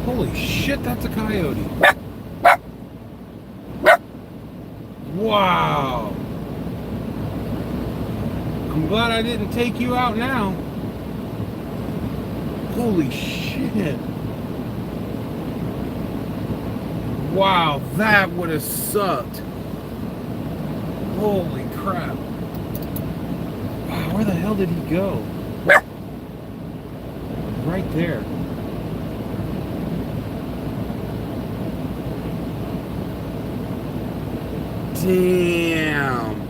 Holy shit, that's a coyote. Wow. I'm glad I didn't take you out now. Holy shit. Wow, that would have sucked. Holy crap. Wow, where the hell did he go? Right there. Damn.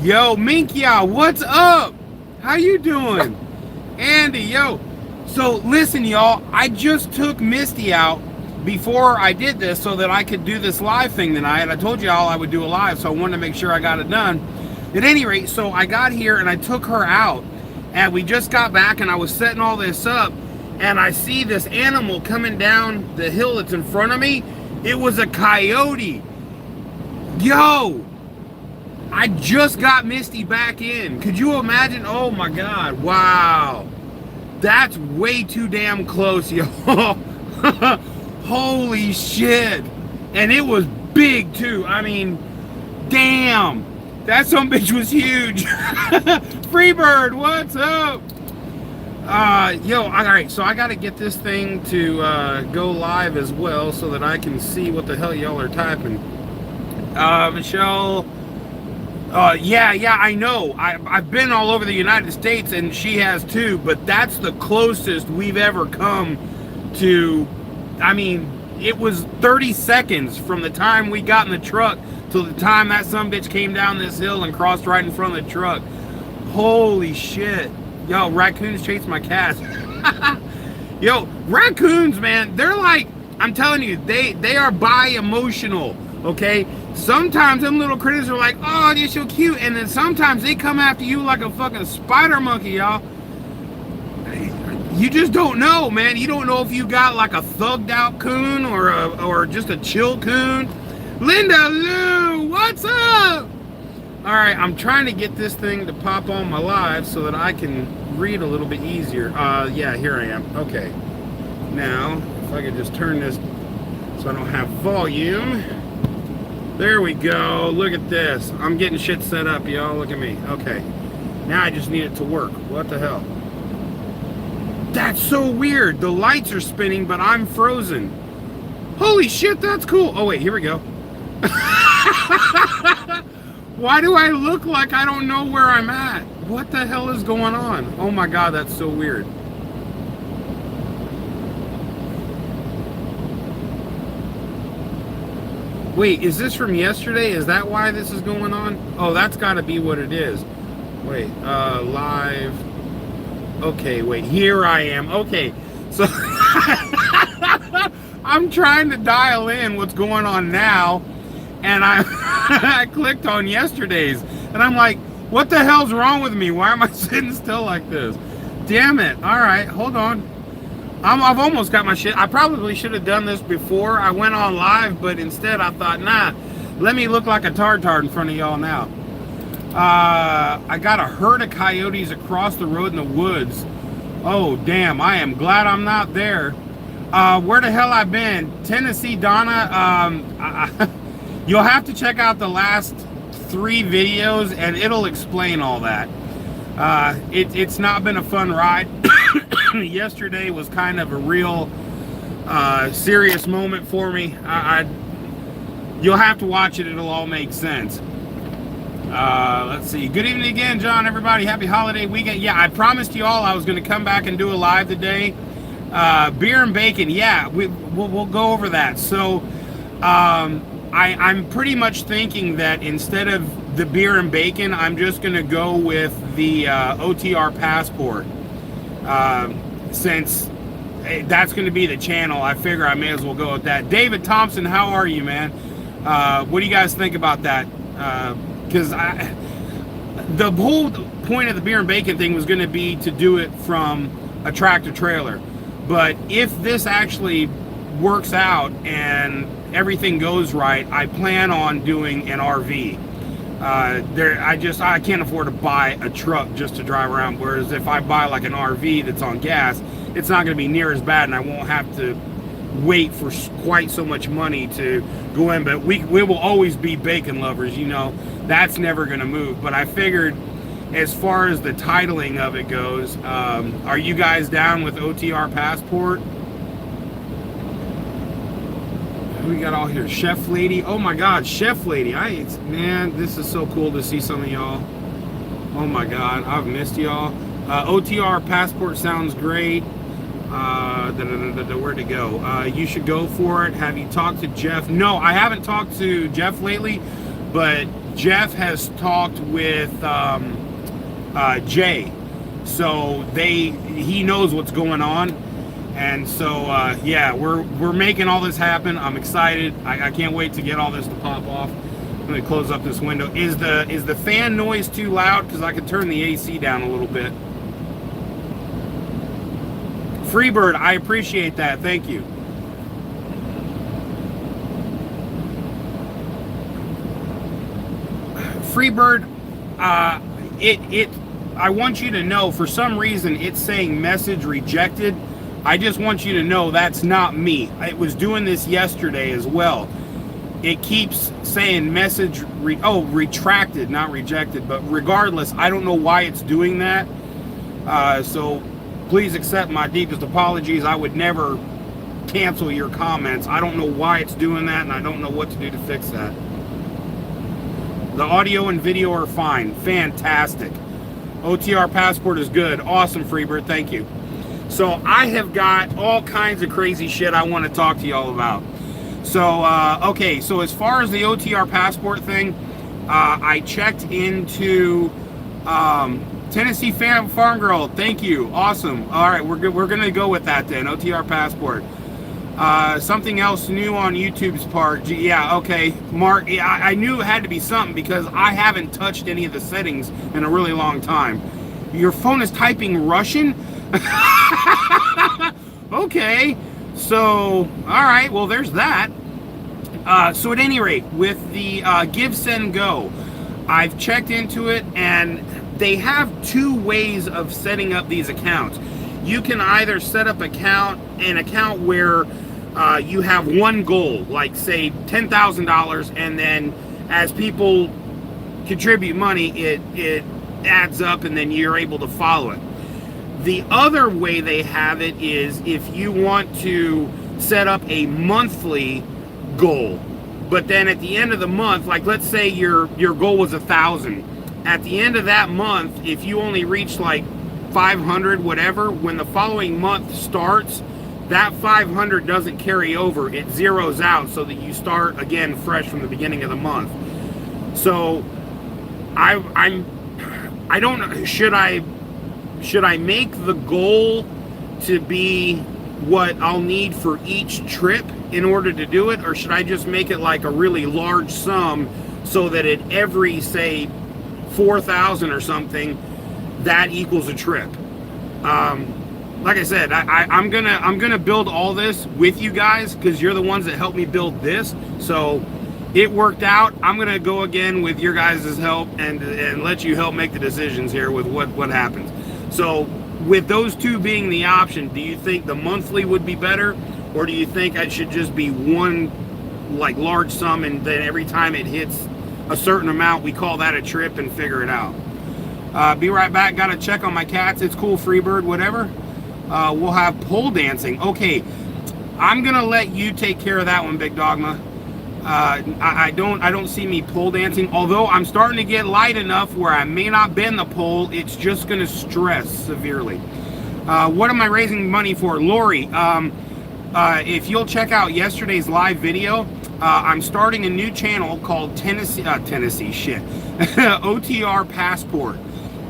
Yo, Minkia, what's up? How you doing? Andy, yo. So listen, y'all, I just took Misty out before I did this so that I could do this live thing tonight. I told y'all I would do a live, so I wanted to make sure I got it done. At any rate, so I got here and I took her out, and we just got back and I was setting all this up, and I see this animal coming down the hill that's in front of me. It was a coyote. Yo, I just got Misty back in. Could you imagine? Oh my God, wow. That's way too damn close, yo. Holy shit. And it was big too. I mean, damn. That sumbitch was huge. Freebird, what's up? Yo, all right, so I got to get this thing to go live as well so that I can see what the hell y'all are typing. Michelle, yeah, I know. I've been all over the United States, and she has too, but that's the closest we've ever come to. I mean, it was 30 seconds from the time we got in the truck till the time that sumbitch came down this hill and crossed right in front of the truck. Holy shit. Yo, raccoons chase my cats. Yo, raccoons, man, they're like, I'm telling you, they are bi-emotional, okay? Sometimes them little critters are like, oh, you're so cute, and then sometimes they come after you like a fucking spider monkey, y'all. You just don't know, man. You don't know if you got like a thugged out coon or just a chill coon. Linda Lou, what's up? All right, I'm trying to get this thing to pop on my live so that I can read a little bit easier. Yeah, here I am. Okay. Now, if I could just turn this so I don't have volume. There we go. Look at this. I'm getting shit set up, y'all. Look at me. Okay. Now I just need it to work. What the hell? That's so weird. The lights are spinning, but I'm frozen. Holy shit, that's cool. Oh, wait, here we go. Why do I look like I don't know where I'm at? What the hell is going on? Oh my God, that's so weird. Wait, is this from yesterday? Is that why this is going on? Oh, that's got to be what it is. Wait, live. Okay, wait, here I am. Okay, so I'm trying to dial in what's going on now, and I clicked on yesterday's, and I'm like, what the hell's wrong with me? Why am I sitting still like this? Damn it. All right, hold on. I've almost got my shit. I probably should have done this before I went on live, but instead I thought, nah, let me look like a tartard in front of y'all now. I got a herd of coyotes across the road in the woods. Oh, damn. I am glad I'm not there. Where the hell I've been? Tennessee, Donna. You'll have to check out the last 3 videos, and it'll explain all that. It's not been a fun ride. Yesterday was kind of a real serious moment for me. You'll have to watch it. It'll all make sense. Let's see. Good evening again, John, everybody. Happy holiday weekend. Yeah, I promised you all I was going to come back and do a live today. Beer and bacon. Yeah, we'll go over that. So I'm pretty much thinking that instead of the beer and bacon, I'm just going to go with the OTR passport. Since that's going to be the channel, I figure I may as well go with that. David Thompson, how are you, man? What do you guys think about that? Because the whole point of the beer and bacon thing was going to be to do it from a tractor trailer. But if this actually works out and everything goes right, I plan on doing an RV. I can't afford to buy a truck just to drive around. Whereas if I buy like an RV that's on gas, it's not going to be near as bad, and I won't have to wait for quite so much money to go in. But we will always be bacon lovers, you know. That's never going to move. But I figured, as far as the titling of it goes, are you guys down with OTR Passport? Who we got all here? Chef Lady. Oh my God, Chef Lady. Man, this is so cool to see some of y'all. Oh my God, I've missed y'all. OTR Passport sounds great. Where'd it go? You should go for it. Have you talked to Jeff? No, I haven't talked to Jeff lately, but Jeff has talked with Jay, so he knows what's going on, and so yeah, we're making all this happen. I'm excited. I can't wait to get all this to pop off. I'm gonna close up this window. Is the fan noise too loud? Because I could turn the AC down a little bit. Freebird, I appreciate that. Thank you. Freebird, I want you to know, for some reason it's saying message rejected. I just want you to know that's not me. It was doing this yesterday as well. It keeps saying message retracted, not rejected. But regardless, I don't know why it's doing that. So please accept my deepest apologies. I would never cancel your comments. I don't know why it's doing that, and I don't know what to do to fix that. The audio and video are fine. Fantastic. OTR Passport is good. Awesome, Freebird. Thank you. So I have got all kinds of crazy shit I want to talk to y'all about. So, okay, so as far as the OTR Passport thing, I checked into Tennessee Farm Girl. Thank you. Awesome. All right, we're good. We're going to go with that then. OTR Passport. Something else new on YouTube's part. Yeah, okay. Mark, I knew it had to be something because I haven't touched any of the settings in a really long time. Your phone is typing Russian? Okay. So, all right. Well, there's that. So at any rate, with the Give, Send, Go, I've checked into it, and they have two ways of setting up these accounts. You can either set up an account where you have one goal, like say $10,000, and then as people contribute money, it adds up, and then you're able to follow it. The other way they have it is if you want to set up a monthly goal, but then at the end of the month, like let's say your goal was 1,000. At the end of that month, if you only reach like 500, whatever, when the following month starts, that 500 doesn't carry over. It zeroes out so that you start again fresh from the beginning of the month. So I don't know, should I make the goal to be what I'll need for each trip in order to do it, or should I just make it like a really large sum so that at every, say, 4,000 or something, that equals a trip? Like I said, I'm gonna build all this with you guys because you're the ones that helped me build this. So it worked out. I'm gonna go again with your guys' help and let you help make the decisions here with what happens. So with those two being the option, do you think the monthly would be better, or do you think I should just be one like large sum, and then every time it hits a certain amount, we call that a trip and figure it out? Be right back. Got to check on my cats. It's cool, Freebird, whatever. We'll have pole dancing. Okay, I'm gonna let you take care of that one, Big Dogma. I don't see me pole dancing, although I'm starting to get light enough where I may not bend the pole. It's just gonna stress severely. What am I raising money for? Lori, if you'll check out yesterday's live video, I'm starting a new channel called OTR Passport.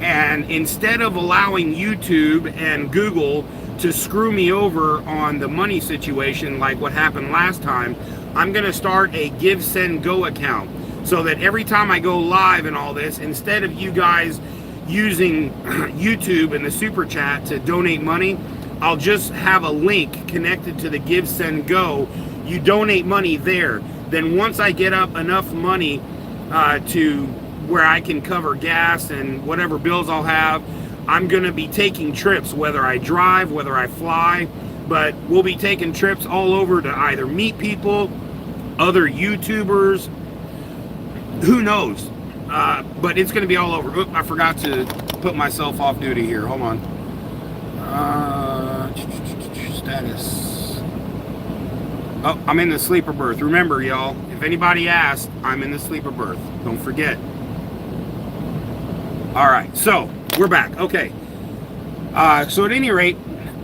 And instead of allowing YouTube and Google to screw me over on the money situation like what happened last time, I'm going to start a Give, Send, Go account so that every time I go live and all this, instead of you guys using YouTube and the super chat to donate money, I'll just have a link connected to the Give, Send, Go. You donate money there. Then once I get up enough money to where I can cover gas and whatever bills I'll have, I'm going to be taking trips, whether I drive, whether I fly, but we'll be taking trips all over to either meet people, other YouTubers, who knows? But it's going to be all over. Oop, I forgot to put myself off duty here. Hold on. Status. Oh, I'm in the sleeper berth. Remember, y'all, if anybody asks, I'm in the sleeper berth. Don't forget. All right, so we're back. Okay. So at any rate,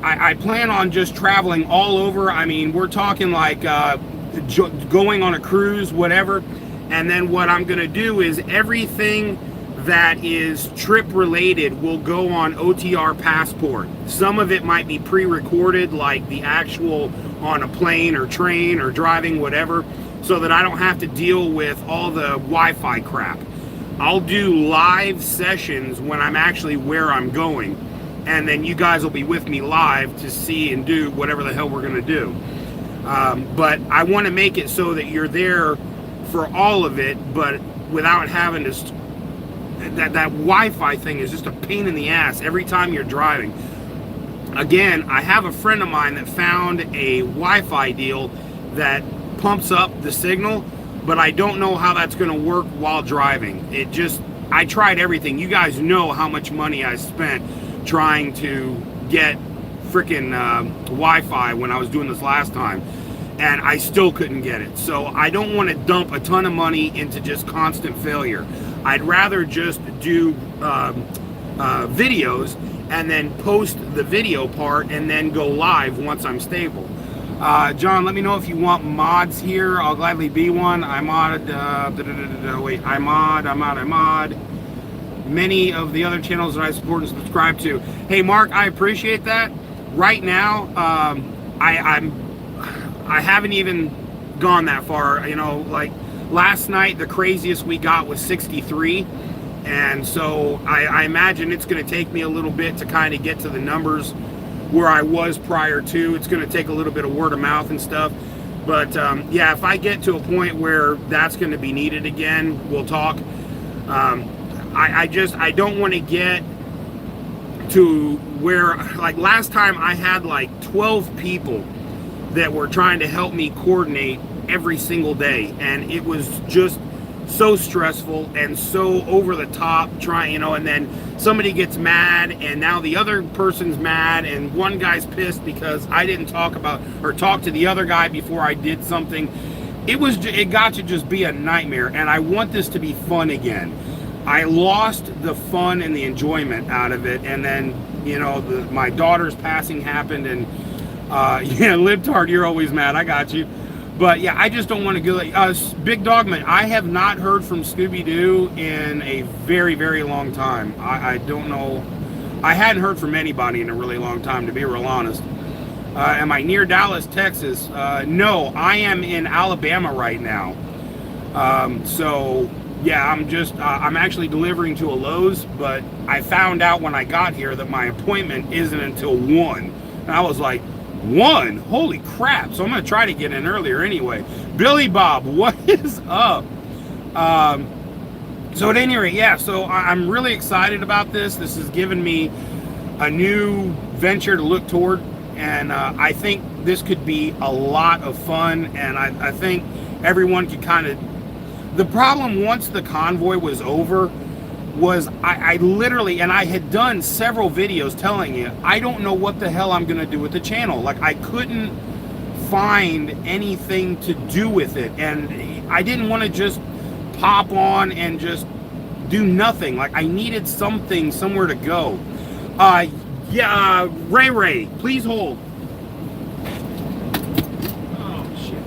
I plan on just traveling all over. I mean, we're talking like going on a cruise, whatever. And then what I'm going to do is everything that is trip related will go on OTR Passport. Some of it might be pre-recorded, like the actual on a plane or train or driving, whatever, so that I don't have to deal with all the Wi-Fi crap. I'll do live sessions when I'm actually where I'm going, and then you guys will be with me live to see and do whatever the hell we're going to do. But I want to make it so that you're there for all of it, but without having to that Wi-Fi thing is just a pain in the ass every time you're driving. Again, I have a friend of mine that found a Wi-Fi deal that pumps up the signal, but I don't know how that's going to work while driving. I tried everything. You guys know how much money I spent trying to get freaking Wi-Fi when I was doing this last time, and I still couldn't get it. So I don't want to dump a ton of money into just constant failure. I'd rather just do videos and then post the video part and then go live once I'm stable. John, let me know if you want mods here. I'll gladly be one. I mod, I mod many of the other channels that I support and subscribe to. Hey, Mark, I appreciate that. Right now, I haven't even gone that far. You know, like last night, the craziest we got was 63. And so I imagine it's going to take me a little bit to kind of get to the numbers where I was prior to. It's going to take a little bit of word of mouth and stuff. But yeah, if I get to a point where that's going to be needed again, we'll talk. I don't want to get to where, like last time I had like 12 people that were trying to help me coordinate every single day. And it was just so stressful and so over the top trying, you know, and then somebody gets mad and now the other person's mad and one guy's pissed because I didn't talk to the other guy before I did something. It got to just be a nightmare, and I want this to be fun again. I lost the fun and the enjoyment out of it, and then, you know, my daughter's passing happened, and yeah, Libtard, you're always mad. I got you. But yeah, I just don't want to go. Big Dogman, I have not heard from Scooby-Doo in a very, very long time. I don't know. I hadn't heard from anybody in a really long time, to be real honest. Am I near Dallas, Texas? No, I am in Alabama right now. So yeah, I'm actually delivering to a Lowe's, but I found out when I got here that my appointment isn't until 1. And I was like, 1? Holy crap. So I'm going to try to get in earlier anyway. Billy Bob, what is up? So at any rate, yeah, so I'm really excited about this. This has given me a new venture to look toward, and I think this could be a lot of fun, and I think everyone could kind of... The problem once the convoy was over was I literally, and I had done several videos telling you, I don't know what the hell I'm going to do with the channel. Like, I couldn't find anything to do with it, and I didn't want to just pop on and just do nothing. Like, I needed something, somewhere to go. Yeah, Ray, please hold. Oh, shit.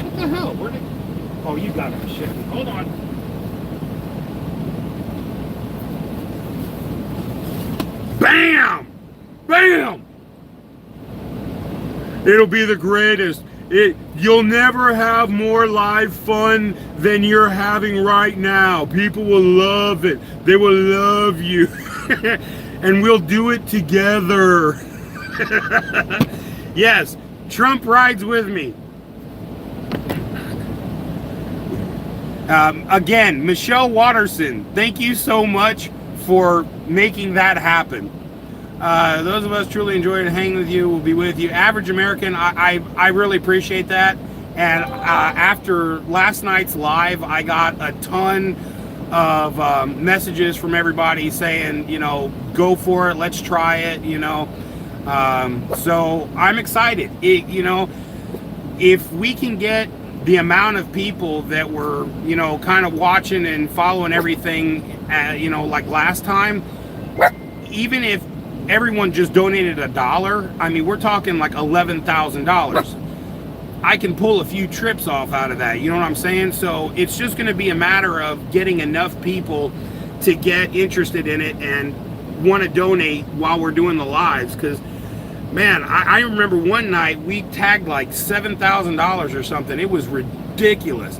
What the hell? Where did... Oh, you got it. Shit. Hold on. Bam! Bam! It'll be the greatest. You'll never have more live fun than you're having right now. People will love it. They will love you. And we'll do it together. Yes, Trump rides with me. Again, Michelle Watterson, thank you so much for making that happen. Those of us truly enjoyed hanging with you. We'll be with you. Average American, I really appreciate that. And after last night's live, I got a ton of messages from everybody saying, you know, go for it, let's try it, you know. So I'm excited. You know, if we can get the amount of people that were, you know, kind of watching and following everything, you know, like last time, even if everyone just donated $1, I mean, we're talking like $11,000. I can pull a few trips off out of that, you know what I'm saying? So it's just going to be a matter of getting enough people to get interested in it and want to donate while we're doing the lives. Because, man, I remember one night we tagged like $7,000 or something. It was ridiculous.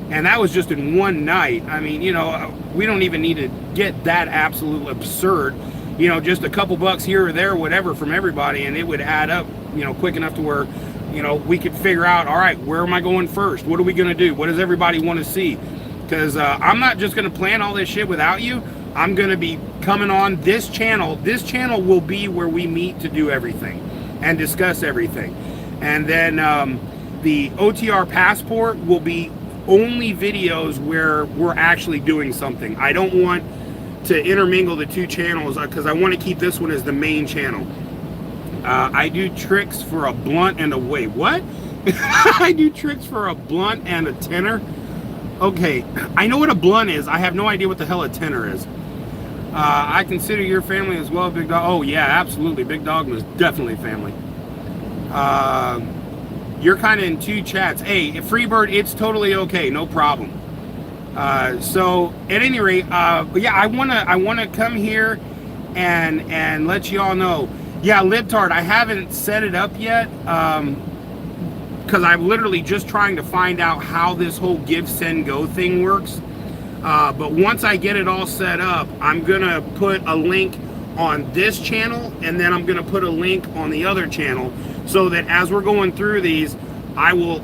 And that was just in one night. I mean, you know, we don't even need to get that absolute absurd. You know, just a couple bucks here or there, whatever, from everybody, and it would add up, you know, quick enough to where, you know, we could figure out, all right, where am I going first? What are we going to do? What does everybody want to see? Because I'm not just going to plan all this shit without you. I'm going to be coming on this channel. This channel will be where we meet to do everything and discuss everything. And then the OTR Passport will be only videos where we're actually doing something. I don't want to intermingle the two channels because I want to keep this one as the main channel. I do tricks for a blunt and a wait. What? I do tricks for a blunt and a tenor. Okay, I know what a blunt is. I have no idea what the hell a tenor is. I consider your family as well, Big Dog. Oh yeah, absolutely. Big Dog was definitely family. You're kind of in two chats. Hey, Freebird, it's totally okay. No problem. So at any rate, yeah, I wanna come here and let you all know. Yeah, Libtard, I haven't set it up yet because I'm literally just trying to find out how this whole give, send, go thing works. But once I get it all set up, I'm going to put a link on this channel, and then I'm going to put a link on the other channel so that as we're going through these, I will,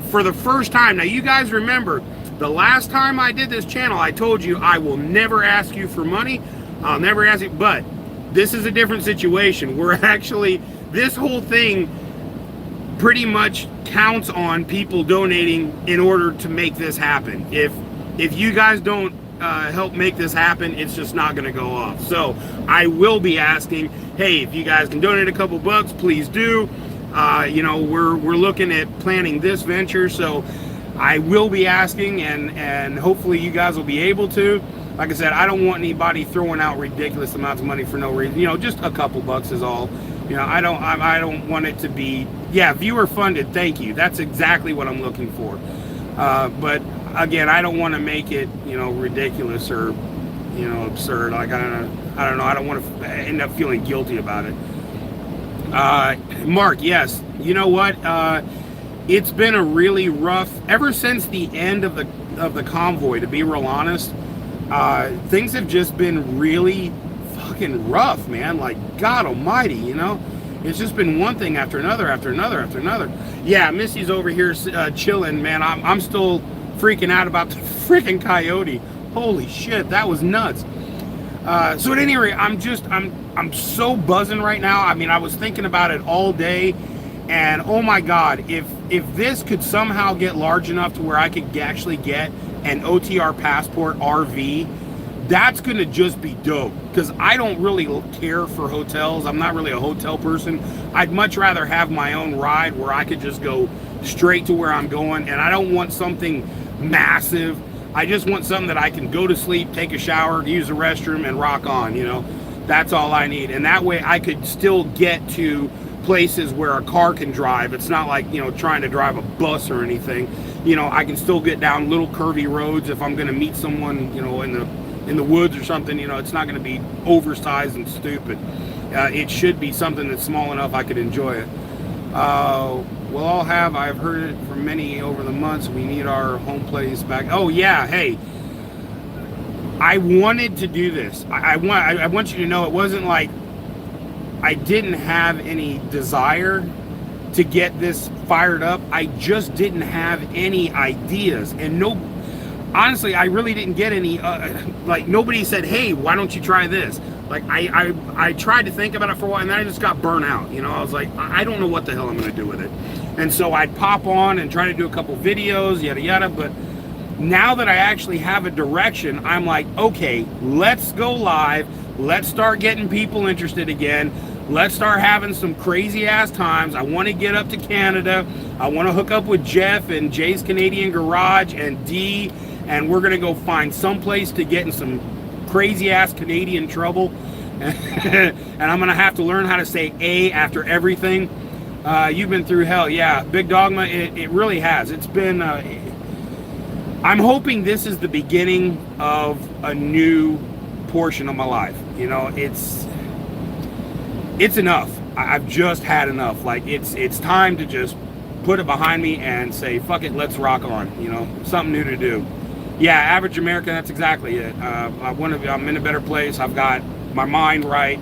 for the first time, now you guys remember, the last time I did this channel, I told you I will never ask you for money. I'll never ask you, but this is a different situation. We're actually, this whole thing pretty much counts on people donating in order to make this happen. If you guys don't help make this happen, it's just not going to go off. So I will be asking, hey, if you guys can donate a couple bucks, please do. You know, we're looking at planning this venture, so I will be asking, and hopefully you guys will be able to. Like I said, I don't want anybody throwing out ridiculous amounts of money for no reason. You know, just a couple bucks is all. You know, I don't want it to be, yeah, viewer funded. Thank you. That's exactly what I'm looking for. But again, I don't want to make it, you know, ridiculous or, you know, absurd. Like I don't know. I don't want to end up feeling guilty about it. Mark, yes. You know what? It's been a really rough ever since the end of the convoy. To be real honest. Things have just been really fucking rough, man. Like, God almighty, you know? It's just been one thing after another, after another, after another. Yeah, Missy's over here chilling, man. I'm still freaking out about the freaking Coyote. Holy shit, that was nuts. So at any rate, I'm so buzzing right now. I mean, I was thinking about it all day, and oh my God, if this could somehow get large enough to where I could actually get an OTR Passport RV, that's gonna just be dope, because I don't really care for hotels. I'm not really a hotel person. I'd much rather have my own ride where I could just go straight to where I'm going, and I don't want something massive. I just want something that I can go to sleep, take a shower, use the restroom, and rock on, you know. That's all I need, and that way I could still get to places where a car can drive. It's not like, you know, trying to drive a bus or anything. You know, I can still get down little curvy roads if I'm going to meet someone, you know, in the woods or something. You know, it's not going to be oversized and stupid. It should be something that's small enough I could enjoy it. We'll all have, I've heard it from many over the months, we need our home place back. Oh yeah, hey, I wanted to do this. I want you to know it wasn't like I didn't have any desire to get this fired up. I just didn't have any ideas, and honestly, I really didn't get any, like nobody said, hey, why don't you try this? Like, I tried to think about it for a while, and then I just got burnt out. You know, I was like, I don't know what the hell I'm going to do with it. And so I'd pop on and try to do a couple videos, yada, yada. But now that I actually have a direction, I'm like, okay, let's go live. Let's start getting people interested again. Let's start having some crazy ass times. I want to get up to Canada. I want to hook up with Jeff and Jay's Canadian Garage and Dee, and we're going to go find some place to get in some crazy ass Canadian trouble. And I'm going to have to learn how to say A after everything. You've been through hell. Yeah, Big Dogma, it really has. It's been, I'm hoping this is the beginning of a new portion of my life. You know, it's enough. I've just had enough. Like, it's time to just put it behind me and say, fuck it, let's rock on. You know, something new to do. Yeah, average American, that's exactly it. I'm in a better place. I've got my mind right.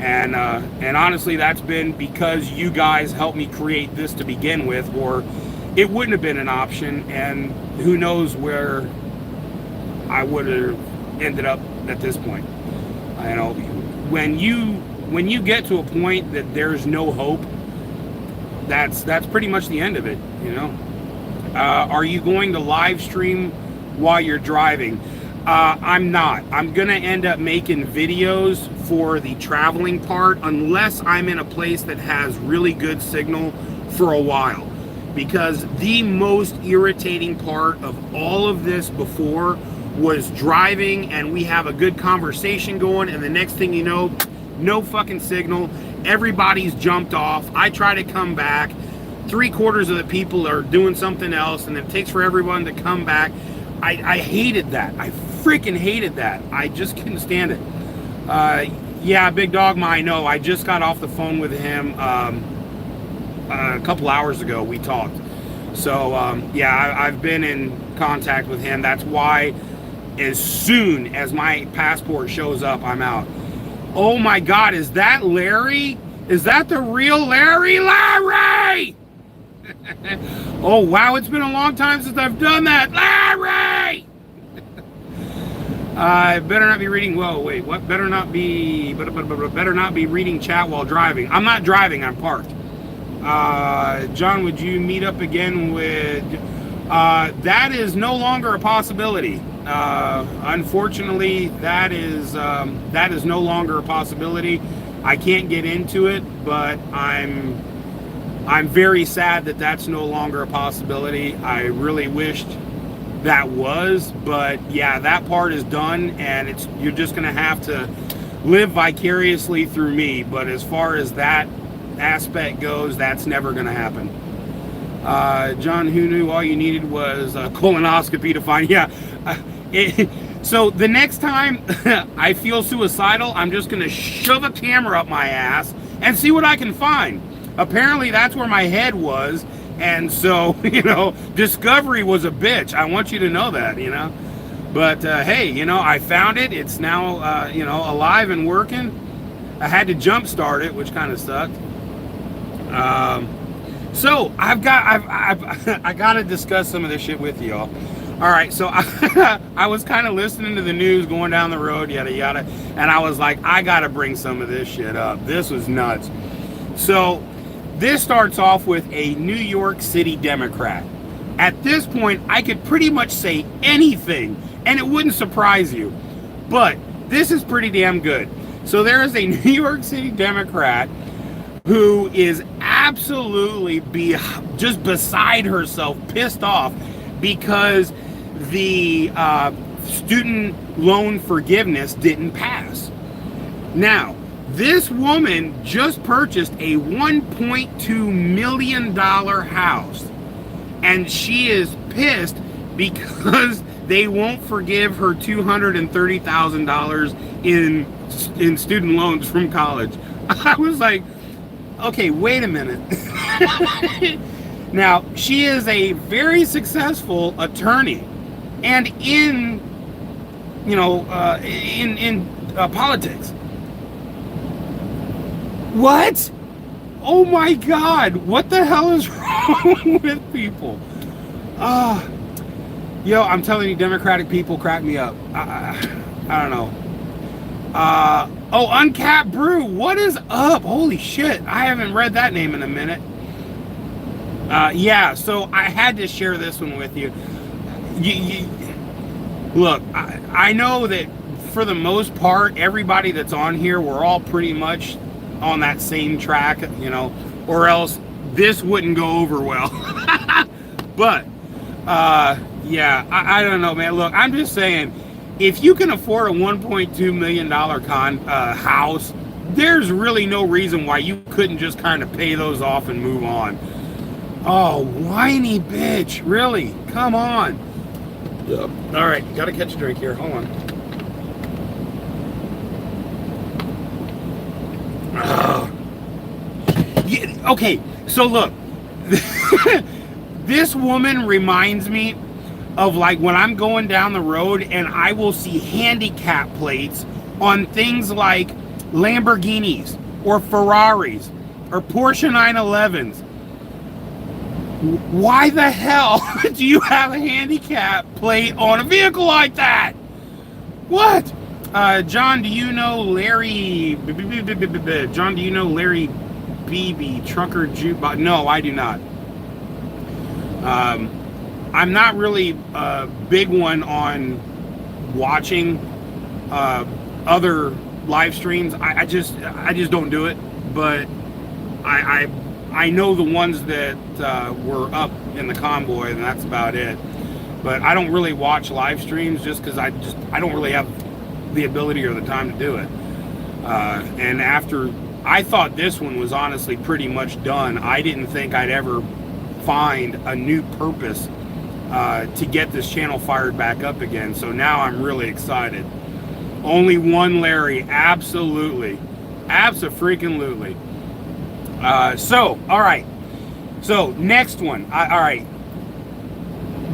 And honestly, that's been because you guys helped me create this to begin with, or it wouldn't have been an option, and who knows where I would have ended up at this point. You know, when you get to a point that there's no hope, that's pretty much the end of it, you know. Are you going to live stream while you're driving? I'm not. I'm gonna end up making videos for the traveling part unless I'm in a place that has really good signal for a while, because the most irritating part of all of this before was driving and we have a good conversation going, and the next thing you know, no fucking signal, everybody's jumped off, I try to come back, 3/4 of the people are doing something else, and it takes for everyone to come back. I hated that. I freaking hated that. I just couldn't stand it. Yeah, Big Dogma, I know. I just got off the phone with him a couple hours ago. We talked. So, yeah, I've been in contact with him. That's why as soon as my passport shows up, I'm out. Oh my God, is that Larry? Is that the real Larry? Larry! Oh wow, it's been a long time since I've done that. Larry! I better not be reading. Whoa, wait, what? Better not be reading chat while driving. I'm not driving, I'm parked. John, would you meet up again with... that is no longer a possibility. Unfortunately, that is no longer a possibility. I can't get into it, but I'm very sad that that's no longer a possibility. I really wished that was, but yeah, that part is done, and you're just gonna have to live vicariously through me. But as far as that aspect goes, that's never gonna happen. John, who knew all you needed was a colonoscopy to find? Yeah. So the next time I feel suicidal, I'm just gonna shove a camera up my ass and see what I can find. Apparently that's where my head was, and so, you know, discovery was a bitch. I want you to know that, you know. But hey, you know, I found it. It's now you know, alive and working. I had to jump start it, which kind of sucked. So I got to discuss some of this shit with y'all. All right, so I was kind of listening to the news going down the road, yada yada, and I was like, I got to bring some of this shit up. This was nuts. So this starts off with a New York City Democrat. At this point, I could pretty much say anything, and it wouldn't surprise you. But this is pretty damn good. So there is a New York City Democrat who is absolutely just beside herself, pissed off, because the student loan forgiveness didn't pass. Now, this woman just purchased a $1.2 million house, and she is pissed because they won't forgive her $230,000 in student loans from college. I was like, okay, wait a minute. Now, she is a very successful attorney, and in politics. What? Oh my God! What the hell is wrong with people? Yo, I'm telling you, Democratic people crack me up. I don't know. Oh, Uncapped Brew, what is up? Holy shit, I haven't read that name in a minute. Yeah, so I had to share this one with you. Look, I know that for the most part, everybody that's on here, we're all pretty much on that same track, you know, or else this wouldn't go over well. But, yeah, I don't know, man. Look, I'm just saying, if you can afford a $1.2 million house, there's really no reason why you couldn't just kind of pay those off and move on. Oh, whiny bitch. Really? Come on. Yep. All right, gotta catch a drink here. Hold on. Yeah, okay, so look. This woman reminds me of like when I'm going down the road and I will see handicap plates on things like Lamborghinis or Ferraris or Porsche 911s. Why the hell do you have a handicap plate on a vehicle like that? What? John, do you know Larry? John, do you know Larry Beebe, Trucker Jukebox? No, I do not. I'm not really a big one on watching other live streams. I just don't do it. But I know the ones that were up in the convoy, and that's about it. But I don't really watch live streams just because I don't really have the ability or the time to do it. And after I thought this one was honestly pretty much done, I didn't think I'd ever find a new purpose to get this channel fired back up again. So now I'm really excited. Only one Larry, absolutely, abso-freaking-lutely. So, all right. So, next one. All right.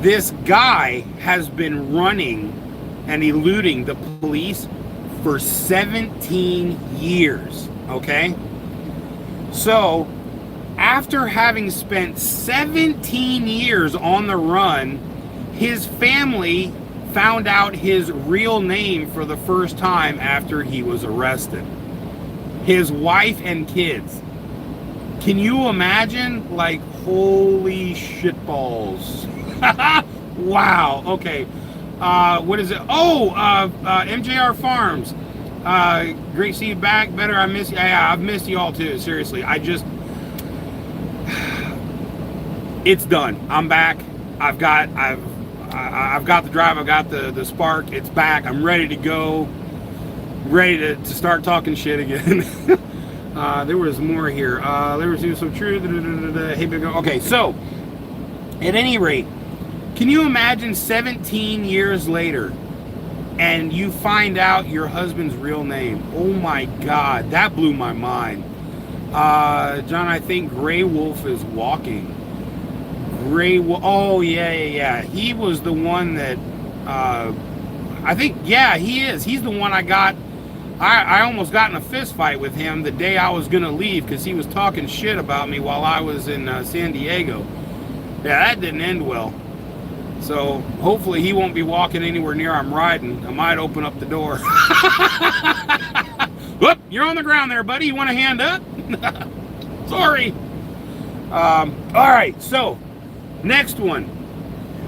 This guy has been running and eluding the police for 17 years. Okay? So, after having spent 17 years on the run, his family found out his real name for the first time after he was arrested. His wife and kids. Can you imagine? Like, holy shitballs. Wow. Okay. What is it? Oh, MJR Farms. Great to see you back. Better, I miss you. Yeah, I've missed you all too. Seriously. It's done. I'm back. I've got the drive. I've got the spark. It's back. I'm ready to go. Ready to start talking shit again. There was more here. There was so true. Hey, Bigard. Okay, so at any rate, can you imagine 17 years later and you find out your husband's real name? Oh my God, that blew my mind. John, I think Gray Wolf is walking. Gray Wolf. Oh yeah. He was the one that I think. Yeah, he is. He's the one I got. I almost got in a fist fight with him the day I was gonna leave because he was talking shit about me while I was in San Diego. Yeah, that didn't end well. So hopefully he won't be walking anywhere near I'm riding. I might open up the door. Whoop, you're on the ground there, buddy. You want a hand up? Sorry. All right, so next one.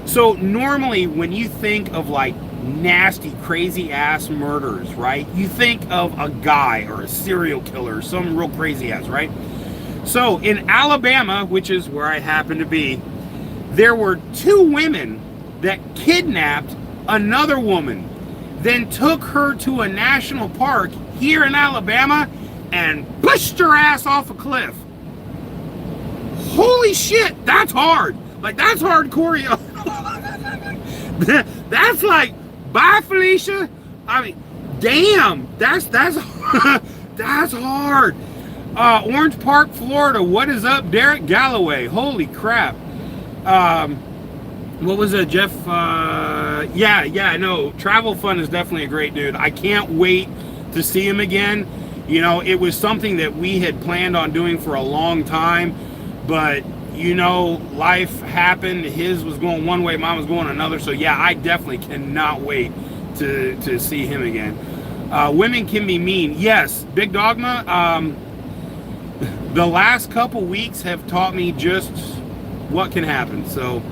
So normally when you think of like nasty, crazy ass murders, right? You think of a guy or a serial killer, some real crazy ass, right? So in Alabama, which is where I happen to be, there were two women that kidnapped another woman, then took her to a national park here in Alabama and pushed her ass off a cliff. Holy shit, that's hard. Like, that's hardcore, yo. That's like, bye, Felicia. I mean, damn, that's that's hard. Orange Park, Florida. What is up, Derek Galloway? Holy crap. What was it, Jeff? Yeah, no. Travel Fun is definitely a great dude. I can't wait to see him again. You know, it was something that we had planned on doing for a long time, but you know, life happened. His was going one way, mine was going another. So yeah, I definitely cannot wait to see him again. Women can be mean. Yes, Big Dogma. The last couple weeks have taught me just what can happen. So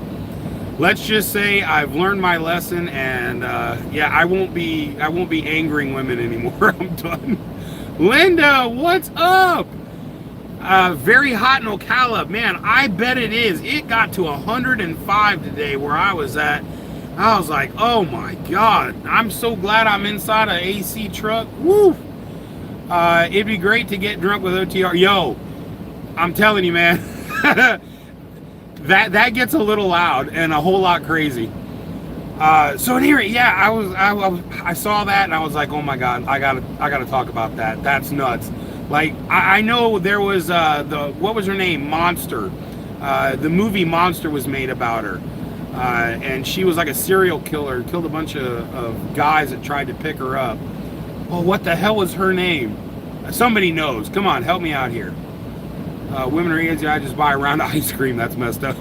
let's just say I've learned my lesson, and yeah, I won't be angering women anymore. I'm done. Linda, what's up? Very hot in Ocala. Man, I bet it is. It got to 105 today where I was at. I was like, oh my God. I'm so glad I'm inside an AC truck. Woo! It'd be great to get drunk with OTR. Yo, I'm telling you, man. that gets a little loud and a whole lot crazy. So anyway, yeah, I saw that and I was like, oh my God, I gotta talk about that. That's nuts. Like, I know there was what was her name? Monster. The movie Monster was made about her. And she was like a serial killer, killed a bunch of guys that tried to pick her up. Oh, what the hell was her name? Somebody knows. Come on, help me out here. Women are easy. I just buy a round of ice cream. That's messed up.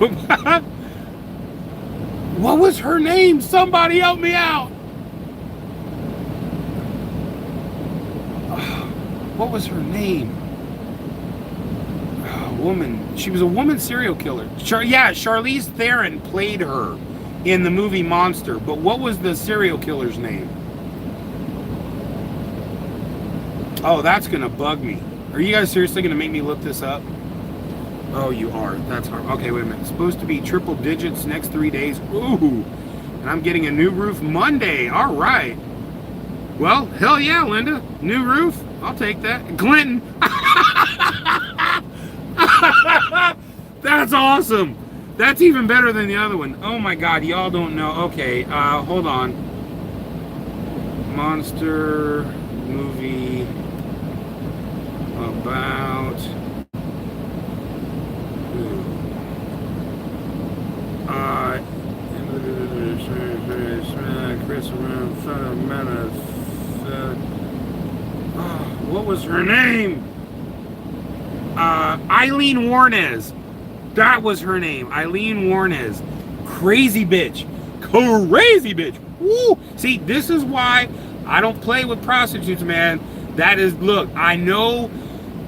What was her name? Somebody help me out. What was her name? Woman. She was a woman serial killer. Yeah, Charlize Theron played her in the movie Monster. But what was the serial killer's name? Oh, that's going to bug me. Are you guys seriously going to make me look this up? Oh, you are. That's hard. Okay, wait a minute. It's supposed to be triple digits next 3 days. Ooh. And I'm getting a new roof Monday. All right. Well, hell yeah, Linda. New roof. I'll take that. Clinton. That's awesome. That's even better than the other one. Oh my God, y'all don't know. Okay, hold on. Monster movie about Chris around front of Menace. What was her name? Eileen Warnes. That was her name. Eileen Warnes. Crazy bitch. Crazy bitch. Woo! See, this is why I don't play with prostitutes, man. That is, look, I know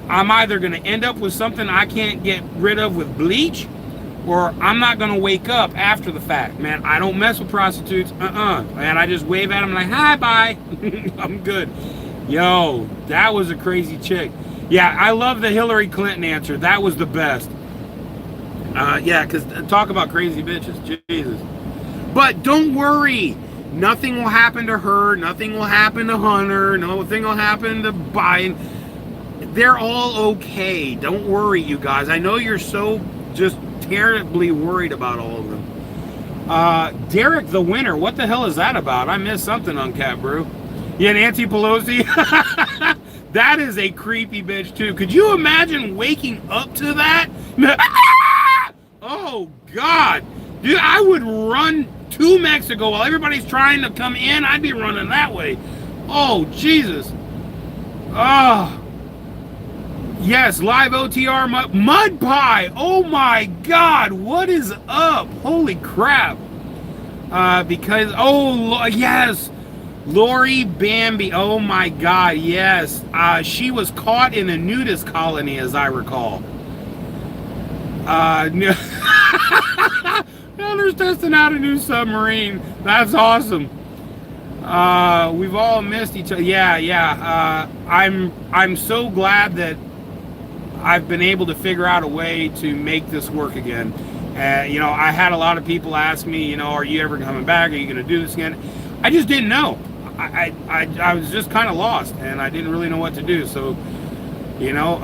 I'm either going to end up with something I can't get rid of with bleach, or I'm not going to wake up after the fact. Man, I don't mess with prostitutes. Man, I just wave at them like, hi, bye. I'm good. Yo, that was a crazy chick. Yeah, I love the Hillary Clinton answer. That was the best. Yeah, because talk about crazy bitches. Jesus. But don't worry. Nothing will happen to her. Nothing will happen to Hunter. Nothing will happen to Biden. They're all okay. Don't worry, you guys. I know you're so just terribly worried about all of them. Derek the Winner. What the hell is that about? I missed something on Cat Brew. Yeah, Nancy Pelosi. That is a creepy bitch, too. Could you imagine waking up to that? Oh, God. Dude, I would run to Mexico while everybody's trying to come in. I'd be running that way. Oh, Jesus. Oh. Yes, live OTR mud pie. Oh, my God. What is up? Holy crap. Because, oh, yes. Lori Bambi, oh my God, yes. She was caught in a nudist colony, as I recall. Hunter's testing out a new submarine. That's awesome. We've all missed each other. Yeah. I'm so glad that I've been able to figure out a way to make this work again. You know, I had a lot of people ask me, you know, are you ever coming back? Are you going to do this again? I just didn't know. I was just kind of lost, and I didn't really know what to do. So, you know,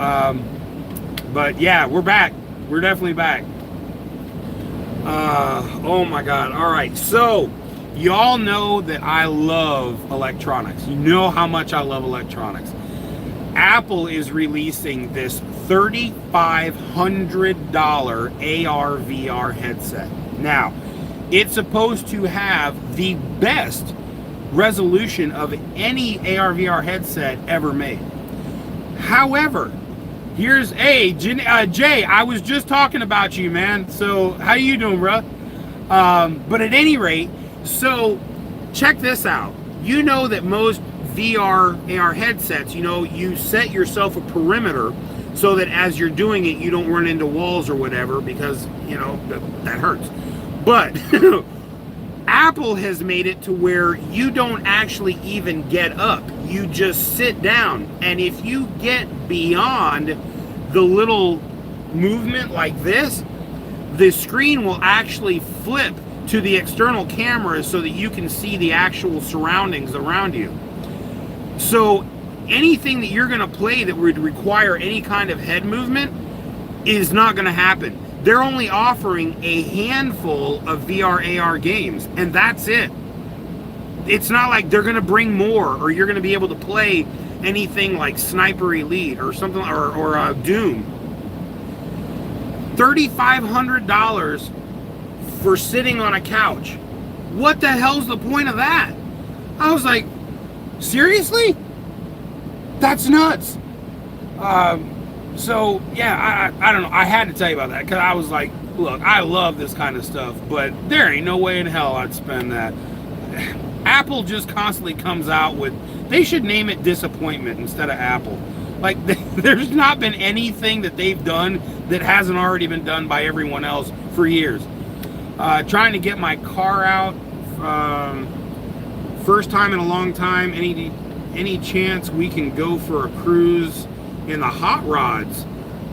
but yeah, we're back. We're definitely back. Oh my God. All right. So y'all know that I love electronics. You know how much I love electronics. Apple is releasing this $3,500 AR VR headset. Now, it's supposed to have the best resolution of any AR VR headset ever made. However, here's Jay, I was just talking about you, man. So how you doing, bro? But at any rate, so check this out. You know that most VR, AR headsets, you know, you set yourself a perimeter so that as you're doing it, you don't run into walls or whatever, because, you know, that hurts. But Apple has made it to where you don't actually even get up. You just sit down. And if you get beyond the little movement like this, the screen will actually flip to the external cameras so that you can see the actual surroundings around you. So anything that you're going to play that would require any kind of head movement is not going to happen. They're only offering a handful of VR AR games, and that's it. It's not like they're going to bring more, or you're going to be able to play anything like Sniper Elite or something, or Doom. $3,500 for sitting on a couch. What the hell's the point of that? I was like, seriously? That's nuts. So yeah, I don't know. I had to tell you about that because I was like, look, I love this kind of stuff, but there ain't no way in hell I'd spend that. Apple just constantly comes out with, they should name it disappointment instead of Apple. Like, there's not been anything that they've done that hasn't already been done by everyone else for years. Trying to get my car out, first time in a long time. Any chance we can go for a cruise in the hot rods?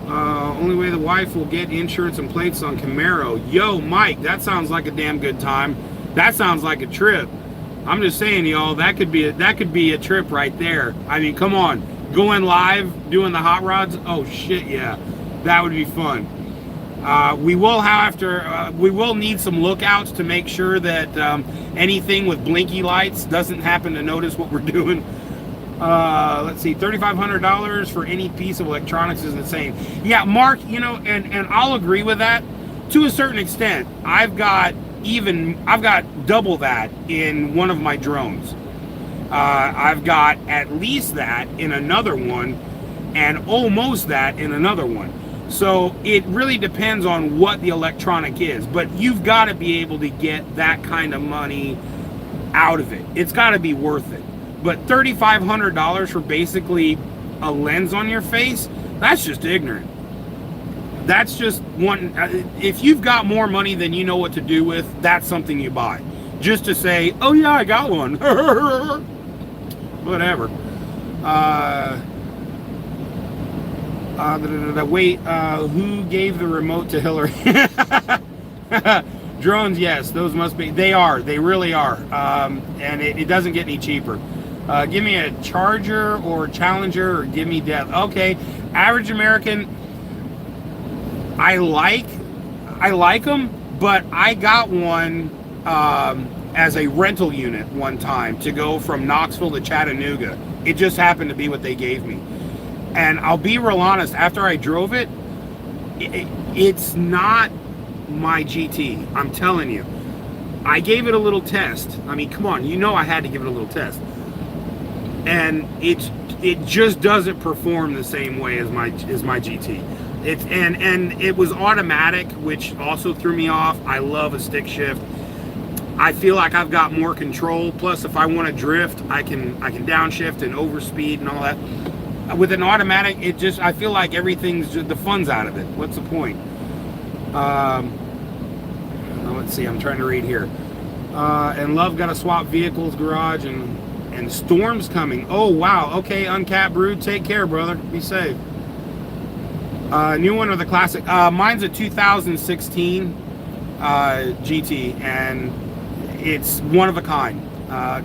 Only way the wife will get insurance and plates on Camaro. Yo, Mike, that sounds like a damn good time. That sounds like a trip. I'm just saying, y'all, that could be a trip right there. I mean, come on, going live doing the hot rods. Oh shit, yeah, that would be fun. We will need some lookouts to make sure that anything with blinky lights doesn't happen to notice what we're doing. Let's see, $3,500 for any piece of electronics is insane. Yeah, Mark, you know, and I'll agree with that to a certain extent. I've got double that in one of my drones. I've got at least that in another one, and almost that in another one. So it really depends on what the electronic is, but you've got to be able to get that kind of money out of it. It's got to be worth it. But $3,500 for basically a lens on your face, that's just ignorant. That's just one. If you've got more money than you know what to do with, that's something you buy. Just to say, oh yeah, I got one. Whatever. Wait, who gave the remote to Hillary? Drones, yes, those must be. They are. They really are. And it doesn't get any cheaper. Give me a Charger or Challenger, or give me Death. Okay, average American. I like them, but I got one as a rental unit one time to go from Knoxville to Chattanooga. It just happened to be what they gave me. And I'll be real honest, after I drove it, it's not my GT. I'm telling you. I gave it a little test. I mean, come on, you know I had to give it a little test. And it just doesn't perform the same way as my GT. And it was automatic, which also threw me off. I love a stick shift. I feel like I've got more control. Plus, if I want to drift, I can downshift and overspeed and all that. With an automatic, I feel like everything's just, the fun's out of it. What's the point? Let's see, I'm trying to read here. And Love got to swap vehicles, garage, and storms coming. Oh, wow. Okay, Uncapped Brood, take care, brother. Be safe. New one or the classic? Mine's a 2016 GT, and it's one of a kind.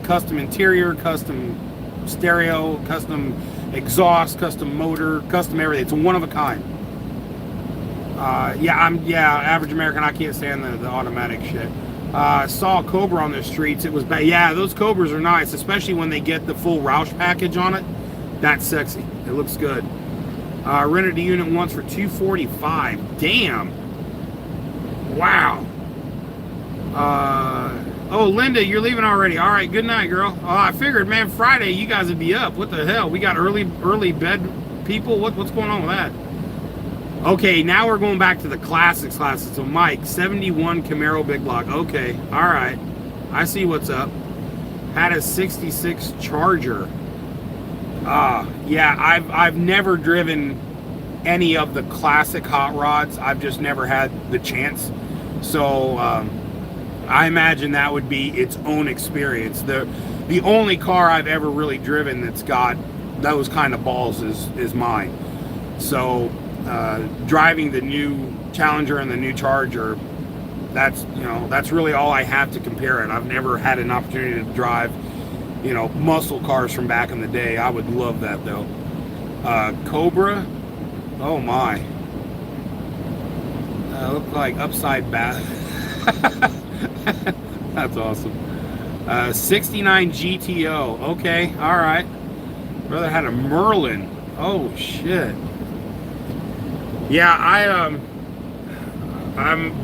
Custom interior, custom stereo, custom exhaust, custom motor, custom everything. It's a one of a kind. Average American. I can't stand the automatic shit. Saw a Cobra on the streets. It was bad. Yeah, those Cobras are nice, especially when they get the full Roush package on it. That's sexy. It looks good. Rented a unit once for $245. Damn. Wow. Oh, Linda, you're leaving already. All right, good night, girl. Oh, I figured, man, Friday you guys would be up. What the hell? We got early bed people. What's going on with that? Okay, now we're going back to the classics. So Mike, 71 Camaro big block. Okay, all right. I see what's up. Had a 66 Charger. Yeah, I've never driven any of the classic hot rods. I've just never had the chance. So I imagine that would be its own experience. The only car I've ever really driven that's got those kind of balls is mine. So driving the new Challenger and the new Charger, that's really all I have to compare it. I've never had an opportunity to drive, muscle cars from back in the day. I would love that though. Cobra, oh my, look like upside bath. That's awesome. 69 GTO. Okay, all right. Brother had a Merlin. Oh shit. Yeah, I'm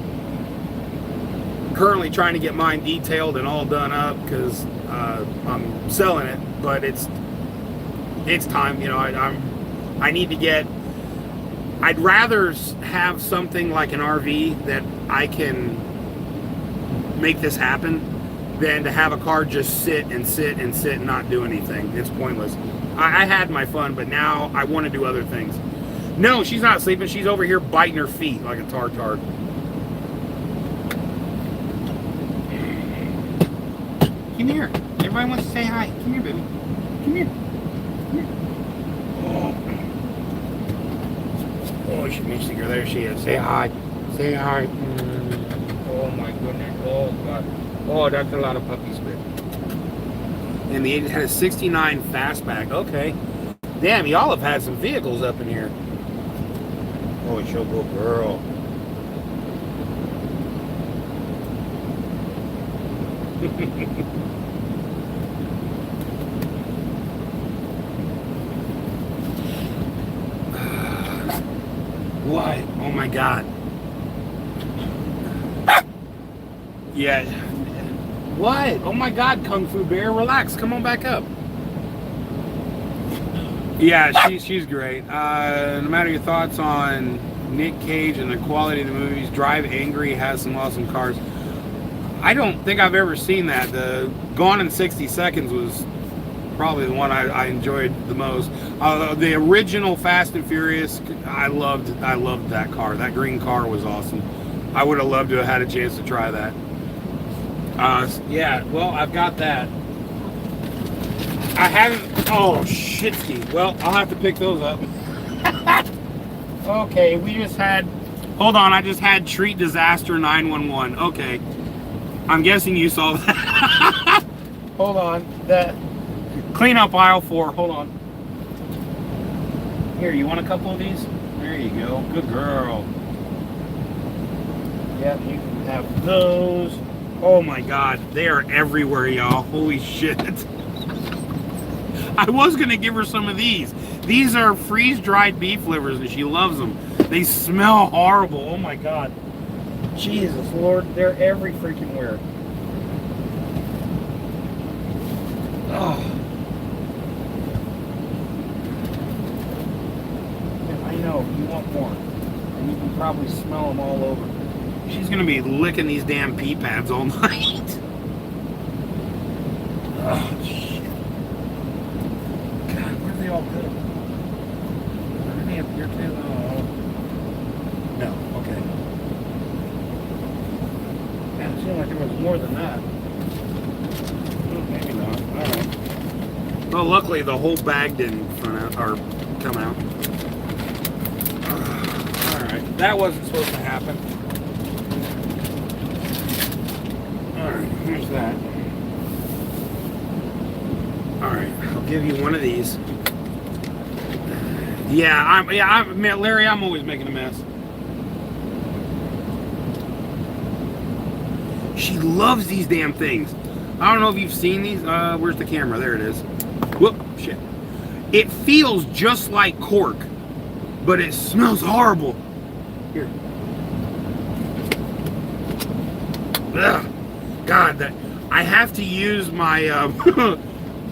currently trying to get mine detailed and all done up because I'm selling it, but it's time. I need to get. I'd rather have something like an RV that I can make this happen than to have a car just sit and not do anything. It's pointless. I had my fun, but now I want to do other things. No, she's not sleeping. She's over here biting her feet like a tartard. Come here. Everybody wants to say hi. Come here, baby. Come here. Come here. Oh, she makes her. There she is. Say hi. Say hi. Oh my goodness. Oh God. Oh, that's a lot of puppy spit. And the 80 had a 69 fastback. Okay. Damn, y'all have had some vehicles up in here. Oh, it's your little girl. What? Oh my God. Yeah. What? Oh my God, Kung Fu Bear, relax. Come on back up. Yeah, she's great. No matter your thoughts on Nick Cage and the quality of the movies, Drive Angry has some awesome cars. I don't think I've ever seen that. The Gone in 60 Seconds was probably the one I enjoyed the most. The original Fast and Furious, I loved that car. That green car was awesome. I would have loved to have had a chance to try that. Yeah, well, I've got that. I haven't. Oh, shitski. Well, I'll have to pick those up. Okay, we just had. Hold on, I just had Treat Disaster 911. Okay. I'm guessing you saw that. Hold on. That. Clean up aisle 4. Hold on. Here, you want a couple of these? There you go. Good girl. Yep, you can have those. Oh my God, they are everywhere, y'all. Holy shit. I was going to give her some of these. These are freeze-dried beef livers, and she loves them. They smell horrible. Oh my God. Jesus, Lord, they're every freaking where. Oh. Yeah, I know, you want more. And you can probably smell them all over. She's going to be licking these damn pee pads all night. Oh, shit. God, where do they all go? Are they up here too? Oh. No, okay. Man, it seemed like there was more than that. Maybe not. Alright. Well, luckily the whole bag didn't come out. Alright, that wasn't supposed to happen. Alright, here's that. Alright, I'll give you one of these. Yeah, Larry, I'm always making a mess. She loves these damn things. I don't know if you've seen these. Where's the camera? There it is. Whoop, shit. It feels just like cork, but it smells horrible. Here. Ugh. God, I have to use my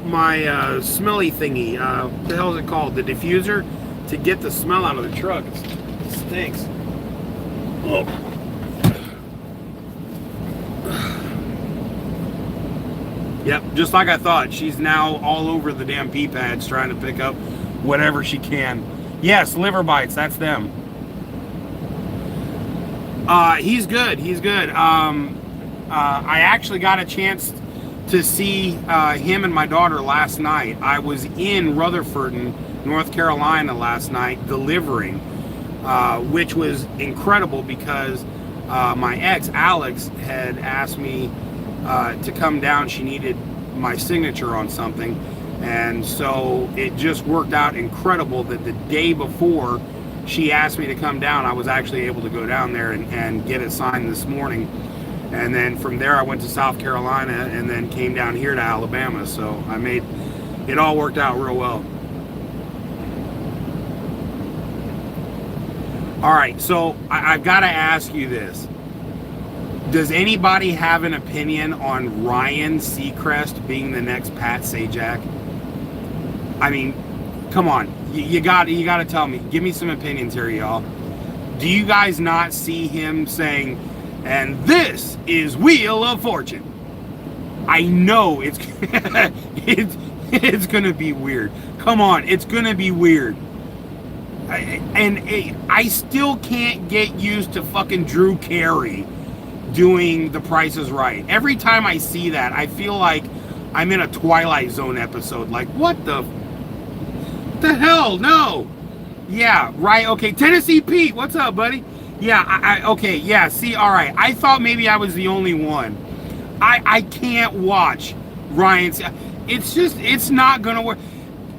my smelly thingy. What the hell is it called? The diffuser to get the smell out of the truck. It stinks. Oh. Yep, just like I thought. She's now all over the damn pee pads trying to pick up whatever she can. Yes, liver bites, that's them. He's good. He's good. I actually got a chance to see him and my daughter last night. I was in Rutherford, North Carolina last night delivering, which was incredible because my ex, Alex, had asked me to come down. She needed my signature on something. And so it just worked out incredible that the day before she asked me to come down, I was actually able to go down there and get it signed this morning. And then from there I went to South Carolina and then came down here to Alabama. So it all worked out real well. All right, so I've got to ask you this. Does anybody have an opinion on Ryan Seacrest being the next Pat Sajak? I mean, come on. You got to tell me. Give me some opinions here, y'all. Do you guys not see him saying, and this is Wheel of Fortune? I know it's it's going to be weird. Come on, it's going to be weird. I still can't get used to fucking Drew Carey doing The Price is Right. Every time I see that, I feel like I'm in a Twilight Zone episode. Like, what the hell? No. Yeah, right. Okay, Tennessee Pete, what's up, buddy? Yeah, okay, yeah, see, all right. I thought maybe I was the only one. I can't watch Ryan. It's not going to work.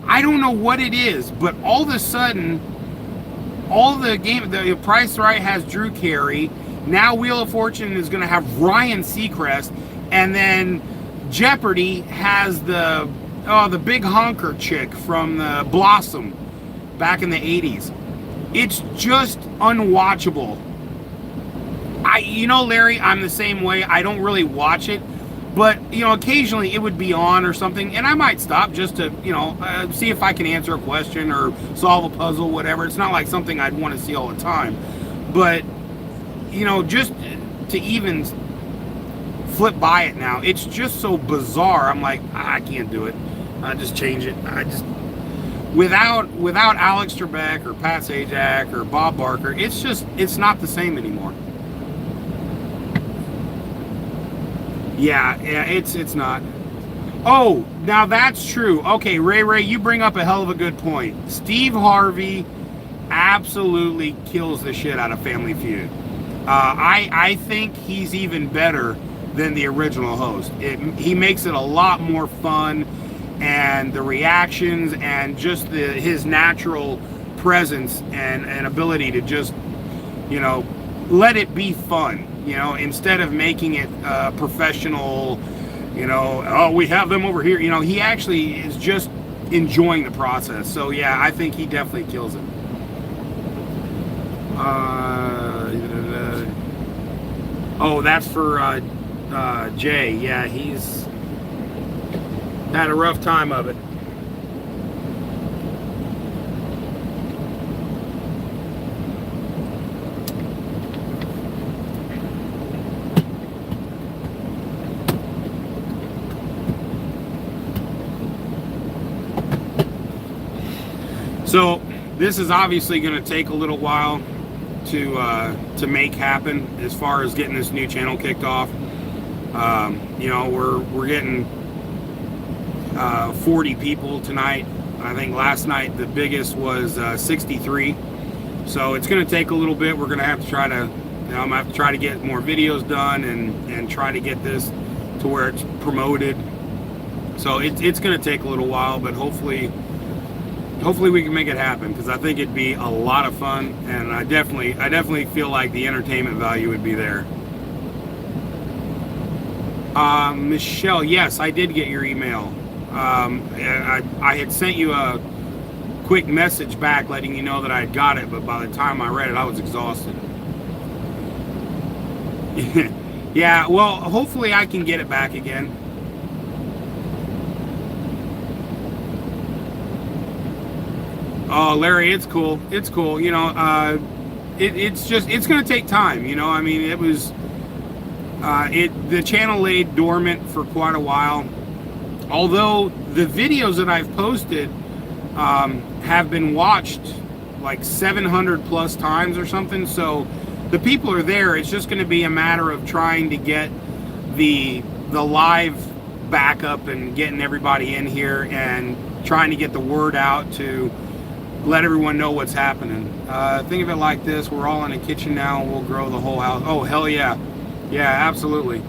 I don't know what it is, but all of a sudden, the Price is Right has Drew Carey. Now Wheel of Fortune is going to have Ryan Seacrest, and then Jeopardy has the big honker chick from the Blossom back in the 80s. It's just unwatchable. Larry, I'm the same way. I don't really watch it, but occasionally it would be on or something, and I might stop just to see if I can answer a question or solve a puzzle, whatever. It's not like something I'd want to see all the time, but just to even flip by it now, it's just so bizarre. I'm like, I can't do it. I just change it. Without Alex Trebek or Pat Sajak or Bob Barker, it's not the same anymore. Yeah, it's not. Oh, now that's true. Okay, Ray, you bring up a hell of a good point. Steve Harvey absolutely kills the shit out of Family Feud. I think he's even better than the original host. He makes it a lot more fun, and the reactions and just his natural presence and ability to just let it be fun, instead of making it professional, we have them over here. He actually is just enjoying the process. So yeah, I think he definitely kills it. Oh, that's for Jay. Yeah, he's had a rough time of it. So this is obviously going to take a little while to make happen as far as getting this new channel kicked off. We're getting 40 people tonight. I think last night the biggest was 63. So it's going to take a little bit. We're going to have to try to, I'm going to have to try to get more videos done and try to get this to where it's promoted. So it's going to take a little while, but hopefully we can make it happen, because I think it'd be a lot of fun, and I definitely feel like the entertainment value would be there. Michelle, yes, I did get your email. I had sent you a quick message back letting you know that I had got it, but by the time I read it, I was exhausted. Yeah, well, hopefully I can get it back again. Oh, Larry, it's cool. It's cool. It's going to take time. I mean, it was, the channel laid dormant for quite a while. although the videos that I've posted have been watched like 700 plus times or something, so the people are there. It's just going to be a matter of trying to get the live backup and getting everybody in here and trying to get the word out to let everyone know what's happening. Think of it like this: we're all in a kitchen now, and we'll grow the whole house. Oh hell yeah, yeah, absolutely.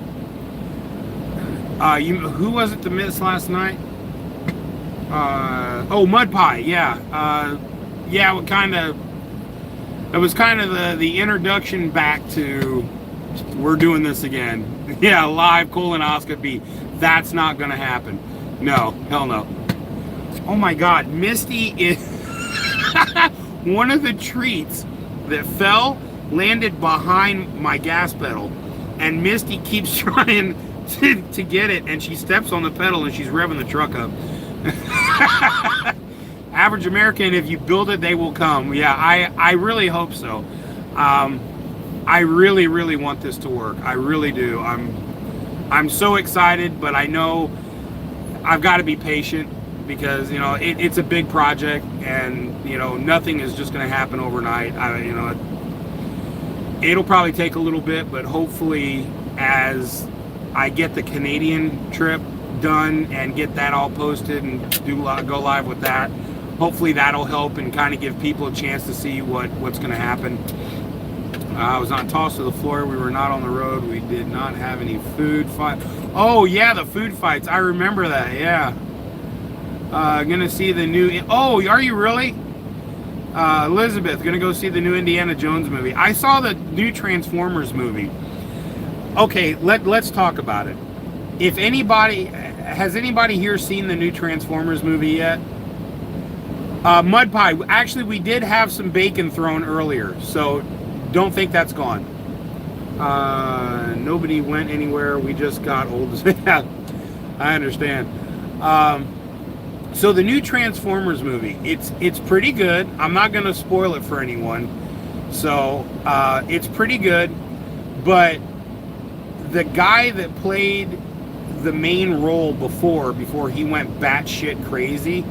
Who was it to miss last night? Mud Pie. Yeah, yeah. It was kind of the introduction back to we're doing this again. Yeah, live colonoscopy. That's not gonna happen. No, hell no. Oh my God, Misty is one of the treats that fell landed behind my gas pedal, and Misty keeps trying to get it, and she steps on the pedal and she's revving the truck up. Average American, if you build it, they will come. Yeah, I really hope so. I really, really want this to work. I really do. I'm so excited, but I know I've got to be patient because, you know, it's a big project, and, you know, nothing is just going to happen overnight. It'll probably take a little bit, but hopefully as I get the Canadian trip done and get that all posted and go live with that, hopefully that'll help and kind of give people a chance to see what's going to happen. I was not tossed to the floor. We were not on the road. We did not have any food fight. Oh yeah, the food fights. I remember that. Yeah. Gonna see the new. Oh, are you really? Elizabeth, gonna go see the new Indiana Jones movie. I saw the new Transformers movie. Okay, let's talk about it. If anybody has anybody here seen the new Transformers movie yet? Mud Pie. Actually, we did have some bacon thrown earlier, so don't think that's gone. Nobody went anywhere. We just got old. Yeah, I understand. So the new Transformers movie, it's pretty good. I'm not going to spoil it for anyone. So it's pretty good, but the guy that played the main role before he went batshit crazy,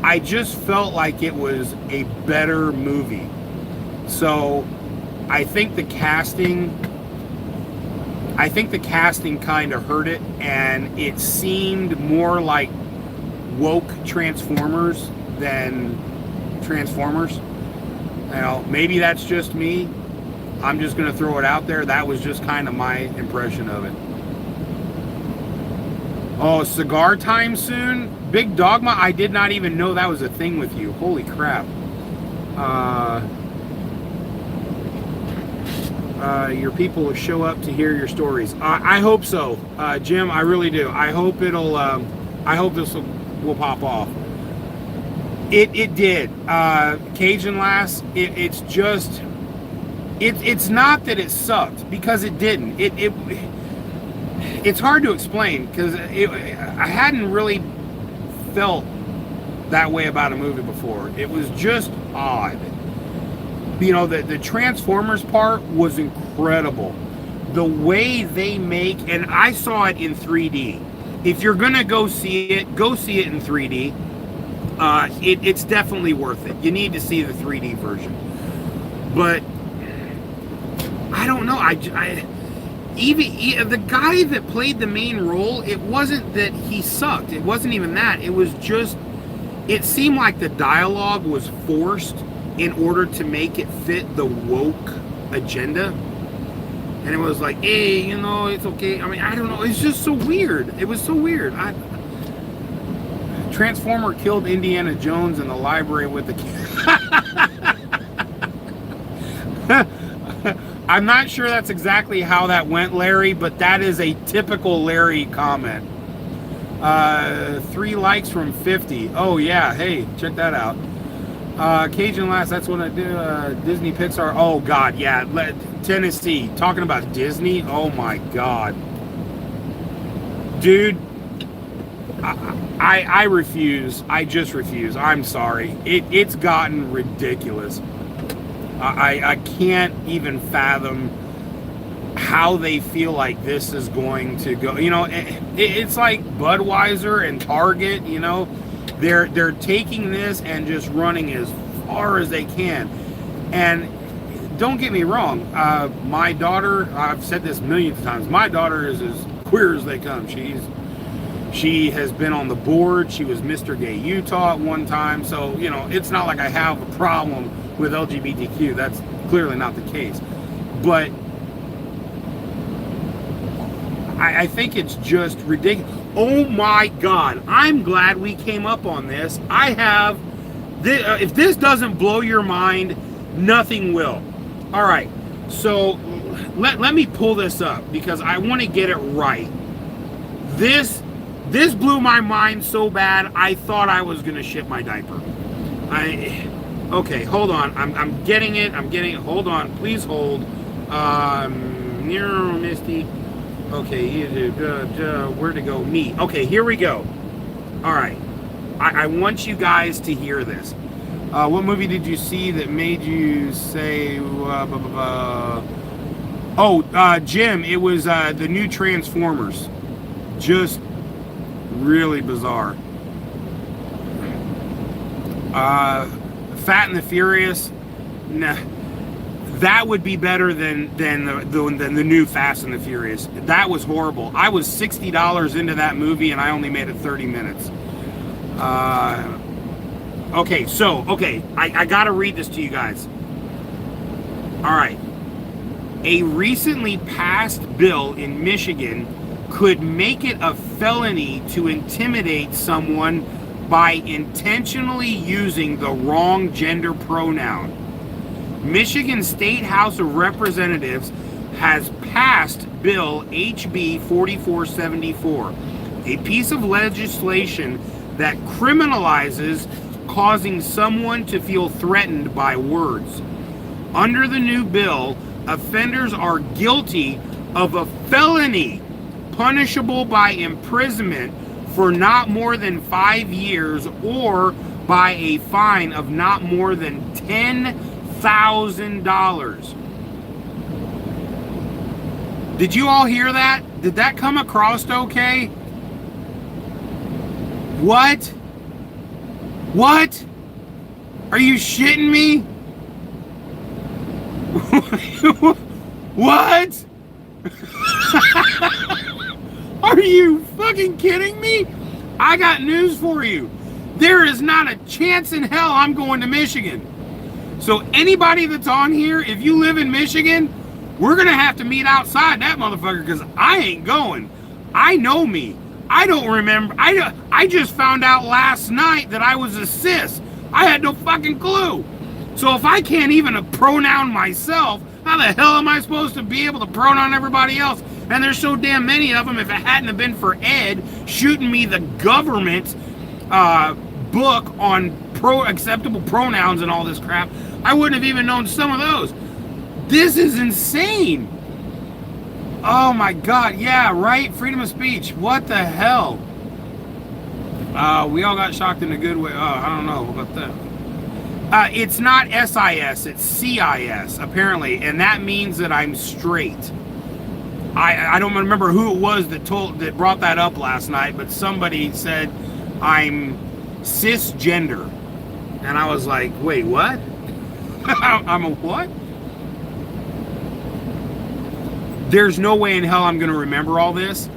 I just felt like it was a better movie. So I think the casting kind of hurt it, and it seemed more like woke Transformers than Transformers. You know, maybe that's just me. I'm just going to throw it out there. That was just kind of my impression of it. Oh, cigar time soon? Big Dogma? I did not even know that was a thing with you. Holy crap. Your people will show up to hear your stories. I hope so, Jim. I really do. I hope it'll. I hope this will pop off. It did. Cajun Lass. It's just. It's not that it sucked, because it didn't. It's hard to explain, because I hadn't really felt that way about a movie before. It was just odd. You know, the Transformers part was incredible. The way they make, and I saw it in 3D. If you're gonna go see it in 3D. It's definitely worth it. You need to see the 3D version. But I don't know. Even the guy that played the main role, it wasn't that he sucked. It wasn't even that. It was just, it seemed like the dialogue was forced in order to make it fit the woke agenda. And it was like, hey, you know, it's okay. I mean, I don't know. It's just so weird. It was so weird. Transformer killed Indiana Jones in the library with the I'm not sure that's exactly how that went, Larry, but that is a typical Larry comment. 3 likes from 50. Oh yeah, hey, check that out. Cajun Lass, that's what I do. Disney Pixar. Oh God, yeah. Tennessee, talking about Disney. Oh my God, dude. I refuse. I just refuse. I'm sorry. It's gotten ridiculous. I can't even fathom how they feel like this is going to go. You know, it's like Budweiser and Target, you know, they're taking this and just running as far as they can. And don't get me wrong, my daughter, I've said this millions of times, my daughter is as queer as they come. She has been on the board. She was Mr. Gay Utah at one time. So, you know, it's not like I have a problem with LGBTQ. That's clearly not the case. But I think it's just ridiculous. Oh my God. I'm glad we came up on this. I have, if this doesn't blow your mind, nothing will. All right. So let me pull this up because I want to get it right. This blew my mind so bad, I thought I was going to shit my diaper. Okay, hold on. I'm getting it. Hold on. Please hold. Misty. Okay, where to go? Me. Okay, here we go. All right. I want you guys to hear this. What movie did you see that made you say, Jim, it was the new Transformers. Just really bizarre. Fat and the Furious, nah, that would be better than the new Fast and the Furious. That was horrible. I was $60 into that movie and I only made it 30 minutes. Okay, I gotta read this to you guys. All right. A recently passed bill in Michigan could make it a felony to intimidate someone by intentionally using the wrong gender pronoun. Michigan State House of Representatives has passed Bill HB 4474, a piece of legislation that criminalizes causing someone to feel threatened by words. Under the new bill, offenders are guilty of a felony punishable by imprisonment for not more than 5 years or by a fine of not more than $10,000. Did you all hear that? Did that come across okay? What? What? Are you shitting me? What? Are you fucking kidding me? I got news for you. There is not a chance in hell I'm going to Michigan. So anybody that's on here, if you live in Michigan, we're going to have to meet outside that motherfucker because I ain't going. I know me. I don't remember. I just found out last night that I was a cis. I had no fucking clue. So if I can't even pronoun myself, how the hell am I supposed to be able to pronoun everybody else? And there's so damn many of them. If it hadn't have been for Ed shooting me the government book on acceptable pronouns and all this crap, I wouldn't have even known some of those. This is insane. Oh my God. Yeah, right? Freedom of speech. What the hell? We all got shocked in a good way. Oh, I don't know about that. It's not SIS, it's CIS, apparently, and that means that I'm straight. I don't remember who it was that brought that up last night, but somebody said I'm cisgender. And I was like, wait, what? I'm a what? There's no way in hell I'm going to remember all this.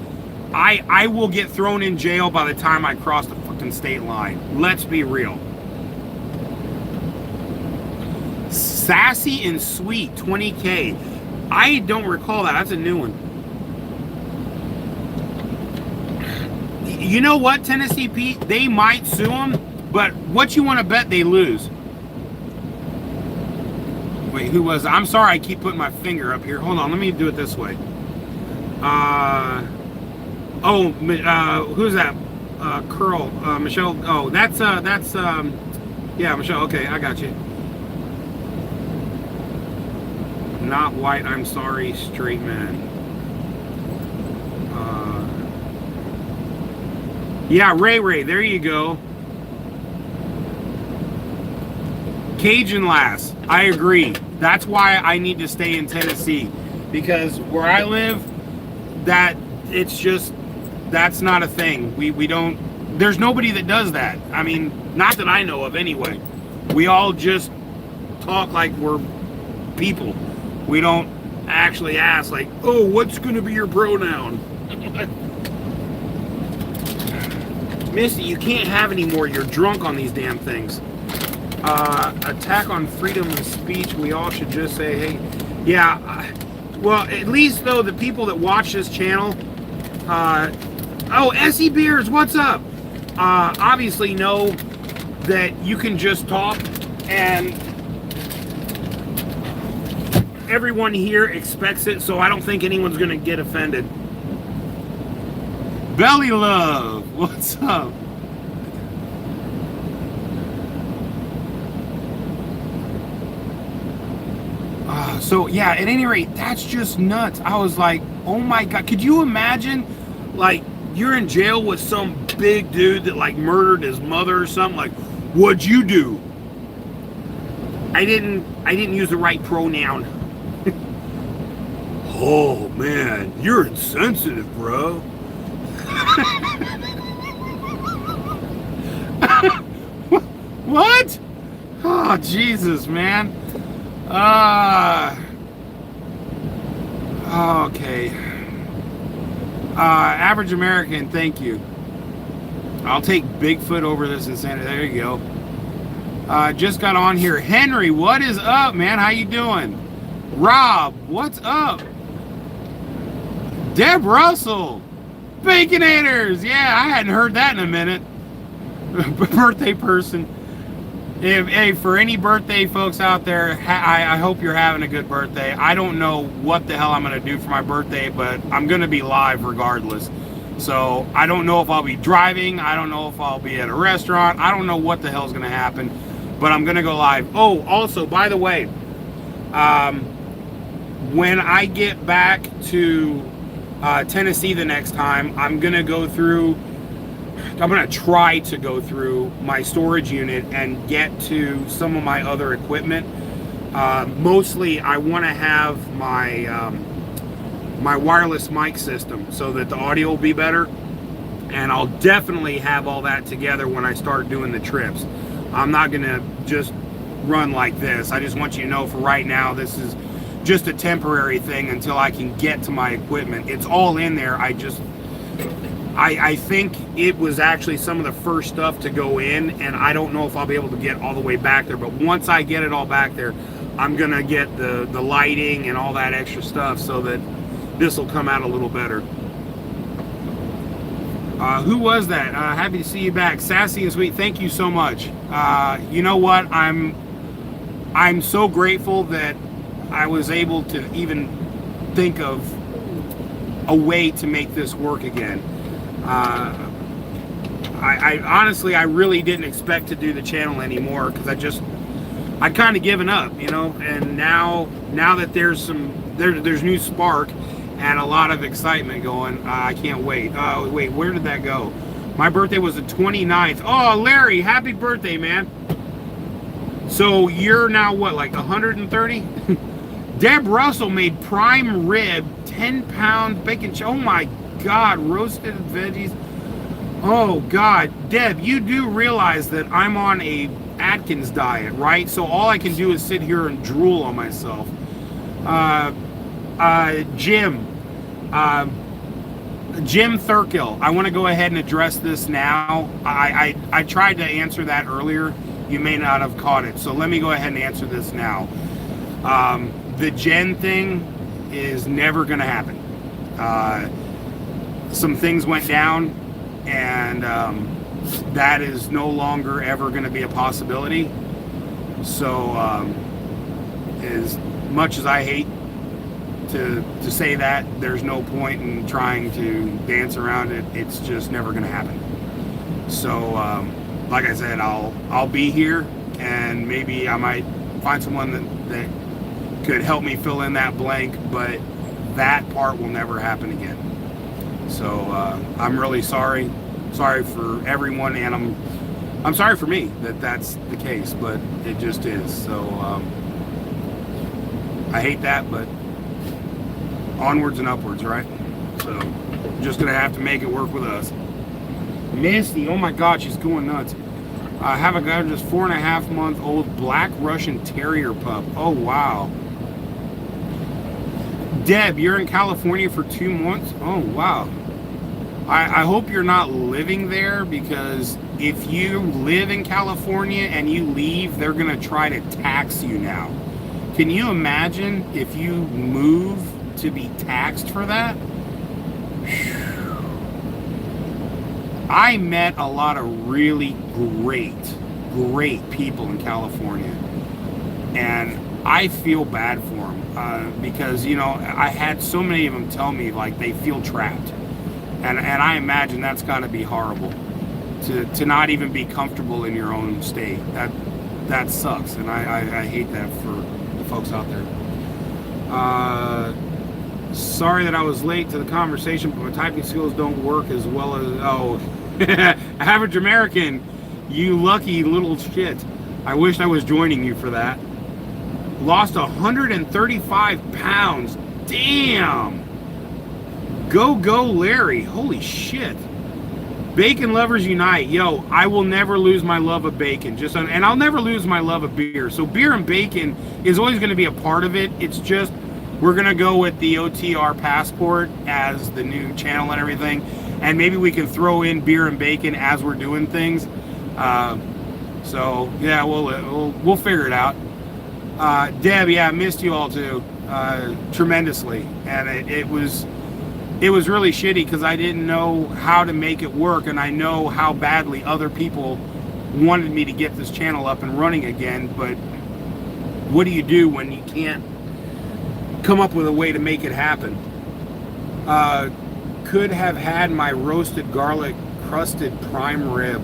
I will get thrown in jail by the time I cross the fucking state line. Let's be real. Sassy and Sweet, 20K. I don't recall that. That's a new one. You know what, Tennessee Pete? They might sue them, but what you want to bet they lose? Wait, who was it? I'm sorry I keep putting my finger up here. Hold on, let me do it this way. Who's that? Curl, Michelle. Oh, that's yeah, Michelle. Okay, I got you. Not white, I'm sorry, straight man. Yeah, Ray, there you go. Cajun lass, I agree. That's why I need to stay in Tennessee. because where I live, that it's just, that's not a thing. We don't, there's nobody that does that. I mean, not that I know of anyway. We all just talk like we're people. We don't actually ask like, oh, what's going to be your pronoun? Misty, you can't have any more. You're drunk on these damn things. Attack on freedom of speech. We all should just say, hey, yeah. Well, at least though, the people that watch this channel, oh, SE Beers, what's up? Obviously know that you can just talk, and everyone here expects it, so I don't think anyone's gonna get offended. Belly Love, what's up? So yeah, at any rate, that's just nuts. I was like, oh my God, could you imagine, like, you're in jail with some big dude that like murdered his mother or something, like, what'd you do? I didn't use the right pronoun. Oh man, you're insensitive, bro. What? Oh Jesus, man. Okay. Average American, thank you. I'll take Bigfoot over this insanity. There you go. Just got on here. Henry, what is up, man? How you doing? Rob, what's up? Deb Russell. Baconators. Yeah, I hadn't heard that in a minute. Birthday person. Hey, for any birthday folks out there, I hope you're having a good birthday. I don't know what the hell I'm going to do for my birthday, but I'm going to be live regardless. So I don't know if I'll be driving. I don't know if I'll be at a restaurant. I don't know what the hell's going to happen, but I'm going to go live. Oh, also, by the way, when I get back to Tennessee the next time, I'm going to try to go through my storage unit and get to some of my other equipment. Mostly I want to have my my wireless mic system so that the audio will be better, and I'll definitely have all that together when I start doing the trips. I'm not gonna just run like this. I just want you to know, for right now, this is just a temporary thing until I can get to my equipment. It's all in there. I think it was actually some of the first stuff to go in, and I don't know if I'll be able to get all the way back there, but once I get it all back there, I'm gonna get the lighting and all that extra stuff so that this will come out a little better. Who was that? Happy to see you back. Sassy and Sweet, thank you so much. You know what? I'm so grateful that I was able to even think of a way to make this work again. I honestly, I really didn't expect to do the channel anymore, because I'd kind of given up, you know, and now that there's new spark and a lot of excitement going, I can't wait. Wait, where did that go? My birthday was the 29th. Oh, Larry, happy birthday, man. So you're now what, like 130? Deb Russell made prime rib, 10-pound bacon. Oh my God, roasted veggies. Oh God, Deb, you do realize that I'm on a Atkins diet, right? So all I can do is sit here and drool on myself. Jim Thurkill, I want to go ahead and address this now. I tried to answer that earlier. You may not have caught it, so let me go ahead and answer this now. The Jen thing is never going to happen. Some things went down, and that is no longer ever going to be a possibility. So as much as I hate to say that, there's no point in trying to dance around it. It's just never going to happen. So like I said, I'll be here, and maybe I might find someone that could help me fill in that blank, but that part will never happen again. So I'm really sorry for everyone, and I'm sorry for me that that's the case, but it just is. So I hate that, but onwards and upwards, right? So just gonna have to make it work with us. Misty, oh my God, she's going nuts. I have a guy just 4.5-month-old black Russian Terrier pup. Oh wow. Deb, you're in California for 2 months? Oh wow. I hope you're not living there, because if you live in California and you leave, they're gonna try to tax you now. Can you imagine if you move to be taxed for that? I met a lot of really great people in California, and I feel bad for them because, you know, I had so many of them tell me like they feel trapped, and I imagine that's got to be horrible to not even be comfortable in your own state. That sucks, and I hate that for the folks out there. Sorry that I was late to the conversation, but my typing skills don't work as well as average American. You lucky little shit. I wish I was joining you for that. Lost 135 pounds. Damn. Go Larry. Holy shit. Bacon lovers unite. Yo, I will never lose my love of bacon. And I'll never lose my love of beer. So beer and bacon is always going to be a part of it. It's just we're going to go with the OTR Passport as the new channel and everything. And maybe we can throw in beer and bacon as we're doing things. So yeah, we'll figure it out. Deb, yeah, I missed you all too, tremendously, and it was really shitty because I didn't know how to make it work, and I know how badly other people wanted me to get this channel up and running again. But what do you do when you can't come up with a way to make it happen? Could have had my roasted garlic crusted prime rib.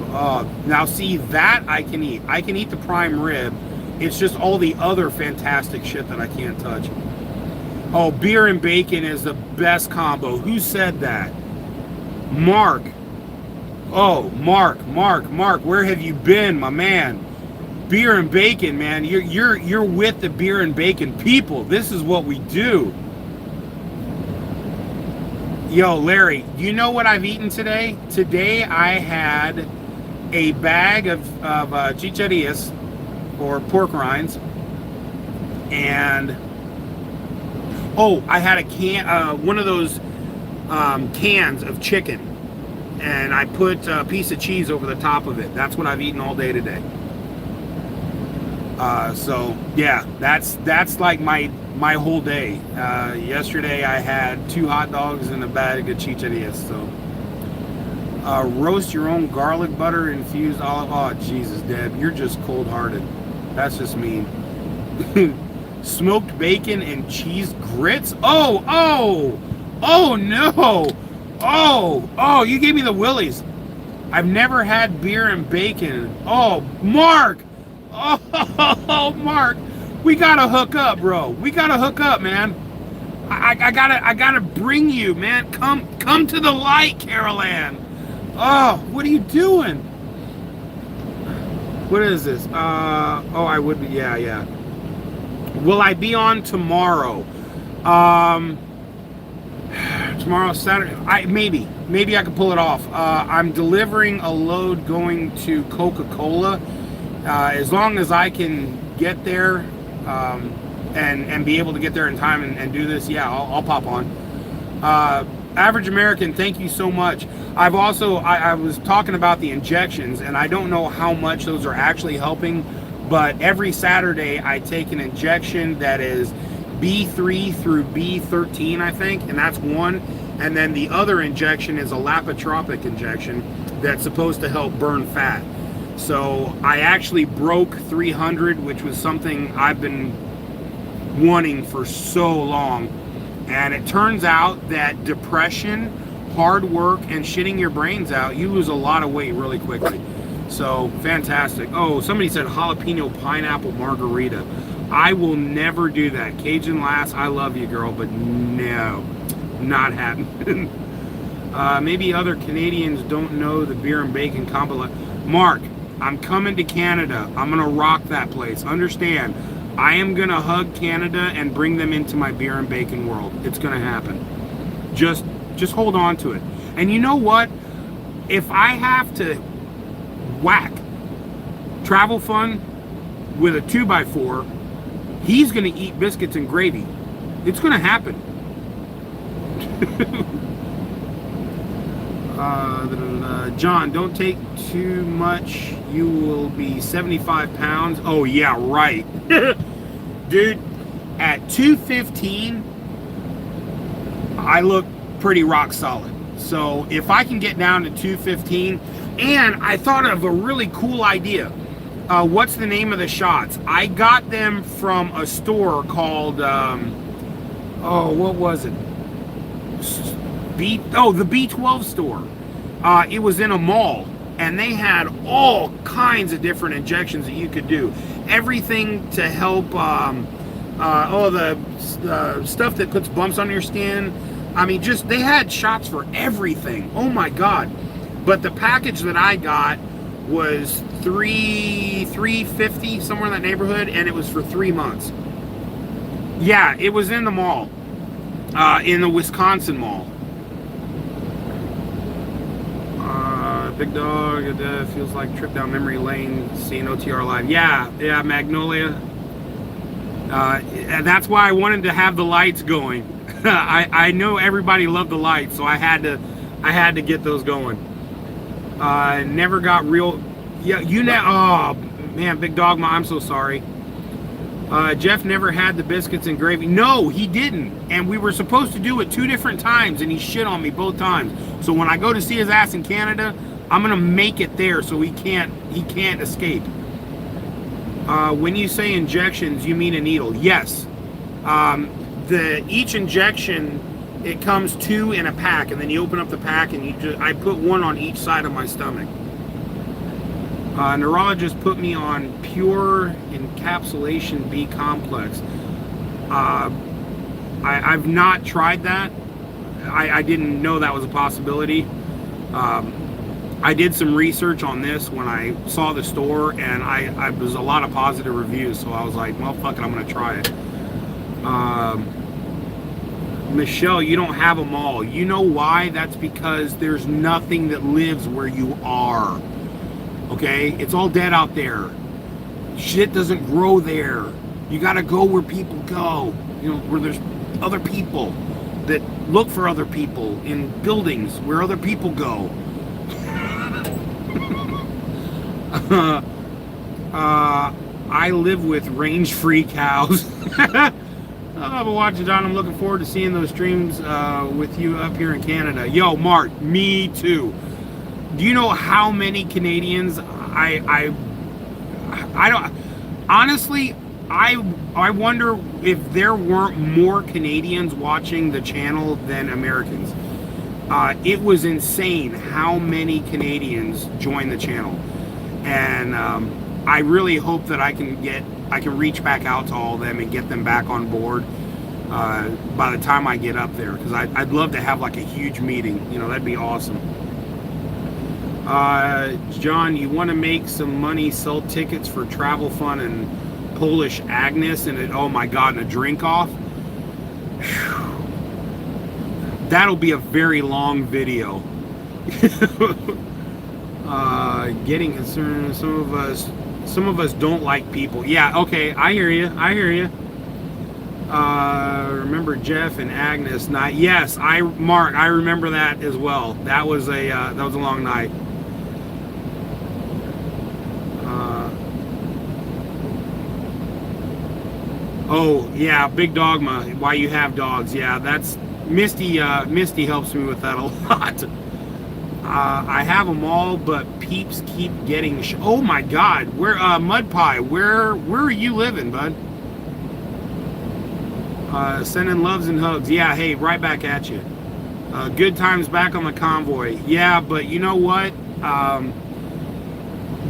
Now see, that I can eat. I can eat the prime rib. It's just all the other fantastic shit that I can't touch. Oh, beer and bacon is the best combo. Who said that? Mark. Oh, Mark, where have you been, my man? Beer and bacon, man. You're with the beer and bacon people. This is what we do. Yo, Larry, you know what I've eaten today? Today I had a bag of chicharillas, or pork rinds, and I had a can, one of those cans of chicken, and I put a piece of cheese over the top of it. That's what I've eaten all day today. So yeah, that's like my whole day. Yesterday I had 2 hot dogs and a bag of chicharillas. So roast your own garlic butter infused olive. Oh Jesus, Deb, you're just cold-hearted. That's just mean. Smoked bacon and cheese grits. Oh no. Oh, you gave me the willies. I've never had beer and bacon. Oh, Mark. Oh, Mark. We gotta hook up, bro. We gotta hook up, man. I gotta bring you, man. Come to the light, Carol Ann. Oh, what are you doing? What is this? I would be. Yeah. Will I be on tomorrow? Tomorrow, Saturday. Maybe I can pull it off. I'm delivering a load going to Coca-Cola. As long as I can get there and be able to get there in time and do this, yeah, I'll pop on. Average American, thank you so much. I've also, I was talking about the injections, and I don't know how much those are actually helping, but every Saturday I take an injection that is B3 through B13, I think, and that's one. And then the other injection is a lapatropic injection that's supposed to help burn fat. So I actually broke 300, which was something I've been wanting for so long. And it turns out that depression, hard work, and shitting your brains out, you lose a lot of weight really quickly. So fantastic. Oh, somebody said jalapeno pineapple margarita. I will never do that. Cajun Lass, I love you, girl, but no, not happening. Maybe other Canadians don't know the beer and bacon combo. Mark, I'm coming to Canada. I'm gonna rock that place. Understand, I am going to hug Canada and bring them into my beer and bacon world. It's going to happen. Just hold on to it. And you know what? If I have to whack Travel Fun with a 2x4, he's going to eat biscuits and gravy. It's going to happen. John, don't take too much. You will be 75 pounds. Oh, yeah, right. Dude, at 215, I look pretty rock solid. So if I can get down to 215, and I thought of a really cool idea. What's the name of the shots? I got them from a store called, what was it? The B12 store. It was in a mall, and they had all kinds of different injections that you could do. Everything to help, the stuff that puts bumps on your skin. I mean, they had shots for everything. Oh my God. But the package that I got was $350, somewhere in that neighborhood, and it was for 3 months. Yeah, it was in the mall, in the Wisconsin mall. Big Dog, it feels like trip down memory lane, seeing OTR live. Yeah, Magnolia. And that's why I wanted to have the lights going. I know everybody loved the lights, so I had to get those going. Never got real. Yeah, oh man, Big Dogma, I'm so sorry. Jeff never had the biscuits and gravy. No, he didn't. And we were supposed to do it 2 different times, and he shit on me both times. So when I go to see his ass in Canada, I'm gonna make it there so he can't escape. When you say injections, you mean a needle? Yes. Each injection, it comes 2 in a pack, and then you open up the pack, and I put 1 on each side of my stomach. Neurologist put me on pure encapsulation B complex. I've not tried that. I didn't know that was a possibility. I did some research on this when I saw the store, and I was a lot of positive reviews, so I was like, well, fuck it, I'm gonna try it. Michelle, you don't have them all. You know why? That's because there's nothing that lives where you are. Okay? It's all dead out there. Shit doesn't grow there. You gotta go where people go. You know, where there's other people that look for other people in buildings where other people go. I live with range-free cows. I've been watching, John. I'm looking forward to seeing those streams with you up here in Canada. Yo, Mark, me too. Do you know how many Canadians I don't honestly, I wonder if there weren't more Canadians watching the channel than Americans. It was insane how many Canadians joined the channel, and I really hope that I can reach back out to all of them and get them back on board by the time I get up there, because I'd love to have like a huge meeting. You know, that'd be awesome. John, you want to make some money, sell tickets for Travel Fun and Polish Agnes, and oh my God, and a drink off. Whew. That'll be a very long video. Getting concerned. Some of us don't like people. Yeah, okay, I hear you. Remember Jeff and Agnes night? Yes, Mark, I remember that as well. That was a long night. Oh yeah, Big Dogma. Why you have dogs? Yeah, that's Misty. Misty helps me with that a lot. I have them all, but peeps keep getting. Oh my God, where Mud Pie? Where are you living, bud? Sending loves and hugs. Yeah, hey, right back at you. Good times back on the convoy. Yeah, but you know what?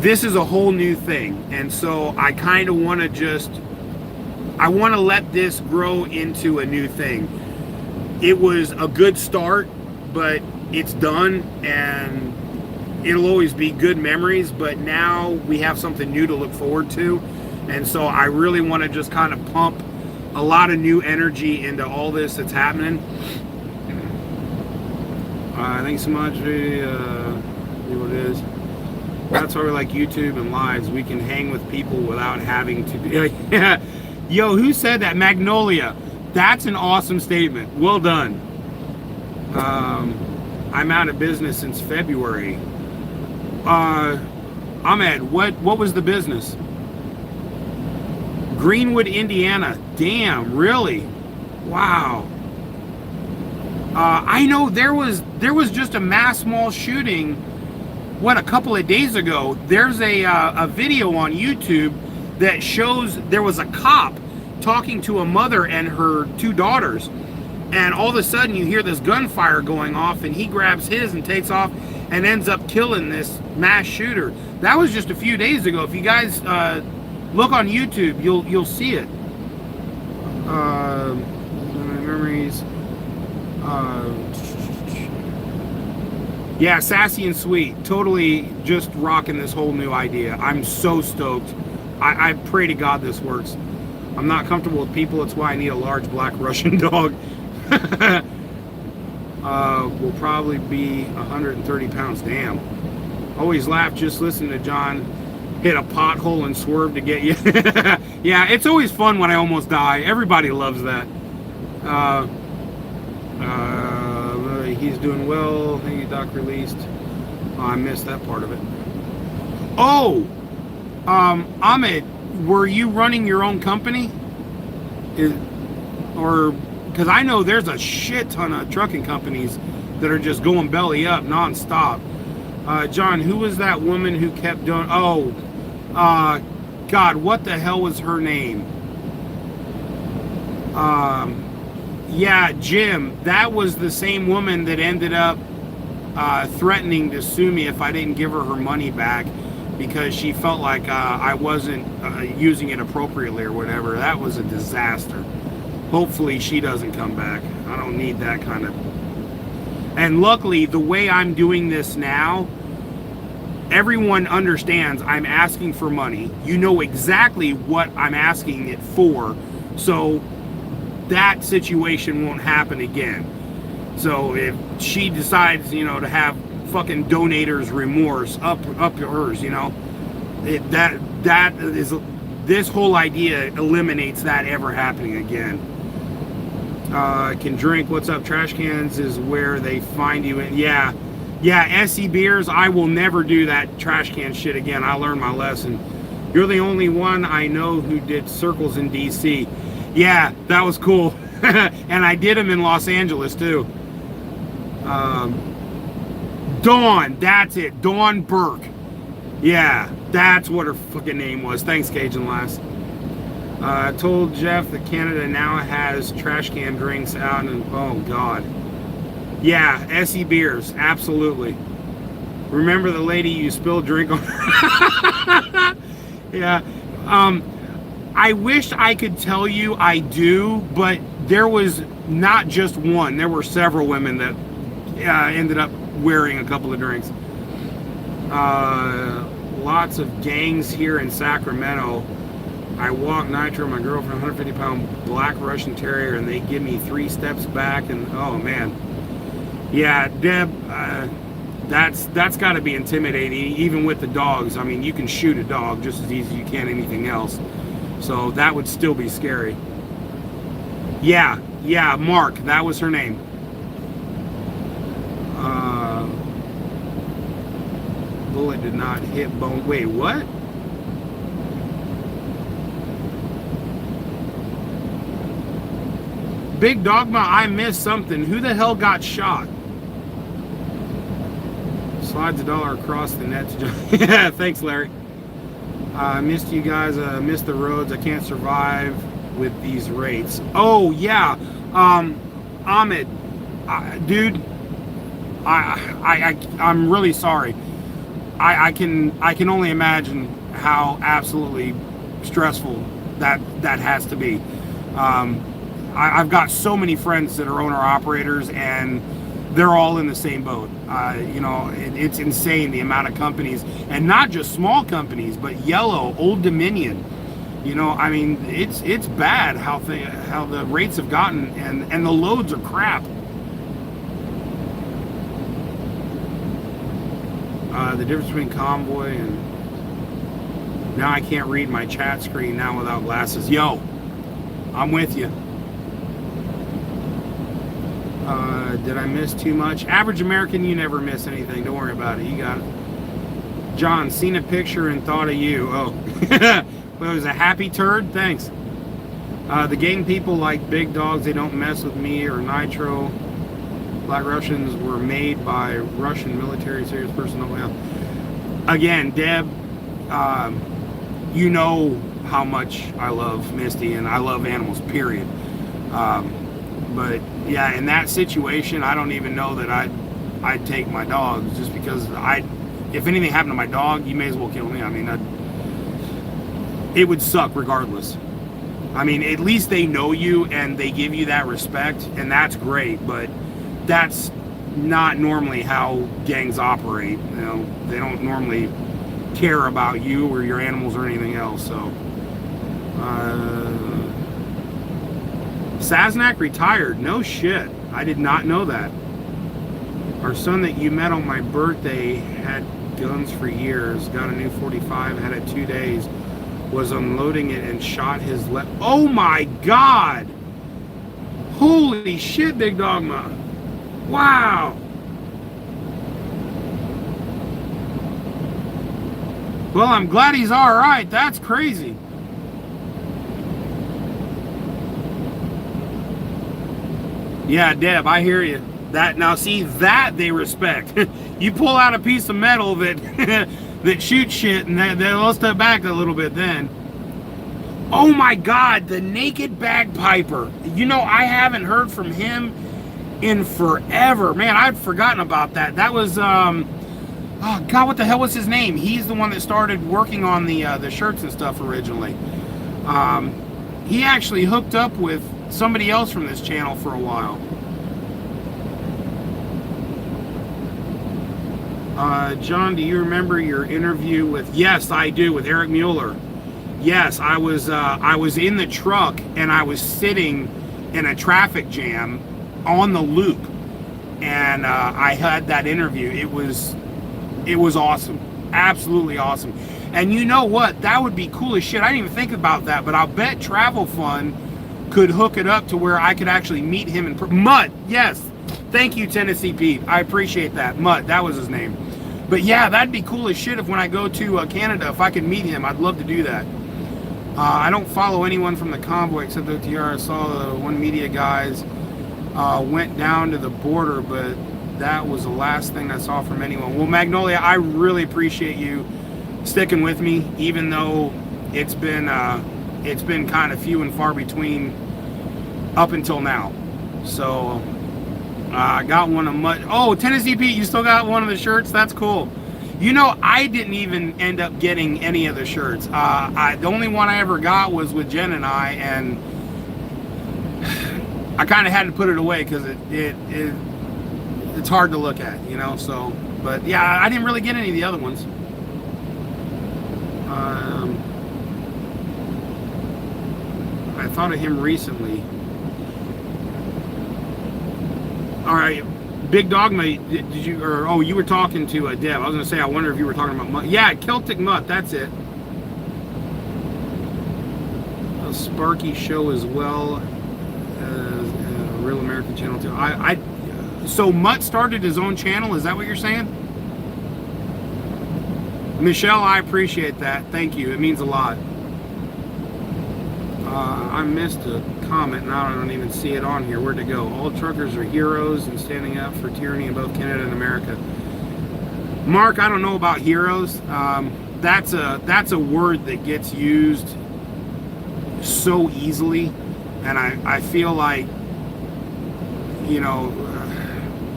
This is a whole new thing, and so I kind of want to I want to let this grow into a new thing. It was a good start, but it's done, and it'll always be good memories, but now we have something new to look forward to, And so I really want to just kind of pump a lot of new energy into all this that's happening. Thanks so much. What it is. That's why we like YouTube and lives. We can hang with people without having to be. Yeah. Yo, who said that? Magnolia. That's an awesome statement. Well done. I'm out of business since February. Ahmed, what was the business? Greenwood, Indiana. Damn, really? Wow. I know there was just a mass mall shooting, a couple of days ago. There's a video on YouTube that shows there was a cop talking to a mother and her 2 daughters, and all of a sudden you hear this gunfire going off, and he grabs his and takes off and ends up killing this mass shooter. That was just a few days ago. If you guys look on YouTube, you'll see it. Memories. Yeah, sassy and sweet. Totally just rocking this whole new idea. I'm so stoked. I pray to God this works. I'm not comfortable with people. That's why I need a large black Russian dog. Will probably be 130 pounds. Damn. Always laugh just listening to John hit a pothole and swerve to get you. Yeah, it's always fun when I almost die. Everybody loves that. He's doing well. Thank you, Doc. Released. Oh, I missed that part of it. Oh, Ahmed, were you running your own company? Or because I know there's a shit ton of trucking companies that are just going belly up nonstop. John, who was that woman who kept doing? Oh, God, what the hell was her name? Yeah, Jim. That was the same woman that ended up threatening to sue me if I didn't give her money back because she felt like I wasn't using it appropriately or whatever. That was a disaster. Hopefully she doesn't come back. I don't need that kind of... And luckily, the way I'm doing this now, everyone understands I'm asking for money. You know exactly what I'm asking it for. So that situation won't happen again. So if she decides, to have fucking donator's remorse, up to hers, that is, this whole idea eliminates that ever happening again. Can drink. What's up? Trash cans is where they find you. Yeah, SE beers. I will never do that trash can shit again. I learned my lesson. You're the only one I know who did circles in DC. Yeah, that was cool. And I did them in Los Angeles too. Dawn, that's it. Dawn Burke. Yeah, that's what her fucking name was. Thanks, Cajun Lass. I told Jeff that Canada now has trash can drinks out, and oh God. Yeah, SE beers, absolutely. Remember the lady you spilled drink on? Yeah. I wish I could tell you I do, but there was not just one. There were several women that ended up wearing a couple of drinks. Lots of gangs here in Sacramento. I walk Nitro, my girlfriend, 150-pound black Russian Terrier, and they give me 3 steps back, and oh man. Yeah, Deb, that's got to be intimidating, even with the dogs. I mean, you can shoot a dog just as easy as you can anything else. So that would still be scary. Yeah, Mark, that was her name. Bullet did not hit bone. Wait, what? Big Dogma, I missed something. Who the hell got shot? Slides $1 across the net. Yeah, thanks, Larry. I missed you guys. I missed the roads. I can't survive with these rates. Oh yeah, Ahmed, dude, I'm really sorry. I can only imagine how absolutely stressful that has to be. I've got so many friends that are owner operators, and they're all in the same boat. It's insane the amount of companies, and not just small companies, but Yellow, Old Dominion. You know, I mean, it's bad how the rates have gotten, and the loads are crap. The difference between convoy and now I can't read my chat screen now without glasses. Yo, I'm with you. Did I miss too much? Average American, you never miss anything. Don't worry about it. You got it. John, seen a picture and thought of you. Oh, well, it was a happy turd. Thanks. The game people like big dogs. They don't mess with me or Nitro. Black Russians were made by Russian military serious personnel. Well, again, Deb, you know how much I love Misty and I love animals, period. But yeah, in that situation, I don't even know that I'd take my dogs, just because if anything happened to my dog, you may as well kill me. I mean, it would suck regardless. I mean, at least they know you and they give you that respect, and that's great, but that's not normally how gangs operate. You know, they don't normally care about you or your animals or anything else. So Saznak retired. No shit. I did not know that. Our son that you met on my birthday had guns for years. Got a new 45, had it 2 days. Was unloading it and shot his left. Oh my God! Holy shit, Big Dogma. Wow. Well, I'm glad he's all right. That's crazy. Yeah, Deb, I hear you. That now, see, that they respect. You pull out a piece of metal that that shoots shit, and they'll step back a little bit then. Oh my God, the naked bagpiper. You know, I haven't heard from him in forever. Man, I'd forgotten about that. That was oh God, what the hell was his name? He's the one that started working on the shirts and stuff originally. He actually hooked up with somebody else from this channel for a while. John, do you remember your interview with? Yes, I do, with Eric Mueller. Yes, I was in the truck and I was sitting in a traffic jam on the loop, and I had that interview. It was awesome, absolutely awesome. And you know what? That would be cool as shit. I didn't even think about that, but I'll bet Travel Fund could hook it up to where I could actually meet him in Mutt. Yes, thank you, Tennessee Pete. I appreciate that. Mutt, that was his name. But yeah, that'd be cool as shit if when I go to Canada, if I could meet him, I'd love to do that. I don't follow anyone from the convoy except OTR. I saw the one media guys went down to the border, but that was the last thing I saw from anyone. Well, Magnolia, I really appreciate you sticking with me, even though it's been kind of few and far between up until now. So I got one of my. Oh, Tennessee Pete, you still got one of the shirts? That's cool. You know, I didn't even end up getting any of the shirts. The only one I ever got was with Jen and I, and I kind of had to put it away because it's hard to look at, you know. So, but yeah, I didn't really get any of the other ones. I thought of him recently. All right, Big Dogma, did you, or oh, you were talking to Deb. I was gonna say, I wonder if you were talking about Mutt. Yeah, Celtic Mutt, that's it. A Sparky show as well as Real American Channel too. So Mutt started his own channel. Is that what you're saying? Michelle, I appreciate that. Thank you. It means a lot. I missed a comment. Now I don't even see it on here. Where'd it go? All truckers are heroes and standing up for tyranny in both Canada and America. Mark, I don't know about heroes. That's a word that gets used so easily, and I feel like, you know,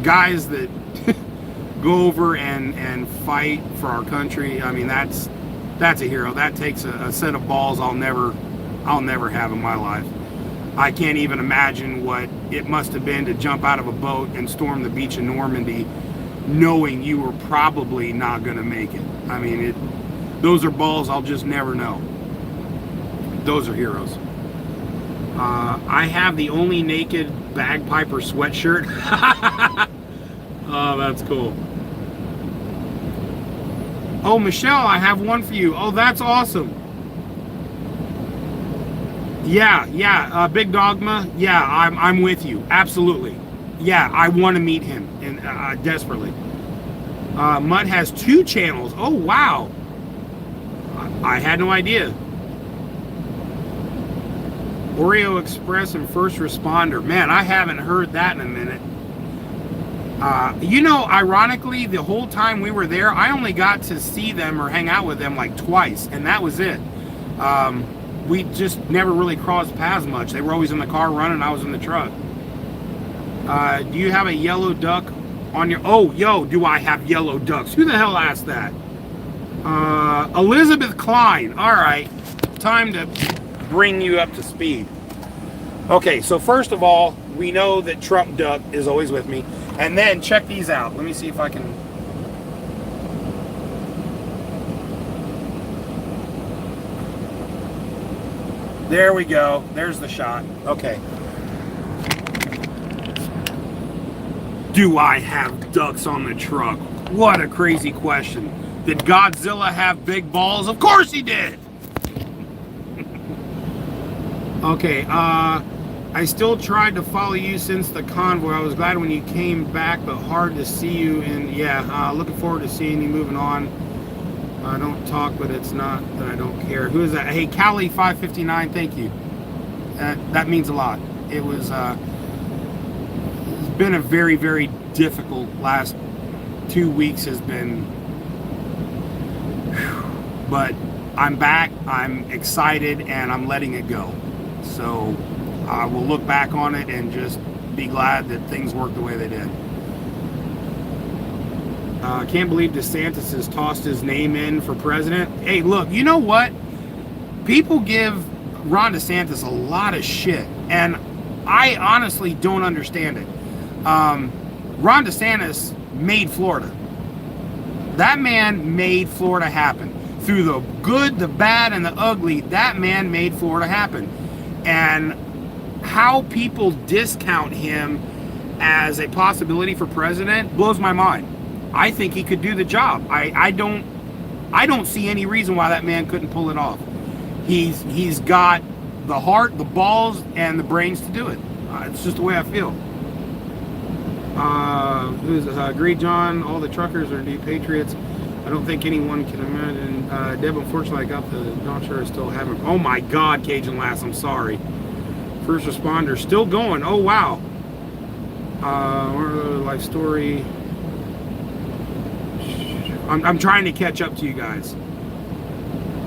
guys that go over and fight for our country. I mean, that's a hero. That takes a set of balls I'll never have in my life. I can't even imagine what it must have been to jump out of a boat and storm the beach in Normandy knowing you were probably not going to make it. I mean, those are balls I'll just never know. Those are heroes. I have the only naked bagpiper sweatshirt. Oh, that's cool. Oh, Michelle, I have one for you. Oh, that's awesome. Yeah, Big Dogma. Yeah, I'm with you. Absolutely. Yeah, I want to meet him, and desperately. Mutt has 2 channels. Oh, wow. I had no idea. Oreo Express and First Responder. Man, I haven't heard that in a minute. Ironically, the whole time we were there, I only got to see them or hang out with them like twice, and that was it. We just never really crossed paths much. They were always in the car running, I was in the truck. Do you have a yellow duck on your... Oh, yo, do I have yellow ducks? Who the hell asked that? Elizabeth Klein. All right, time to bring you up to speed. Okay, so first of all, we know that Trump Duck is always with me. And then check these out. Let me see if I can... There we go. There's the shot. Okay. Do I have ducks on the truck? What a crazy question. Did Godzilla have big balls? Of course he did! Okay, I still tried to follow you since the convoy. I was glad when you came back, but hard to see you. And yeah, looking forward to seeing you moving on. I don't talk, but it's not that I don't care. Who is that? Hey, Callie559, thank you. That means a lot. It was, it's been a very, very difficult last 2 weeks has been, but I'm back, I'm excited, and I'm letting it go. So I will look back on it and just be glad that things worked the way they did. Can't believe DeSantis has tossed his name in for president. Hey, look, you know what? People give Ron DeSantis a lot of shit, and I honestly don't understand it. Ron DeSantis made Florida. That man made Florida happen. Through the good, the bad, and the ugly, that man made Florida happen. And how people discount him as a possibility for president blows my mind. I think he could do the job. I don't see any reason why that man couldn't pull it off. He's got the heart, the balls, and the brains to do it. It's just the way I feel. Agreed, John. All the truckers are new patriots. I don't think anyone can imagine. Deb, unfortunately, I got the not sure I still haven't. Oh my God, Cajun Lass, I'm sorry. First responder still going. Oh wow. Life story. I'm trying to catch up to you guys.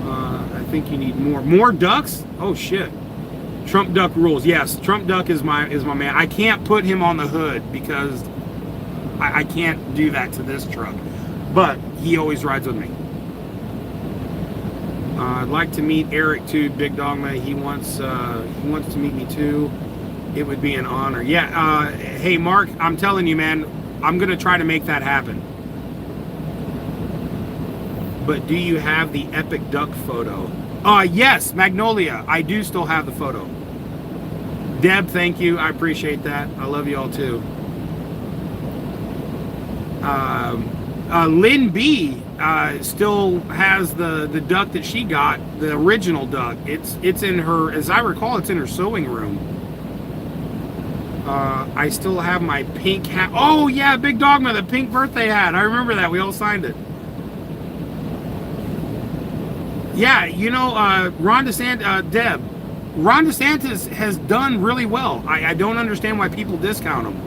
I think you need more ducks. Oh shit. Trump Duck rules. Yes, Trump Duck is my man. I can't put him on the hood because I can't do that to this truck. But he always rides with me. I'd like to meet Eric too, Big Dogma. He wants to meet me too. It would be an honor. Yeah. Hey Mark, I'm telling you, man, I'm gonna try to make that happen. But do you have the epic duck photo? Yes, Magnolia. I do still have the photo. Deb, thank you. I appreciate that. I love you all too. Lynn B still has the duck that she got, the original duck. It's in her, as I recall, it's in her sewing room. I still have my pink hat. Oh yeah, Big Dogma, the pink birthday hat. I remember that. We all signed it. Yeah, you know, Ron DeSantis, Ron DeSantis has done really well. I don't understand why people discount him.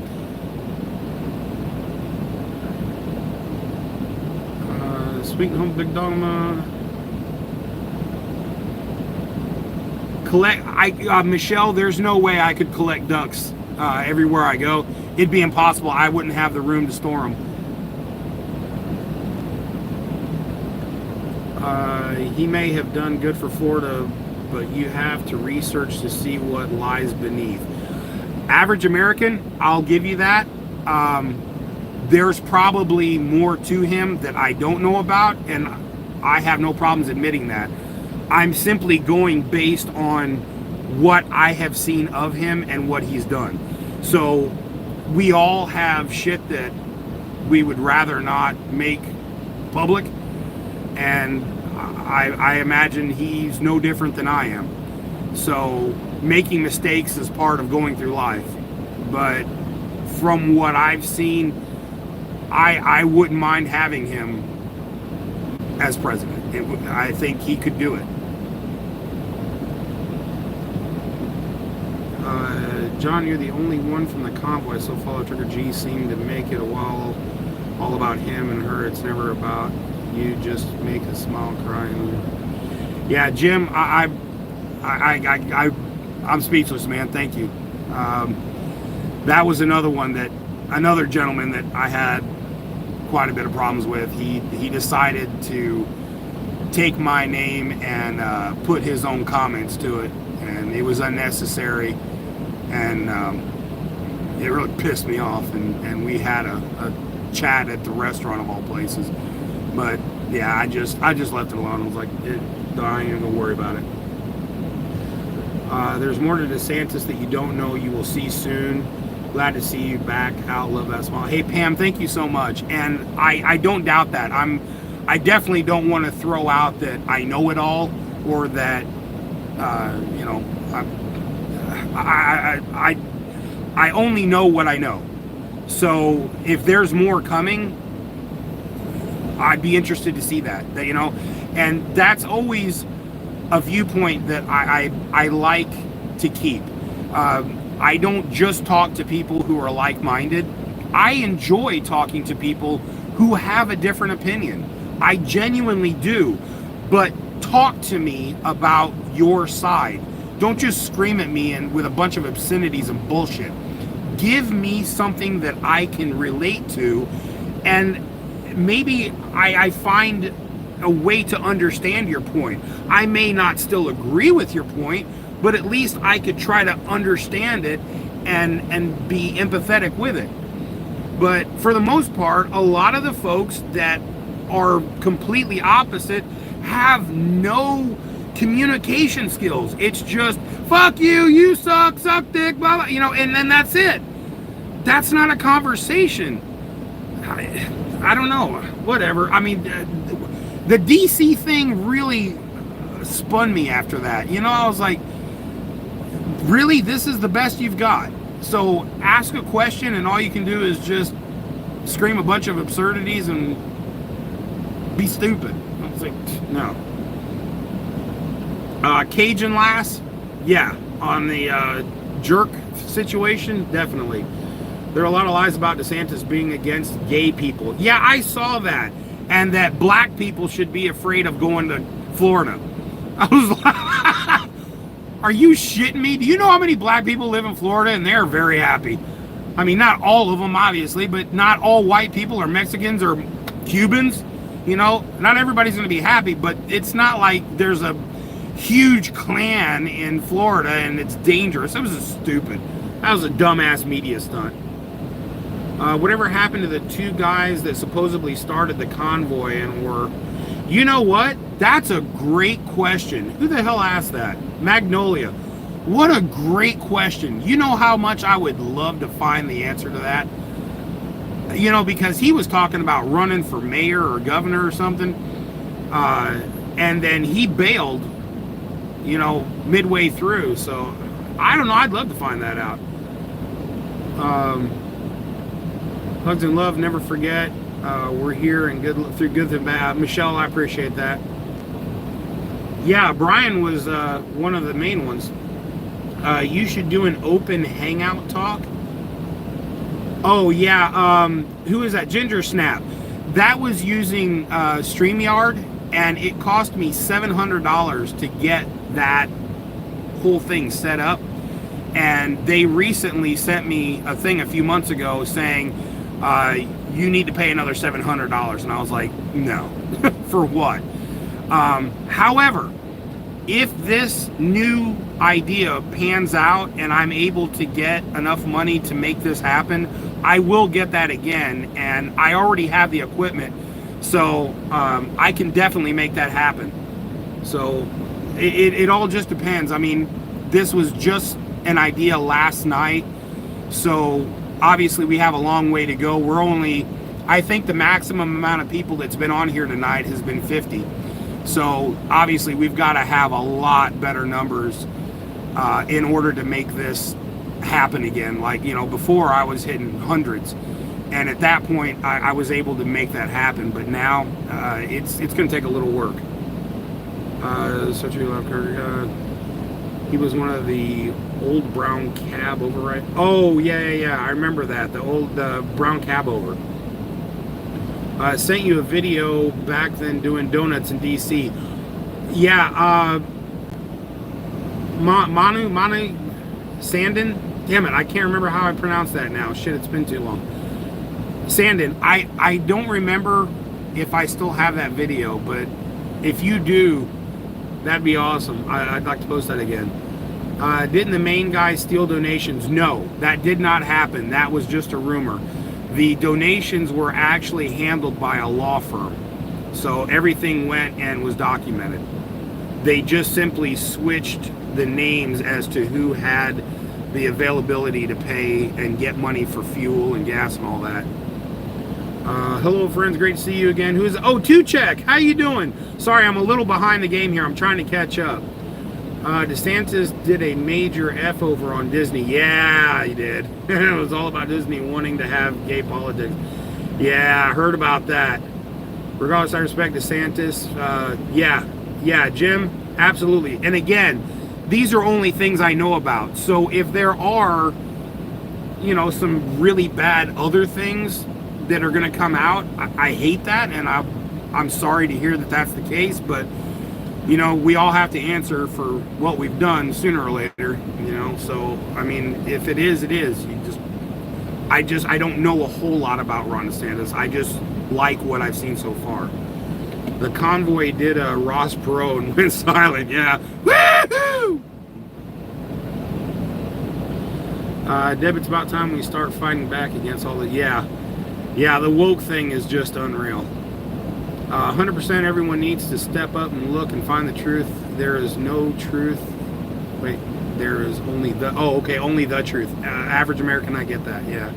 Sweet Home Big Dogma. Michelle, there's no way I could collect ducks everywhere I go. It'd be impossible. I wouldn't have the room to store them. He may have done good for Florida, but you have to research to see what lies beneath. Average American, I'll give you that. There's probably more to him that I don't know about, and I have no problems admitting that. I'm simply going based on what I have seen of him and what he's done. So we all have shit that we would rather not make public, and I imagine he's no different than I am. So making mistakes is part of going through life. But from what I've seen, I wouldn't mind having him as president. I think he could do it. John, you're the only one from the convoy so follow Trigger G seemed to make it a while all about him and her. It's never about you, just make a smile crying. Yeah, Jim, I'm speechless, man. Thank you. That was another gentleman that I had quite a bit of problems with. He decided to take my name and put his own comments to it, and it was unnecessary, and it really pissed me off, and we had a chat at the restaurant of all places. But yeah, I just left it alone. I was like, I ain't gonna worry about it. There's more to DeSantis that you don't know. You will see soon. Glad to see you back out. Love that smile. Hey Pam, thank you so much. And I don't doubt that. I definitely don't want to throw out that I know it all, or that I only know what I know. So if there's more coming, I'd be interested to see that, and that's always a viewpoint that I like to keep. I don't just talk to people who are like-minded. I enjoy talking to people who have a different opinion. I genuinely do. But talk to me about your side. Don't just scream at me and with a bunch of obscenities and bullshit. Give me something that I can relate to, and maybe I find a way to understand your point. I may not still agree with your point, but at least I could try to understand it and be empathetic with it. But for the most part, a lot of the folks that are completely opposite have no communication skills. It's just, fuck you, you suck dick, blah, blah, and then that's it. That's not a conversation. I don't know, whatever. I mean, the DC thing really spun me after that. I was like, really, this is the best you've got? So ask a question and all you can do is just scream a bunch of absurdities and be stupid. I was like, no. Cajun Lass, yeah, on the jerk situation, definitely. There are a lot of lies about DeSantis being against gay people. Yeah, I saw that. And that black people should be afraid of going to Florida. I was like, are you shitting me? Do you know how many black people live in Florida? And they're very happy. I mean, not all of them, obviously, but not all white people or Mexicans or Cubans. Not everybody's going to be happy, but it's not like there's a huge clan in Florida and it's dangerous. That was stupid. That was a dumbass media stunt. Whatever happened to the two guys that supposedly started the convoy and were... You know what? That's a great question. Who the hell asked that? Magnolia. What a great question. You know how much I would love to find the answer to that? Because he was talking about running for mayor or governor or something. And then he bailed, midway through. So, I don't know. I'd love to find that out. Hugs and love, never forget. We're here and through good and bad. Michelle, I appreciate that. Yeah, Brian was one of the main ones. You should do an open hangout talk. Oh yeah, who is that? Ginger Snap. That was using StreamYard, and it cost me $700 to get that whole thing set up. And they recently sent me a thing a few months ago saying, you need to pay another $700. And I was like, no. For what? However, if this new idea pans out and I'm able to get enough money to make this happen, I will get that again. And I already have the equipment. So I can definitely make that happen. So it all just depends. I mean, this was just an idea last night, so obviously we have a long way to go. We're only, I think the maximum amount of people that's been on here tonight has been 50. So obviously we've got to have a lot better numbers in order to make this happen again. Like, you know, before I was hitting hundreds, and at that point I was able to make that happen. But now it's going to take a little work. Such a love Kirk. He was one of the old brown cab over, right? Oh yeah. I remember that, the old brown cab over. Sent you a video back then doing donuts in DC. Yeah, Manu Sandin. Damn it, I can't remember how I pronounce that now. Shit, it's been too long. Sandin. I don't remember if I still have that video, but if you do, that'd be awesome. I'd like to post that again. Didn't the main guy steal donations? No, that did not happen. That was just a rumor. The donations were actually handled by a law firm. So everything went and was documented. They just simply switched the names as to who had the availability to pay and get money for fuel and gas and all that. Hello friends, great to see you again. Who's, oh, Two-Check, how you doing? Sorry, I'm a little behind the game here. I'm trying to catch up. DeSantis did a major F over on Disney. Yeah, he did. It was all about Disney wanting to have gay politics. Yeah, I heard about that. Regardless, I respect DeSantis. Yeah, Jim, absolutely. And again, these are only things I know about. So if there are, you know, some really bad other things that are going to come out, I hate that, and I'm sorry to hear that that's the case, but you know, we all have to answer for what we've done sooner or later, you know. So I mean, if it is, it is. I don't know a whole lot about Ron DeSantis. I just like what I've seen so far. The convoy did a Ross Perot and went silent. Yeah, woohoo! Deb, it's about time we start fighting back against all the, yeah, the woke thing is just unreal. 100% everyone needs to step up and look and find the truth. There is no truth. Wait, there is only the, oh, okay, only the truth. Average American, I get that, yeah.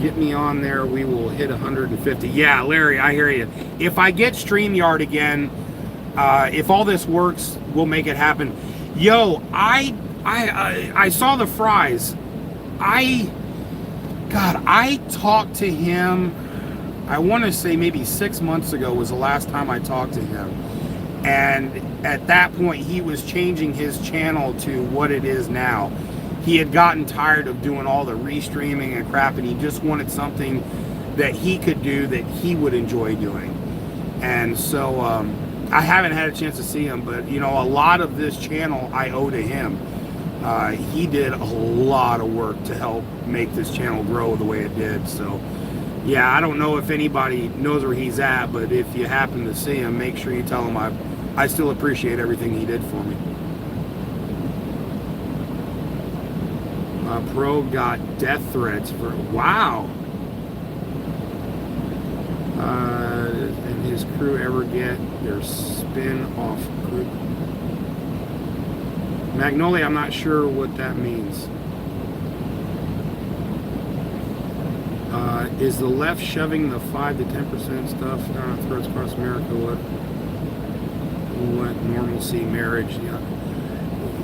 Get me on there, we will hit 150. Yeah, Larry, I hear you. If I get StreamYard again, if all this works, we'll make it happen. Yo, I saw the fries. I talked to him, I want to say maybe 6 months ago was the last time I talked to him. And at that point, he was changing his channel to what it is now. He had gotten tired of doing all the restreaming and crap, and he just wanted something that he could do that he would enjoy doing. And so I haven't had a chance to see him, but you know, a lot of this channel I owe to him. He did a lot of work to help make this channel grow the way it did. So yeah, I don't know if anybody knows where he's at, but if you happen to see him, make sure you tell him I still appreciate everything he did for me. Pro got death threats for, wow. And his crew ever get their spin-off group? Magnolia, I'm not sure what that means. Is the left shoving the 5 to 10% stuff down our throats across America? What normalcy, marriage?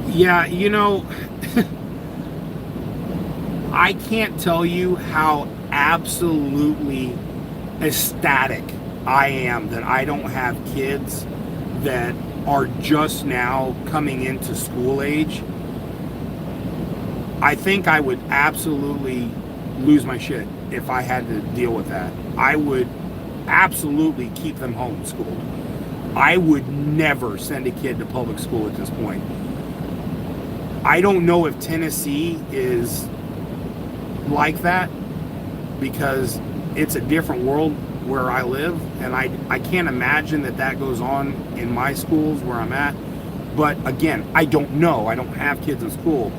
Yeah, you know, I can't tell you how absolutely ecstatic I am that I don't have kids that are just now coming into school age. I think I would absolutely lose my shit if I had to deal with that. I would absolutely keep them homeschooled. I would never send a kid to public school at this point. I don't know if Tennessee is like that because it's a different world where I live, and I can't imagine that goes on in my schools where I'm at. But again, I don't know. I don't have kids in school.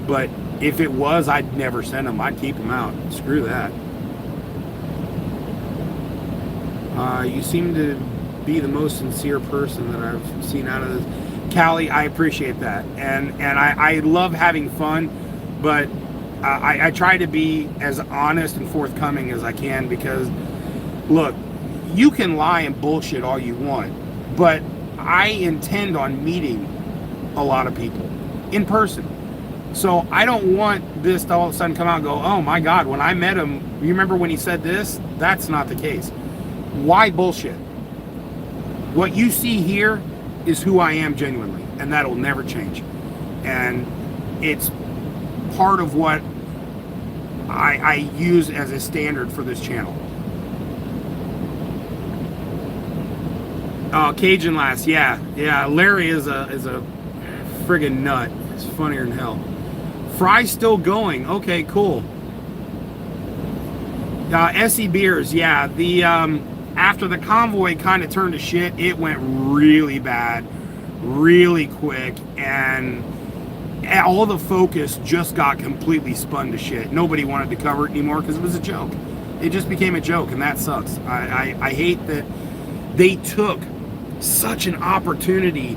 But if it was, I'd never send them. I'd keep them out. Screw that. You seem to be the most sincere person that I've seen out of this. Callie, I appreciate that. And I love having fun, but I try to be as honest and forthcoming as I can, because, look, you can lie and bullshit all you want, but I intend on meeting a lot of people in person. So I don't want this to all of a sudden come out and go, oh my God, when I met him, you remember when he said this? That's not the case. Why bullshit? What you see here is who I am genuinely, and that'll never change. And it's part of what I use as a standard for this channel. Cajun Lass, yeah. Larry is a friggin' nut. It's funnier than hell. Fry's still going. Okay, cool. SE Beers, yeah. The after the convoy kind of turned to shit, it went really bad, really quick, and all the focus just got completely spun to shit. Nobody wanted to cover it anymore because it was a joke. It just became a joke, and that sucks. I hate that they took such an opportunity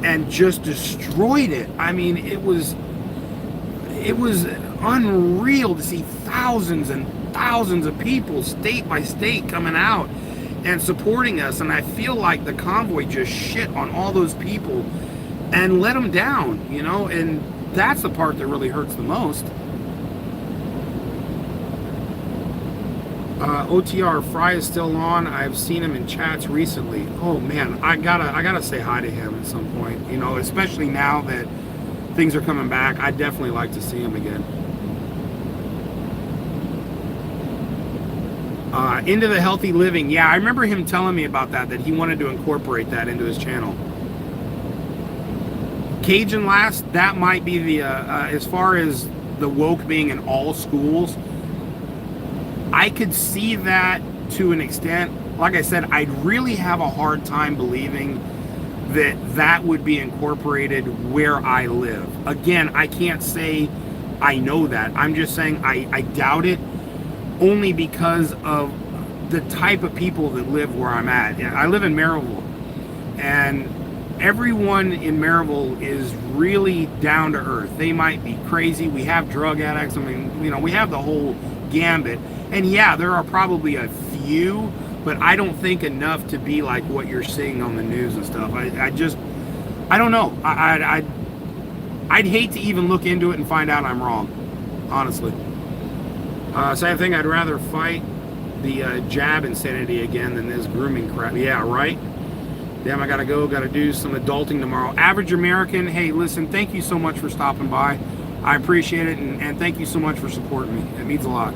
and just destroyed it. I mean, it was unreal to see thousands and thousands of people state by state coming out and supporting us, and I feel like the convoy just shit on all those people and let them down, you know, and that's the part that really hurts the most. OTR Fry is still on. I've seen him in chats recently. Oh man, I gotta say hi to him at some point, you know, especially now that things are coming back. I'd definitely like to see him again. Into the healthy living. Yeah, I remember him telling me about that he wanted to incorporate that into his channel. Cajun Lass, that might be the, as far as the woke being in all schools, I could see that to an extent. Like I said, I'd really have a hard time believing that would be incorporated where I live. Again, I can't say I know that. I'm just saying I doubt it, only because of the type of people that live where I'm at. I live in Maryville, and everyone in Maryville is really down to earth. They might be crazy. We have drug addicts. I mean, you know, we have the whole gambit. And yeah, there are probably a few, but I don't think enough to be like what you're seeing on the news and stuff. I don't know. I'd hate to even look into it and find out I'm wrong, honestly. Same thing, I'd rather fight the jab insanity again than this grooming crap. Yeah, right? Damn, I gotta go, gotta do some adulting tomorrow. Average American, hey, listen, thank you so much for stopping by. I appreciate it, and thank you so much for supporting me. It means a lot.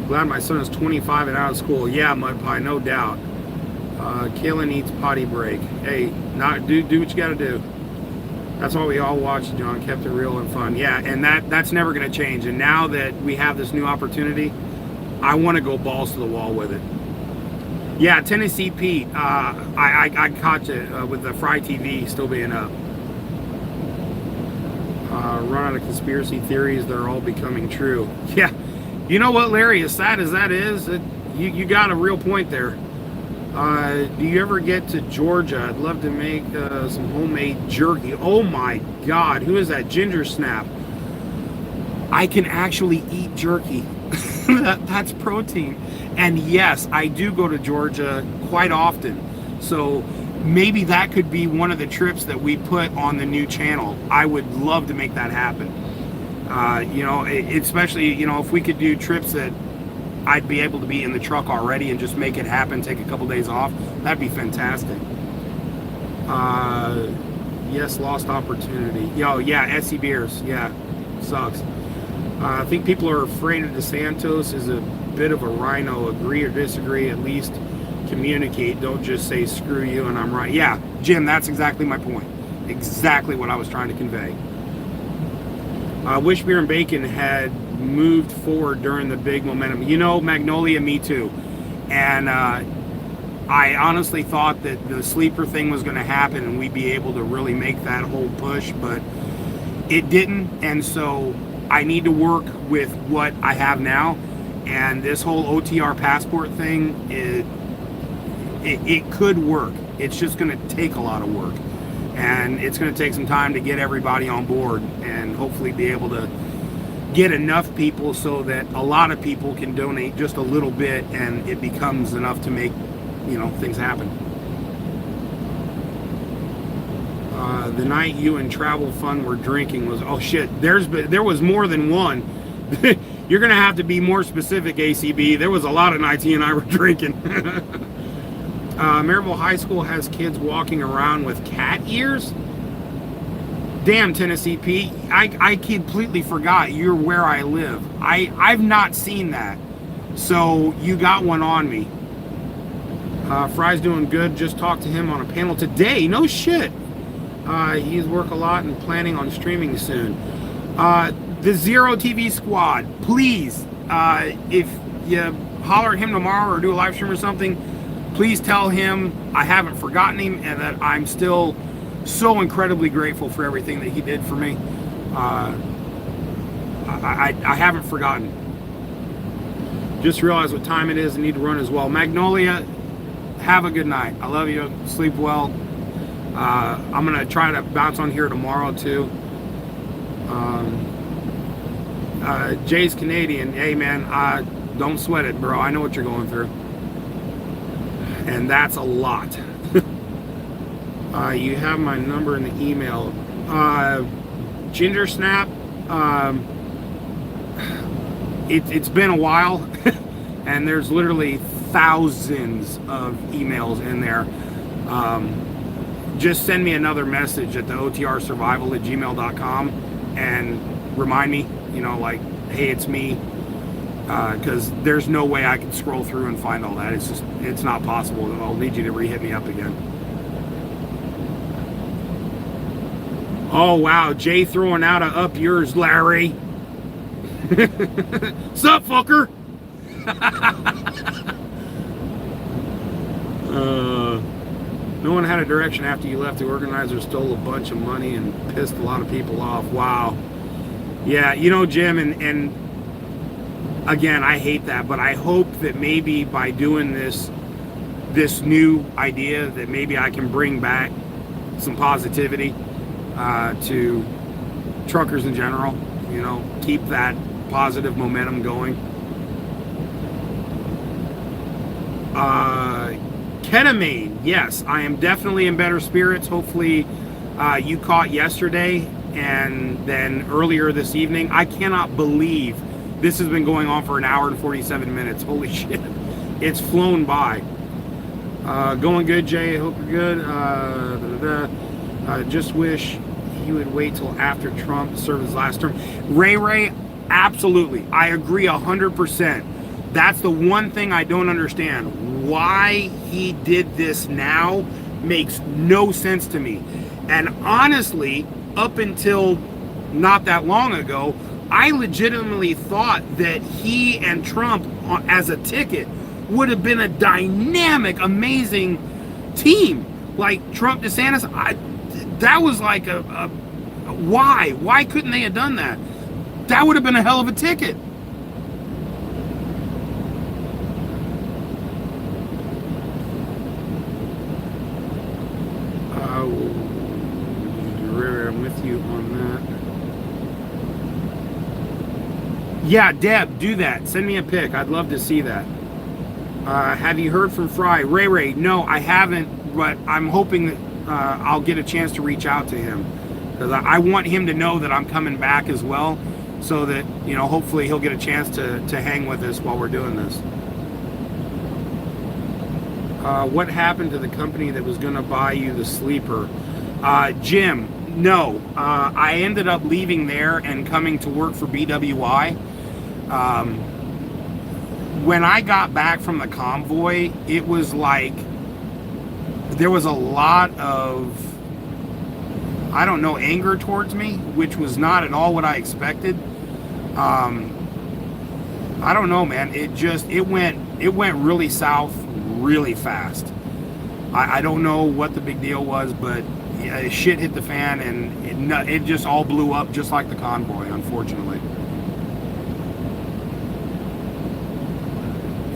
Glad my son is 25 and out of school. Yeah, Mud Pie, no doubt. Kayla needs potty break. Hey, do what you gotta do. That's why we all watched, John. Kept it real and fun. Yeah, and that's never going to change. And now that we have this new opportunity, I want to go balls to the wall with it. Yeah, Tennessee Pete. I caught it with the Fry TV still being up. Run out of conspiracy theories. They're all becoming true. Yeah. You know what, Larry? As sad as that is, you got a real point there. Do you ever get to Georgia? I'd love to make some homemade jerky. Oh my God, who is that? Ginger Snap. I can actually eat jerky. That's protein. And yes, I do go to Georgia quite often. So maybe that could be one of the trips that we put on the new channel. I would love to make that happen. You know, especially, you know, if we could do trips that I'd be able to be in the truck already and just make it happen, take a couple days off. That'd be fantastic. Yes, lost opportunity. Yo, yeah, SE Beers. Yeah, sucks. I think people are afraid of DeSantis is a bit of a rhino. Agree or disagree, at least communicate. Don't just say screw you and I'm right. Yeah, Jim, that's exactly my point. Exactly what I was trying to convey. Wish Beer and Bacon had moved forward during the big momentum. You know, Magnolia, me too. And I honestly thought that the sleeper thing was going to happen and we'd be able to really make that whole push, but it didn't. And so I need to work with what I have now. And this whole OTR passport thing, it could work. It's just going to take a lot of work. And it's going to take some time to get everybody on board and hopefully be able to get enough people so that a lot of people can donate just a little bit and it becomes enough to make, things happen. The night you and Travel Fun were drinking was, oh shit, there was more than one. You're going to have to be more specific, ACB. There was a lot of nights he and I were drinking. Maryville High School has kids walking around with cat ears? Damn, Tennessee Pete. I completely forgot you're where I live. I've not seen that. So you got one on me. Fry's doing good. Just talked to him on a panel today. No shit. He's work a lot and planning on streaming soon. The Zero TV Squad, please, if you holler at him tomorrow or do a live stream or something, please tell him I haven't forgotten him and that I'm still so incredibly grateful for everything that he did for me. I haven't forgotten. Just realized what time it is and need to run as well. Magnolia, have a good night. I love you. Sleep well. I'm going to try to bounce on here tomorrow too. Jay's Canadian. Hey man, don't sweat it, bro. I know what you're going through. And that's a lot. You have my number in the email. Ginger Snap, it's been a while. And there's literally thousands of emails in there. Just send me another message at the OTR Survival at gmail.com and remind me, like, hey, it's me. Because there's no way I can scroll through and find all that. It's not possible. I'll need you to re-hit me up again. Oh, wow. Jay throwing out a up yours, Larry. Sup, fucker? No one had a direction after you left. The organizer stole a bunch of money and pissed a lot of people off. Wow. Yeah, Jim, and again, I hate that, but I hope that maybe by doing this new idea that maybe I can bring back some positivity to truckers in general, keep that positive momentum going. Ketamine, yes, I am definitely in better spirits. Hopefully you caught yesterday and then earlier this evening. I cannot believe this has been going on for an hour and 47 minutes. Holy shit. It's flown by. Going good, Jay. I hope you're good. Just wish he would wait till after Trump to serve his last term. Ray, absolutely. I agree 100%. That's the one thing I don't understand. Why he did this now makes no sense to me. And honestly, up until not that long ago, I legitimately thought that he and Trump as a ticket would have been a dynamic, amazing team. Like Trump, DeSantis, that was like why? Why couldn't they have done that? That would have been a hell of a ticket. I'm with you on that. Yeah, Deb, do that. Send me a pic. I'd love to see that. Have you heard from Fry? Ray, no, I haven't, but I'm hoping that I'll get a chance to reach out to him. Because I want him to know that I'm coming back as well, so that, hopefully he'll get a chance to hang with us while we're doing this. What happened to the company that was going to buy you the sleeper? Jim, no. I ended up leaving there and coming to work for BWI. When I got back from the convoy, it was like there was a lot of, anger towards me, which was not at all what I expected. I don't know, man. It went really south really fast. I don't know what the big deal was, but shit hit the fan and it just all blew up just like the convoy, unfortunately.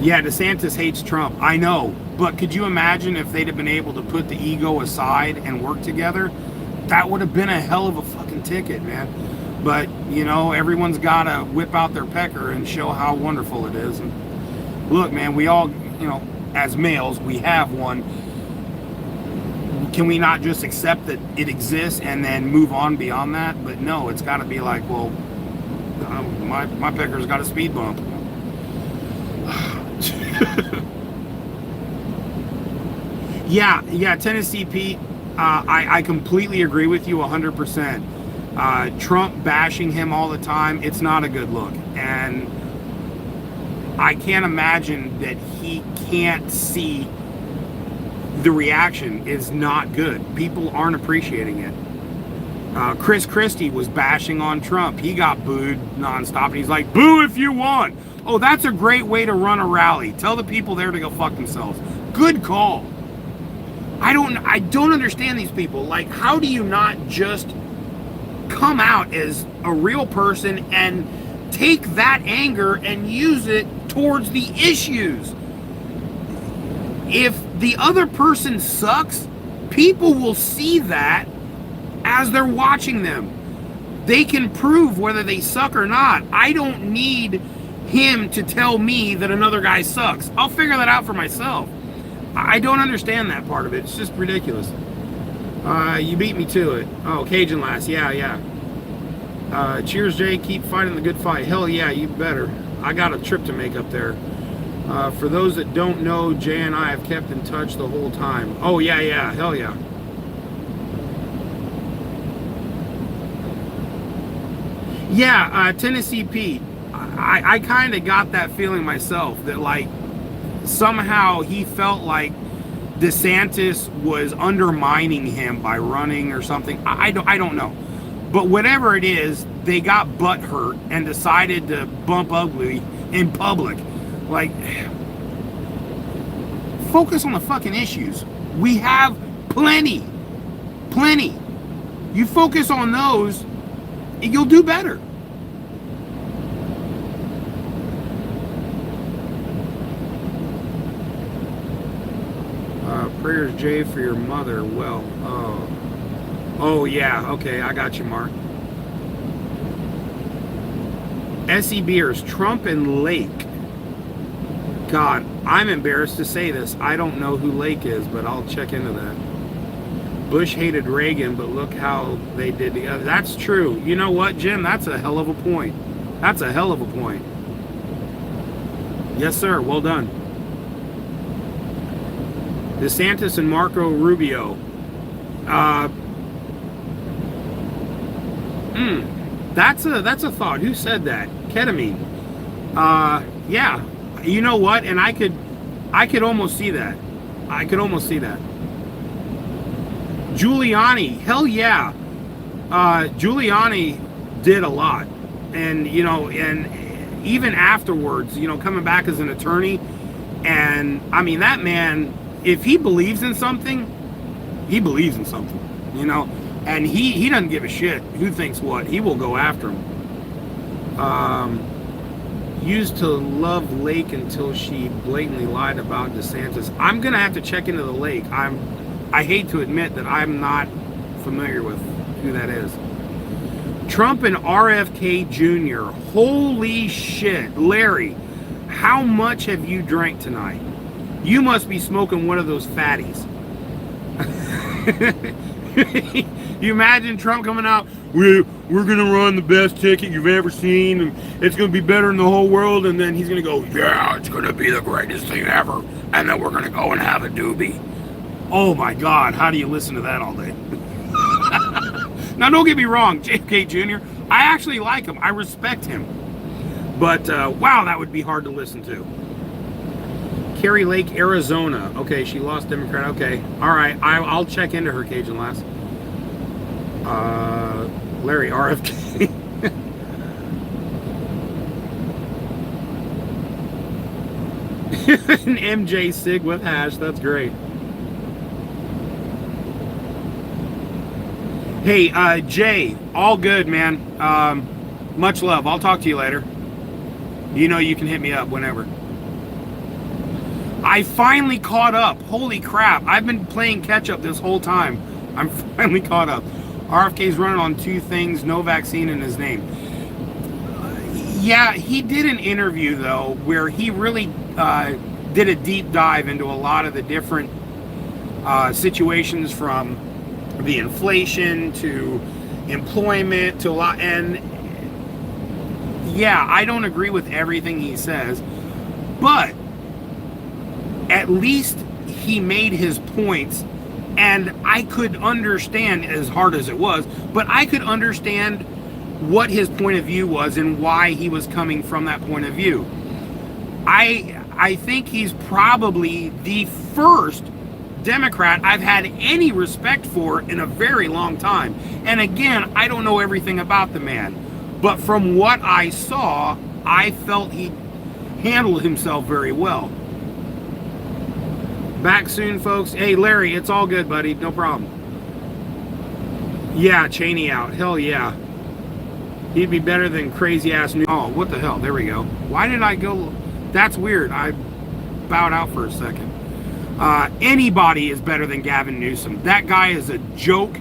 Yeah, DeSantis hates Trump. I know. But could you imagine if they'd have been able to put the ego aside and work together? That would have been a hell of a fucking ticket, man. But, you know, everyone's got to whip out their pecker and show how wonderful it is. And look, man, we all, you know, as males, we have one. Can we not just accept that it exists and then move on beyond that? But no, it's got to be like, well, my pecker's got a speed bump. Yeah, Tennessee Pete, I completely agree with you 100%. Trump bashing him all the time, it's not a good look. And I can't imagine that he can't see the reaction is not good. People aren't appreciating it. Chris Christie was bashing on Trump. He got booed nonstop, and he's like, boo if you want. Oh, that's a great way to run a rally. Tell the people there to go fuck themselves. Good call. I don't understand these people. Like, how do you not just come out as a real person and take that anger and use it towards the issues? If the other person sucks, people will see that as they're watching them. They can prove whether they suck or not. I don't need him to tell me that another guy sucks. I'll figure that out for myself. I don't understand that part of it. It's just ridiculous. You beat me to it. Oh, Cajun Lass. Yeah. Cheers, Jay. Keep fighting the good fight. Hell yeah, you better. I got a trip to make up there. For those that don't know, Jay and I have kept in touch the whole time. Oh, yeah. Hell yeah. Yeah, Tennessee Pete. I kind of got that feeling myself, that like somehow he felt like DeSantis was undermining him by running or something. I don't know. But whatever it is, they got butt hurt and decided to bump ugly in public. Like, focus on the fucking issues. We have plenty. You focus on those, you'll do better. Prayers, Jay, for your mother. Well, oh yeah, okay, I got you, Mark. SE Beers, Trump and Lake. God, I'm embarrassed to say this. I don't know who Lake is, but I'll check into that. Bush hated Reagan, but look how they did together. That's true. You know what, Jim? That's a hell of a point. That's a hell of a point. Yes, sir. Well done. DeSantis and Marco Rubio. That's a thought. Who said that? Ketamine. Yeah. You know what? And I could almost see that. I could almost see that. Giuliani. Hell yeah. Giuliani did a lot. And, you know, and even afterwards, you know, coming back as an attorney, and I mean, that man, if he believes in something, he believes in something, you know, and he doesn't give a shit who thinks what. He will go after him. Used to love Lake until she blatantly lied about DeSantis. I'm gonna have to check into the Lake. I hate to admit that I'm not familiar with who that is. Trump and RFK Jr. Holy shit. Larry, how much have you drank tonight? You must be smoking one of those fatties. You imagine Trump coming out, we're going to run the best ticket you've ever seen, and it's going to be better in the whole world, and then he's going to go, yeah, it's going to be the greatest thing ever, and then we're going to go and have a doobie. Oh my God, how do you listen to that all day? Now, don't get me wrong, JFK Jr., I actually like him. I respect him. But, wow, that would be hard to listen to. Carrie Lake, Arizona. Okay, she lost Democrat. Okay, all right. I'll check into her, Cajun Lass. Larry, RFK. An MJ Sig with hash. That's great. Hey, Jay, all good, man. Much love. I'll talk to you later. You know you can hit me up whenever. I finally caught up. Holy crap. I've been playing catch up this whole time. I'm finally caught up. RFK's running on 2 things, no vaccine in his name. Yeah, he did an interview, though, where he really did a deep dive into a lot of the different situations, from the inflation to employment to a lot. And yeah, I don't agree with everything he says, but at least he made his points, and I could understand, as hard as it was, but I could understand what his point of view was and why he was coming from that point of view. I think he's probably the first Democrat I've had any respect for in a very long time. And again, I don't know everything about the man, but from what I saw, I felt he handled himself very well. Back soon, folks. Hey, Larry, it's all good, buddy. No problem. Yeah, Cheney out. Hell yeah. He'd be better than crazy-ass New... Oh, what the hell? There we go. Why did I go... That's weird. I bowed out for a second. Anybody is better than Gavin Newsom. That guy is a joke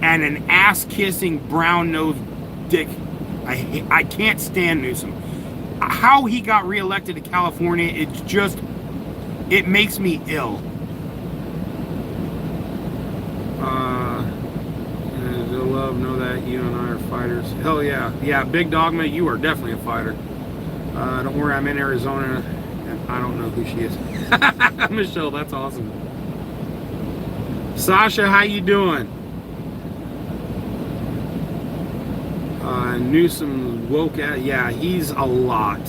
and an ass-kissing, brown-nosed dick. I can't stand Newsom. How he got reelected to California, it's just... It makes me ill. Love, know that you and I are fighters. Hell yeah. Yeah, Big Dogma, you are definitely a fighter. Don't worry, I'm in Arizona, and I don't know who she is. Michelle, that's awesome. Sasha, how you doing? Newsom woke out. Yeah, he's a lot.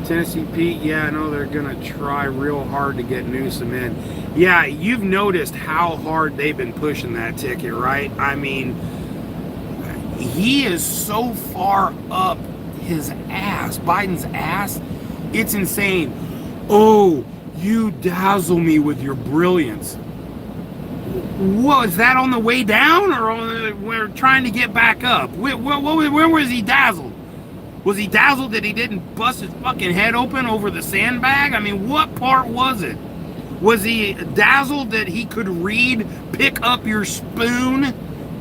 Tennessee Pete, yeah, I know they're gonna try real hard to get Newsom in. Yeah, you've noticed how hard they've been pushing that ticket, right? I mean, he is so far up his ass, Biden's ass, it's insane. Oh, you dazzle me with your brilliance. Was that on the way down, or we're trying to get back up? Where was he dazzled? Was he dazzled that he didn't bust his fucking head open over the sandbag? I mean, what part was it? Was he dazzled that he could read, pick up your spoon,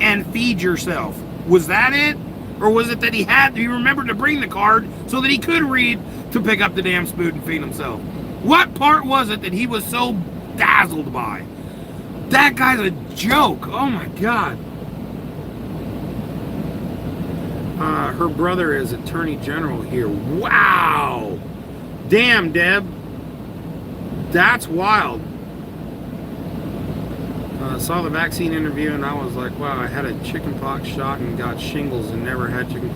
and feed yourself? Was that it? Or was it that he remembered to bring the card so that he could read to pick up the damn spoon and feed himself? What part was it that he was so dazzled by? That guy's a joke. Oh my God. Her brother is Attorney General here. Wow. Damn, Deb. That's wild. Saw the vaccine interview and I was like, wow, I had a chickenpox shot and got shingles and never had chicken.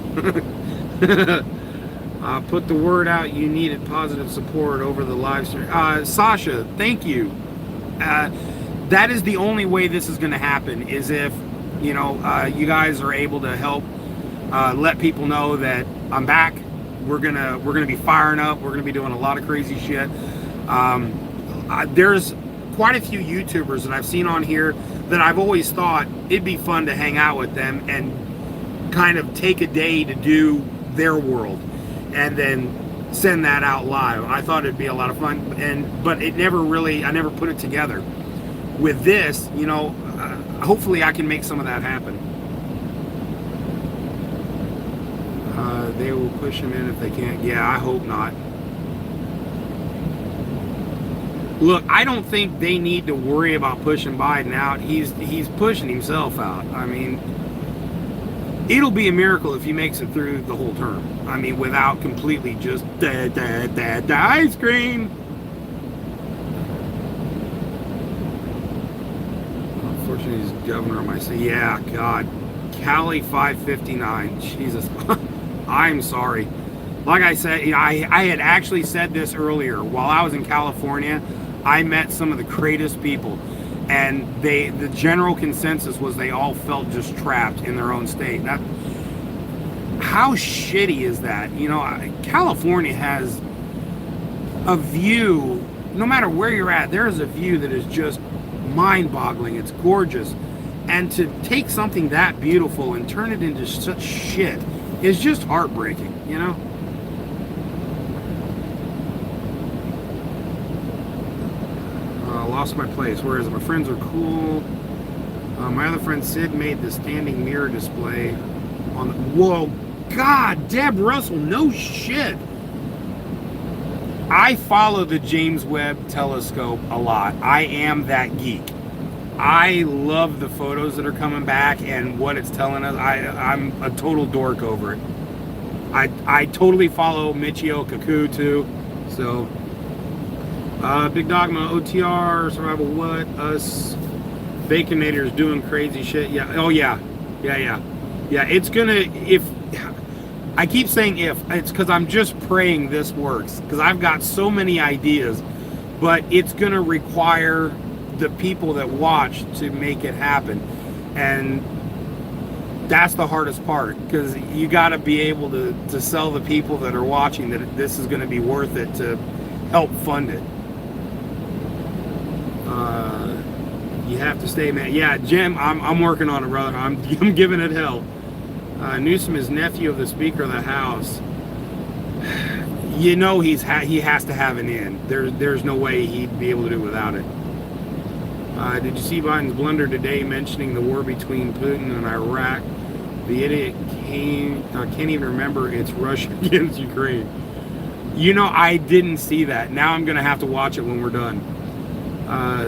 Put the word out you needed positive support over the live stream. Sasha, thank you. That is the only way this is going to happen, is if, you you guys are able to help let people know that I'm back. We're gonna be firing up. We're gonna be doing a lot of crazy shit. There's quite a few YouTubers that I've seen on here that I've always thought it'd be fun to hang out with them and kind of take a day to do their world and then send that out live. I thought it'd be a lot of fun, but I never put it together. With this, hopefully I can make some of that happen. They will push him in if they can't. Yeah, I hope not. Look, I don't think they need to worry about pushing Biden out. He's pushing himself out. I mean, it'll be a miracle if he makes it through the whole term. I mean, without completely just ice cream. Unfortunately, he's governor of my city. Yeah, God. Cali 559. Jesus. I'm sorry. Like I said, I had actually said this earlier. While I was in California, I met some of the greatest people, and the general consensus was they all felt just trapped in their own state. How shitty is that? California has a view, no matter where you're at, there is a view that is just mind-boggling. It's gorgeous. And to take something that beautiful and turn it into such shit is just heartbreaking, lost my place. Where is it? My friends are cool. My other friend Sid made the standing mirror display on the... Whoa, God, Deb Russell, no shit. I follow the James Webb Telescope a lot. I am that geek. I love the photos that are coming back and what it's telling us. I'm a total dork over it. I totally follow Michio Kaku too. So, Big Dogma, OTR, Survival, what? Us, Baconators doing crazy shit. Yeah. Oh yeah. Yeah. It's gonna, if, I keep saying if, it's because I'm just praying this works. Because I've got so many ideas. But it's gonna require the people that watch to make it happen. And that's the hardest part, because you got to be able to sell the people that are watching that this is going to be worth it to help fund it. You have to stay, man. Yeah, Jim, I'm working on it, brother. I'm giving it hell. Newsom is nephew of the Speaker of the House. You know he has to have an end. There's no way he'd be able to do it without it. Did you see Biden's blunder today mentioning the war between Putin and Iraq? The idiot can't even remember it's Russia against Ukraine. You know, I didn't see that. Now I'm going to have to watch it when we're done.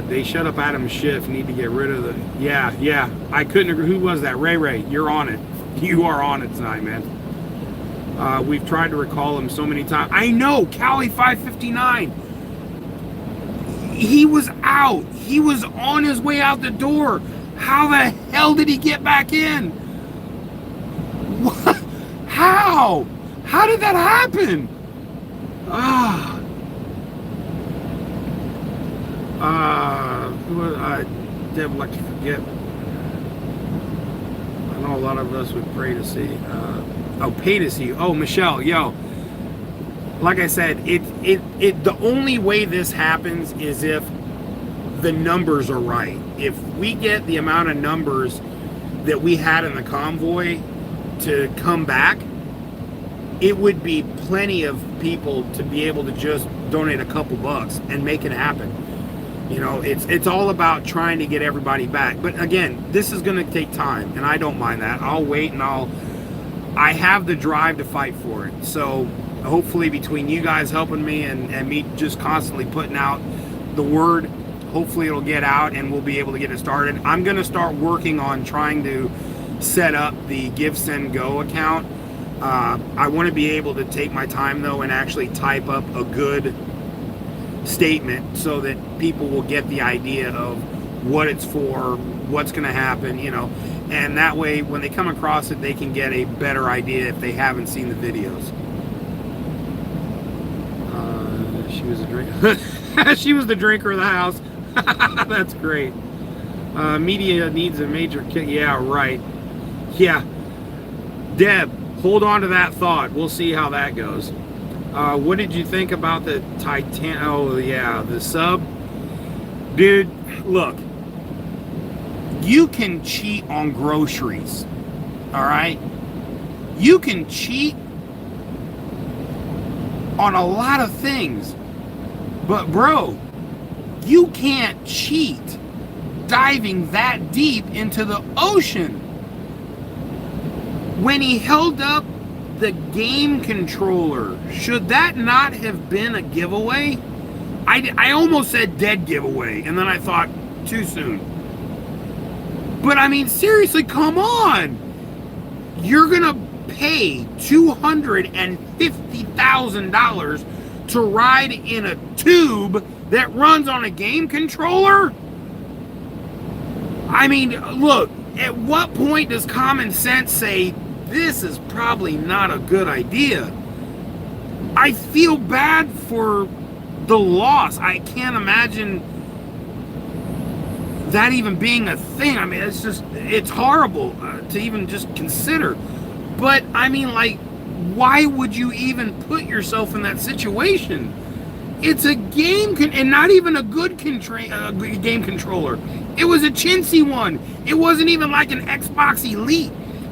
They shut up Adam Schiff. Need to get rid of the... Yeah. I couldn't agree. Who was that? Ray, you're on it. You are on it tonight, man. We've tried to recall him so many times. I know, Cali 559. He was out. He was on his way out the door. How the hell did he get back in? What? How? How did that happen? Deb would like to forget. I know a lot of us would pray to see. Pay to see. Oh, Michelle, yo. Like I said, the only way this happens is if the numbers are right. If we get the amount of numbers that we had in the convoy to come back, it would be plenty of people to be able to just donate a couple bucks and make it happen. You know, it's all about trying to get everybody back. But again, this is going to take time, and I don't mind that. I'll wait, and I have the drive to fight for it. So hopefully between you guys helping me and me just constantly putting out the word, hopefully it'll get out and we'll be able to get it started. I'm going to start working on trying to set up the Give, Send, Go account. I want to be able to take my time though and actually type up a good statement so that people will get the idea of what it's for, what's going to happen, you know, and that way when they come across it, they can get a better idea if they haven't seen the videos. She was a drinker. She was the drinker of the house. That's great. Media needs a major kick. Yeah, right. Yeah. Deb, hold on to that thought. We'll see how that goes. What did you think about the Titan? Oh, yeah, the sub. Dude, look. You can cheat on groceries. All right? You can cheat on a lot of things. But, bro, you can't cheat diving that deep into the ocean. When he held up the game controller, should that not have been a giveaway? I almost said dead giveaway, and then I thought too soon. But I mean, seriously, come on. You're going to pay $250,000 to ride in a tube that runs on a game controller? I mean, look, at what point does common sense say this is probably not a good idea? I feel bad for the loss. I can't imagine that even being a thing. I mean, it's horrible to even just consider. But I mean, like, why would you even put yourself in that situation? It's a game, and not even a good game controller. It was a chintzy one. It wasn't even like an Xbox Elite.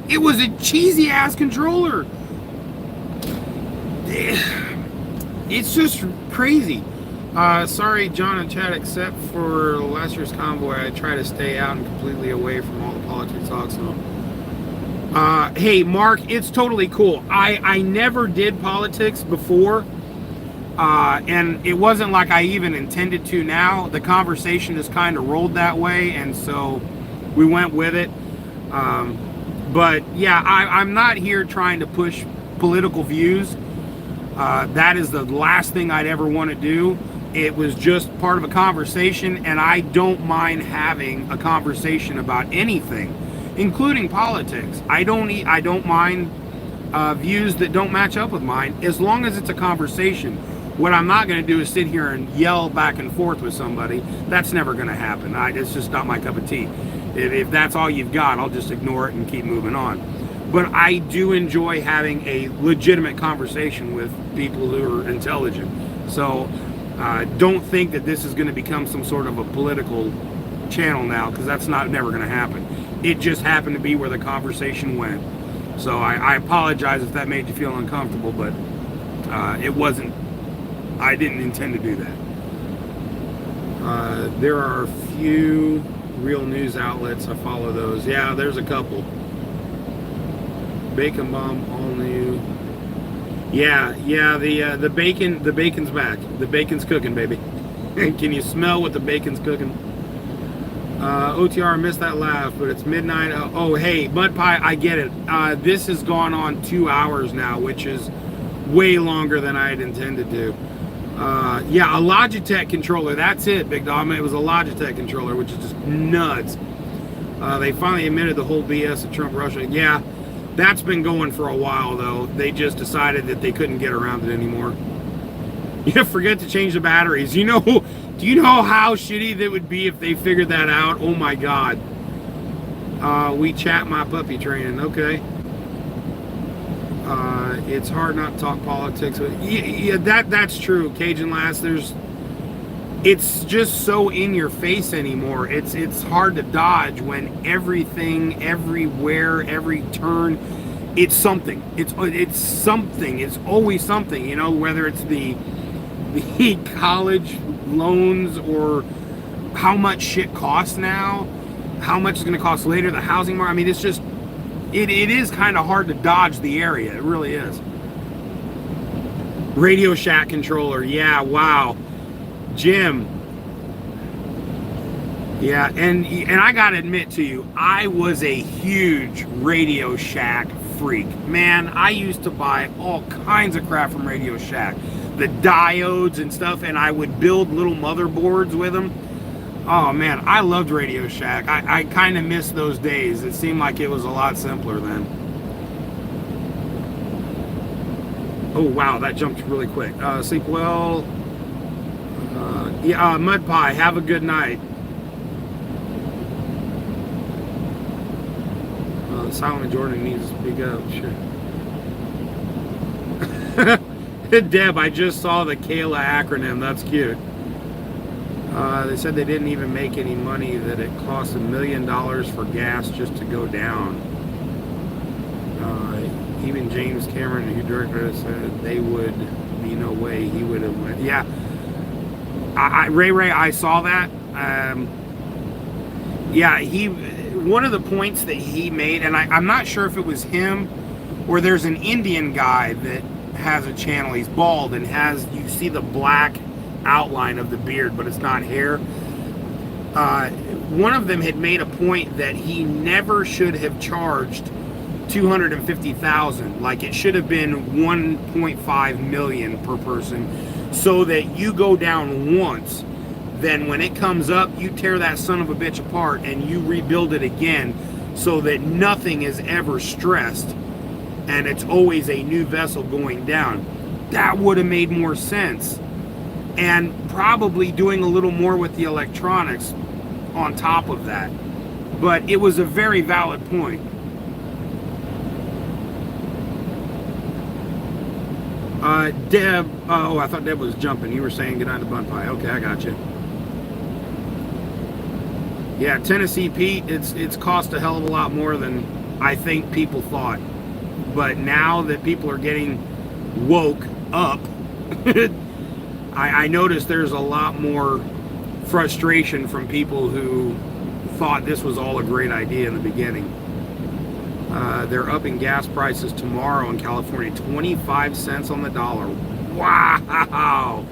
It was a cheesy ass controller. It's just crazy. Sorry, John and Chad, except for last year's convoy, I try to stay out and completely away from all the politics talk. So, hey, Mark, it's totally cool. I never did politics before, and it wasn't like I even intended to. Now the conversation has kind of rolled that way, and so we went with it. But yeah, I'm not here trying to push political views. That is the last thing I'd ever want to do. It was just part of a conversation, and I don't mind having a conversation about anything, including politics. I don't mind views that don't match up with mine, as long as it's a conversation. What I'm not going to do is sit here and yell back and forth with somebody. That's never going to happen. It's just not my cup of tea. If that's all you've got, I'll just ignore it and keep moving on. But I do enjoy having a legitimate conversation with people who are intelligent. So don't think that this is going to become some sort of a political channel now, because that's never going to happen. It just happened to be where the conversation went. So I apologize if that made you feel uncomfortable, but it wasn't. I didn't intend to do that. There are a few real news outlets. I follow those. Yeah, there's a couple. Bacon Bomb, all new. Yeah, the bacon's back. The bacon's cooking, baby. Can you smell what the bacon's cooking? OTR, missed that laugh, but it's midnight. Oh, hey, Mud Pie, I get it. This has gone on 2 hours now, which is way longer than I had intended to. Yeah, a Logitech controller. That's it, Big Dog. It was a Logitech controller, which is just nuts. They finally admitted the whole BS of Trump Russia. Yeah. That's been going for a while, though. They just decided that they couldn't get around it anymore. Yeah, forget to change the batteries. Do you know how shitty that would be if they figured that out? Oh my God. We chat my puppy training. Okay. It's hard not to talk politics. Yeah, that's true. Cajun Lass, it's just so in your face anymore. It's hard to dodge when everything, everywhere, every turn, it's something. It's something. It's always something. You know, whether it's the college loans or how much shit costs now, how much it's going to cost later, the housing market. I mean, it's just it is kind of hard to dodge the area. It really is. Radio Shack controller. Yeah. Wow. Jim. Yeah, and I gotta admit to you, I was a huge Radio Shack freak. Man, I used to buy all kinds of crap from Radio Shack. The diodes and stuff, and I would build little motherboards with them. Oh man, I loved Radio Shack. I kind of miss those days. It seemed like it was a lot simpler then. Oh wow, that jumped really quick. Sleep well. Yeah, Mud Pie, have a good night. Solomon Jordan needs to speak up. Sure. Deb, I just saw the Kayla acronym. That's cute. They said they didn't even make any money, that it cost $1 million for gas just to go down. Even James Cameron, who directed it, said they would be no way he would have went. Yeah. Ray, I saw that. Yeah, one of the points that he made, and I'm not sure if it was him or there's an Indian guy that has a channel. He's bald and you see the black outline of the beard, but it's not hair. One of them had made a point that he never should have charged $250,000. Like, it should have been $1.5 million per person, so that you go down once, then when it comes up, you tear that son of a bitch apart and you rebuild it again, so that nothing is ever stressed and it's always a new vessel going down. That would have made more sense, and probably doing a little more with the electronics on top of that. But it was a very valid point. Deb, oh, I thought Deb was jumping. You were saying good night to Bun Pie. Okay, I got you. Yeah, Tennessee Pete, it's cost a hell of a lot more than I think people thought. But now that people are getting woke up, I noticed there's a lot more frustration from people who thought this was all a great idea in the beginning. They're upping gas prices tomorrow in California, 25 cents on the dollar. Wow!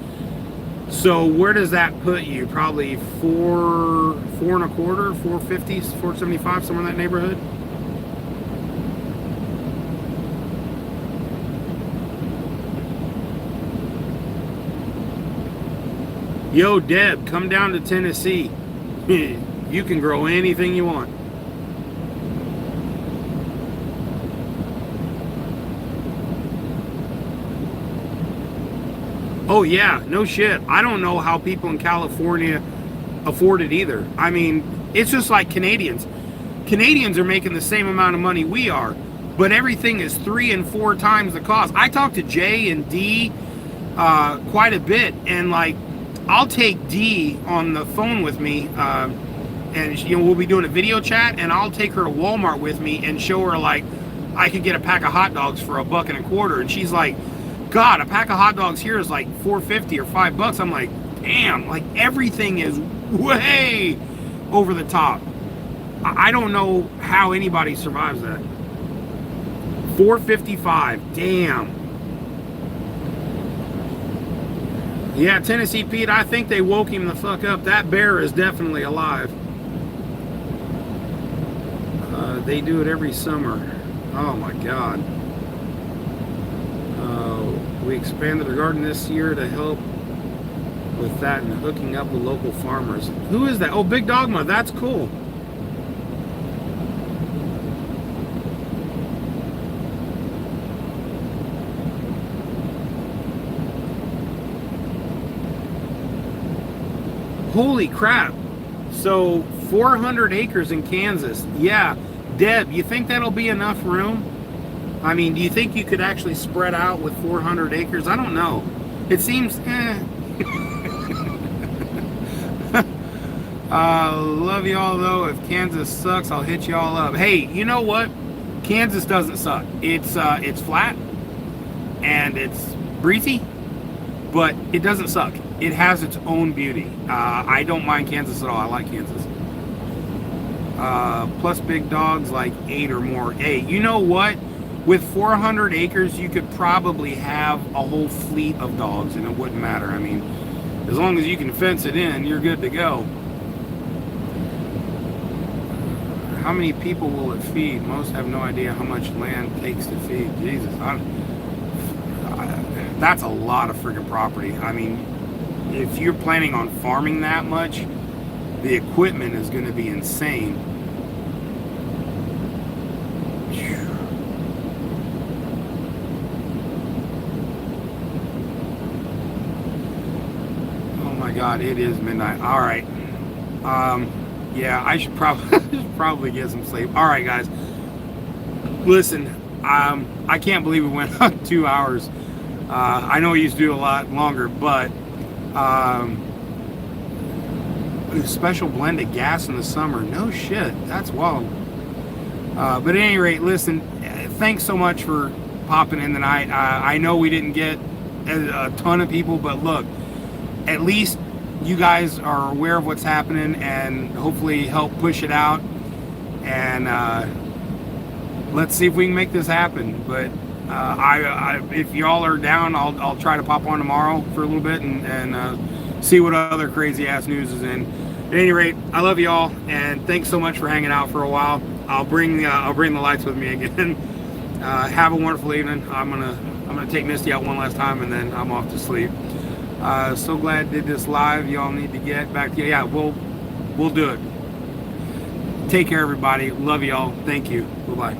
So where does that put you? Probably four and a quarter, 450, 475, somewhere in that neighborhood. Yo, Deb, come down to Tennessee. You can grow anything you want. Oh yeah, no shit. I don't know how people in California afford it either. I mean, it's just like Canadians. Canadians are making the same amount of money we are, but everything is 3 and 4 times the cost. I talked to Jay and D quite a bit, and like, I'll take D on the phone with me, and you know, we'll be doing a video chat, and I'll take her to Walmart with me and show her like I could get a pack of hot dogs for $1.25, and she's like, God, a pack of hot dogs here is like $4.50 or $5. I'm like, damn, like everything is way over the top. I don't know how anybody survives that. $4.55, damn. Yeah, Tennessee Pete, I think they woke him the fuck up. That bear is definitely alive. They do it every summer. Oh my God. We expanded the garden this year to help with that and hooking up with local farmers. Who is that? Oh, Big Dogma. That's cool. Holy crap. So 400 acres in Kansas. Yeah. Deb, you think that'll be enough room? I mean, do you think you could actually spread out with 400 acres? I don't know. It seems, love y'all though. If Kansas sucks, I'll hit y'all up. Hey, you know what? Kansas doesn't suck. It's flat and it's breezy, but it doesn't suck. It has its own beauty. I don't mind Kansas at all. I like Kansas. Plus big dogs, like 8 or more. Hey, you know what? With 400 acres, you could probably have a whole fleet of dogs, and it wouldn't matter. I mean, as long as you can fence it in, you're good to go. How many people will it feed? Most have no idea how much land takes to feed. Jesus, that's a lot of friggin' property. I mean, if you're planning on farming that much, the equipment is going to be insane. God, it is midnight. All right. Yeah, I should probably get some sleep. All right, guys. Listen, I can't believe we went on 2 hours. I know we used to do a lot longer, but special blend of gas in the summer. No shit. That's wild. But at any rate, listen, thanks so much for popping in tonight. I know we didn't get a ton of people, but look, at least you guys are aware of what's happening and hopefully help push it out. And let's see if we can make this happen. But if y'all are down, I'll try to pop on tomorrow for a little bit and see what other crazy ass news is in. At any rate, I love y'all and thanks so much for hanging out for a while. I'll bring the lights with me again. Have a wonderful evening. I'm gonna take Misty out one last time and then I'm off to sleep. So glad I did this live. Y'all need to get back to you. Yeah, we'll do it. Take care, everybody. Love y'all. Thank you. Bye-bye.